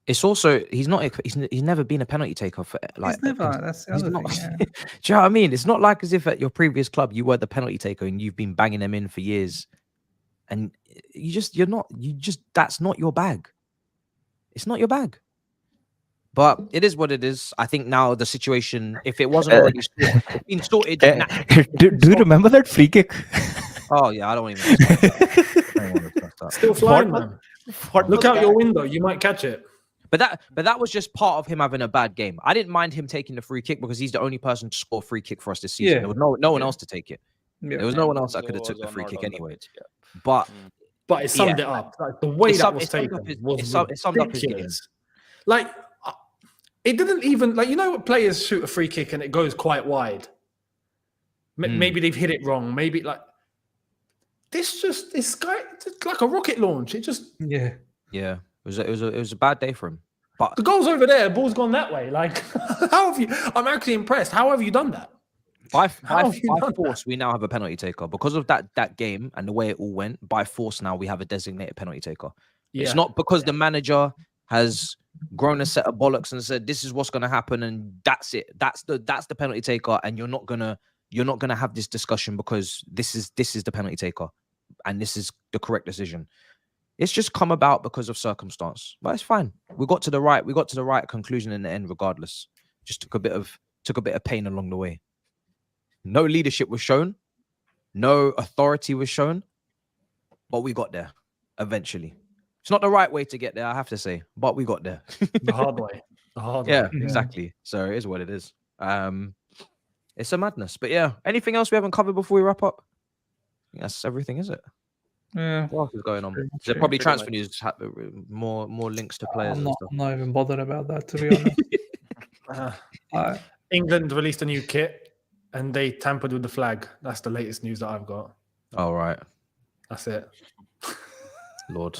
A: It's also he's never been a penalty taker for like.
B: He's never. That's the other thing. Yeah.
A: Do you know what I mean? It's not like as if at your previous club you were the penalty taker and you've been banging them in for years, and that's not your bag. It's not your bag. But it is what it is. I think now the situation, if it wasn't already sorted, it's been sorted.
D: Do you remember that free kick?
A: Oh yeah, I don't even. That.
C: Still flying, man. Look out your window. You might catch it.
A: But that was just part of him having a bad game. I didn't mind him taking the free kick because he's the only person to score a free kick for us this season.
B: Yeah.
A: There was no one else to take it. Yeah. There was no one else that could have took the free kick anyway. But
C: it summed it up. Like the way that was taken was
A: summed up his game.
C: Like it didn't even what players shoot a free kick and it goes quite wide. Maybe they've hit it wrong. Maybe like this guy, it's like a rocket launch. It just
A: yeah. It was a bad day for him. But
C: the goal's over there, the ball's gone that way. Like, how have you? I'm actually impressed. How have you done that?
A: By
C: How have you done that?
A: force, we now have a penalty taker because of that game and the way it all went. By force, now we have a designated penalty taker. It's not because the manager has grown a set of bollocks and said this is what's going to happen and that's it. That's the penalty taker, and you're not gonna have this discussion because this is the penalty taker, and this is the correct decision. It's just come about because of circumstance, but it's fine. We got to the right conclusion in the end, regardless. Just took a bit of pain along the way. No leadership was shown, no authority was shown, but we got there eventually. It's not the right way to get there, I have to say, but we got there.
C: The hard way. The hard way.
A: Yeah, exactly. So it is what it is. It's a madness. But yeah, anything else we haven't covered before we wrap up? That's everything, is it?
B: Yeah.
A: What else is going on? There probably transfer news, more links to players.
B: I'm not even bothered about that, to be honest.
C: England released a new kit and they tampered with the flag. That's the latest news that I've got.
A: Oh, right.
C: That's it.
A: Lord.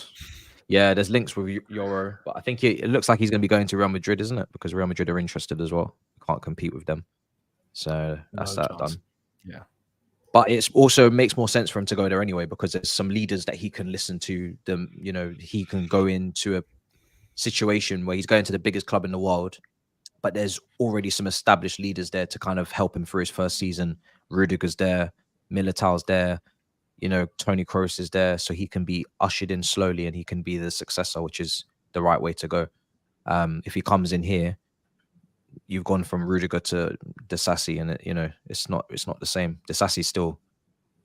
A: Yeah, there's links with Euro, but I think it looks like he's going to be going to Real Madrid, isn't it? Because Real Madrid are interested as well. Can't compete with them. So that's that done.
C: Yeah.
A: But it also makes more sense for him to go there anyway, because there's some leaders that he can listen to. Them, you know, he can go into a situation where he's going to the biggest club in the world, but there's already some established leaders there to kind of help him through his first season. Rudiger's there, Militao's there, you know, Toni Kroos is there, so he can be ushered in slowly and he can be the successor, which is the right way to go. If he comes in here, you've gone from Rudiger to Disasi, and you know it's not the same. Disasi's still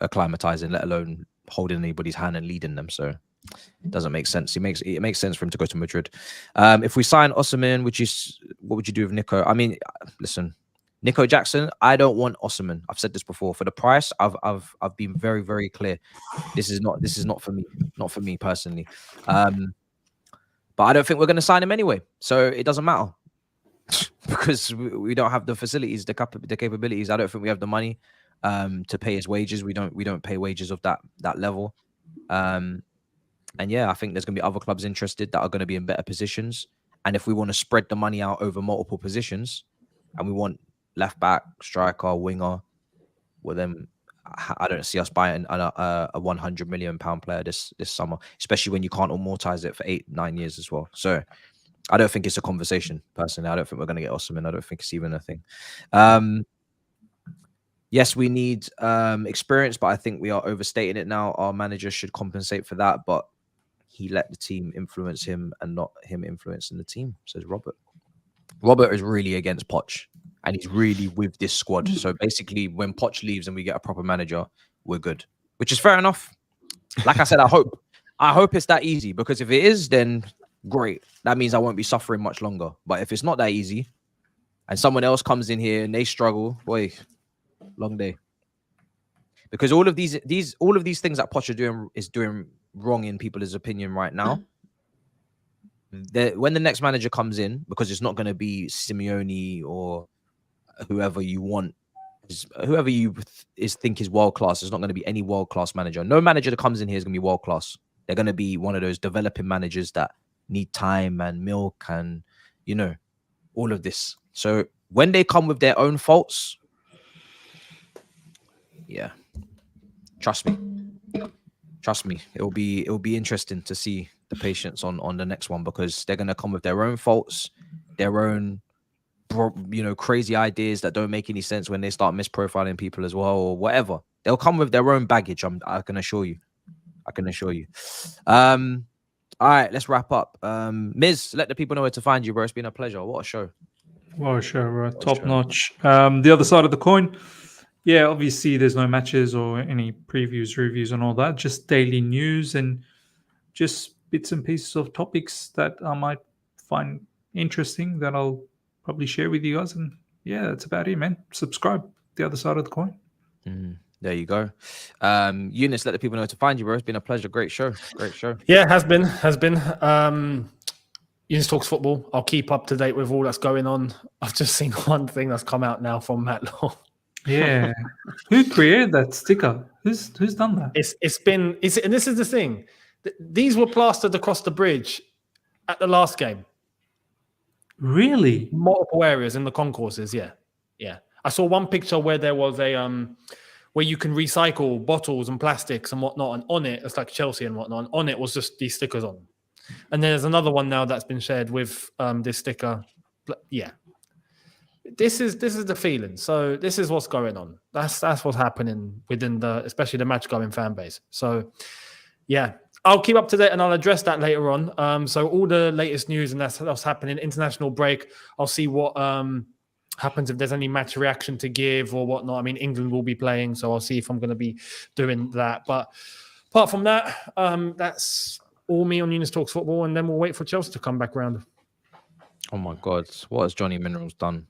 A: acclimatizing, let alone holding anybody's hand and leading them. So it doesn't make sense. It makes sense for him to go to Madrid. If we sign Osimhen, what would you do with Nico? I mean, listen, Nico Jackson, I don't want Osimhen. I've said this before. For the price, I've been very, very clear. This is not for me. Not for me personally. But I don't think we're going to sign him anyway. So it doesn't matter. Because we don't have the facilities, the capabilities. I don't think we have the money to pay his wages. We don't pay wages of that level. And yeah, I think there's going to be other clubs interested that are going to be in better positions. And if we want to spread the money out over multiple positions, and we want left back, striker, winger, well then I don't see us buying a £100 million player this summer, especially when you can't amortize it for 8-9 years as well. So I don't think it's a conversation, personally. I don't think we're going to get Osimhen. I don't think it's even a thing. Yes, we need experience, but I think we are overstating it now. Our manager should compensate for that, but he let the team influence him and not him influencing the team, says Robert. Robert is really against Poch, and he's really with this squad. So basically, when Poch leaves and we get a proper manager, we're good, which is fair enough. Like I said, I hope it's that easy, because if it is, then great. That means I won't be suffering much longer. But if it's not that easy and someone else comes in here and they struggle, boy, long day. Because all of these things that Poch is doing wrong in people's opinion right now. When the next manager comes in, because it's not going to be Simeone or whoever you want, whoever you think is world class, it's not going to be any world class manager. No manager that comes in here is going to be world class. They're going to be one of those developing managers that need time and milk and, you know, all of this. So when they come with their own faults, yeah, trust me, it'll be interesting to see the patience on the next one, because they're going to come with their own faults, their own, you know, crazy ideas that don't make any sense when they start misprofiling people as well, or whatever. They'll come with their own baggage. I can assure you. All right, let's wrap up. Miz, let the people know where to find you, bro. It's been a pleasure. What a show.
B: Well, sure, top notch. The other side of the coin, yeah, obviously there's no matches or any previews, reviews, and all that. Just daily news and just bits and pieces of topics that I might find interesting that I'll probably share with you guys. And yeah, that's about it, man. Subscribe. The other side of the coin.
A: There you go. Younes, let the people know where to find you, bro. It's been a pleasure. Great show.
C: Yeah, has been. Younes Talks Football. I'll keep up to date with all that's going on. I've just seen one thing that's come out now from Matt Law.
B: Yeah. Who created that sticker? Who's done that?
C: And this is the thing. These were plastered across the bridge at the last game.
B: Really?
C: Multiple areas in the concourses, yeah. I saw one picture where there was a where you can recycle bottles and plastics and whatnot, and on it it's like Chelsea and whatnot, and on it was just these stickers on. And there's another one now that's been shared with this sticker. Yeah, this is the feeling. So this is what's going on. That's what's happening within especially the match going fan base. So yeah, I'll keep up to date and I'll address that later on. So all the latest news and that's what's happening. International break. I'll see what happens if there's any match reaction to give or whatnot. I mean, England will be playing, so I'll see if I'm going to be doing that. But apart from that, that's all me on Younes Talks Football, and then we'll wait for Chelsea to come back round.
A: Oh my God, what has Johnny Minerals done?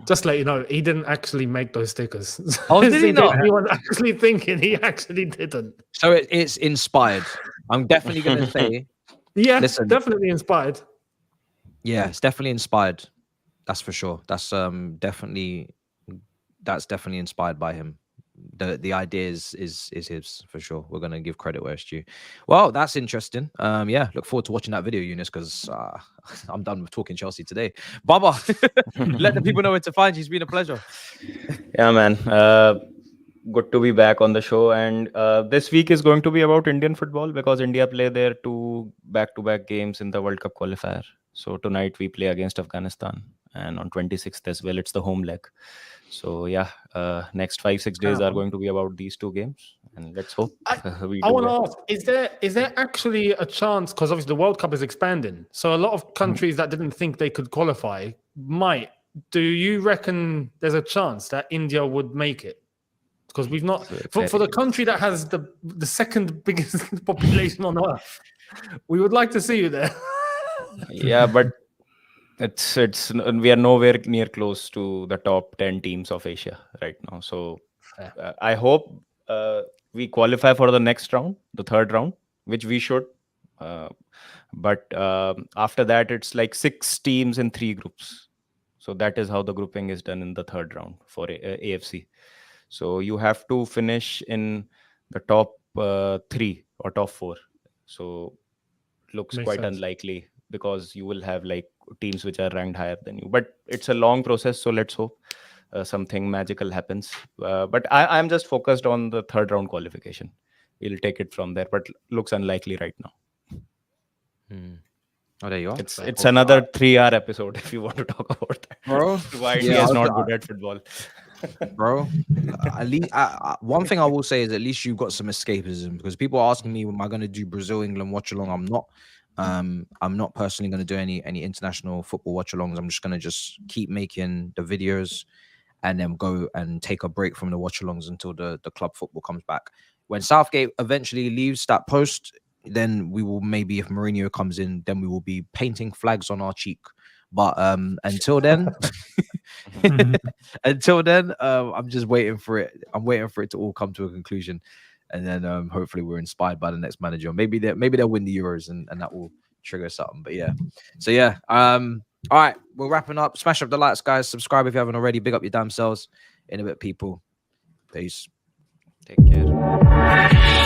C: Just to let you know, he didn't actually make those stickers.
A: Oh, did he not?
C: He was actually thinking he actually didn't.
A: So it's inspired. I'm definitely going to say,
C: yeah,
A: listen,
C: definitely inspired.
A: Yeah, it's definitely inspired. That's for sure. That's definitely inspired by him. The idea is his for sure. We're gonna give credit where it's due. Well, that's interesting. Yeah, look forward to watching that video, Younes, because I'm done with talking Chelsea today. Baba, let the people know where to find you. It's been a pleasure.
D: Yeah, man. Good to be back on the show. And this week is going to be about Indian football because India play their 2 back-to-back games in the World Cup qualifier. So tonight we play against Afghanistan, and on 26th as well, it's the home leg. So yeah, next 5-6 days are going to be about these 2 games, and let's hope we
C: I
D: do
C: want to
D: well.
C: ask: is there actually a chance? Because obviously the World Cup is expanding, so a lot of countries that didn't think they could qualify might. Do you reckon there's a chance that India would make it? Because we've not for the country that has the second biggest population on earth, we would like to see you there.
D: Yeah, but it's we are nowhere near close to the top 10 teams of Asia right now. So I hope we qualify for the next round, the 3rd round, which we should. But after that, it's like 6 teams in 3 groups. So that is how the grouping is done in the 3rd round for AFC. So you have to finish in the top 3 or top 4. So it looks
C: Makes
D: quite
C: sense.
D: unlikely because you will have like teams which are ranked higher than you. But it's a long process, so let's hope something magical happens. But I'm just focused on the 3rd round qualification. We'll take it from there, but looks unlikely right now.
A: Oh, there you are.
D: It's another 3-hour episode if you want to talk about that.
A: Bro.
D: Why India is not good at football.
A: Bro, at least one thing I will say is at least you've got some escapism, because people are asking me, am I going to do Brazil England watch along? I'm not. I'm not personally going to do any international football watch alongs. I'm just going to keep making the videos and then go and take a break from the watch alongs until the club football comes back. When Southgate eventually leaves that post, then we will, maybe if Mourinho comes in, then we will be painting flags on our cheek. But until then, I'm just waiting for it. I'm waiting for it to all come to a conclusion, and then hopefully we're inspired by the next manager. Maybe they'll win the Euros, and that will trigger something. But yeah, so yeah. All right, we're wrapping up. Smash up the likes, guys. Subscribe if you haven't already. Big up your damn selves. In a bit, people. Peace.
D: Take care.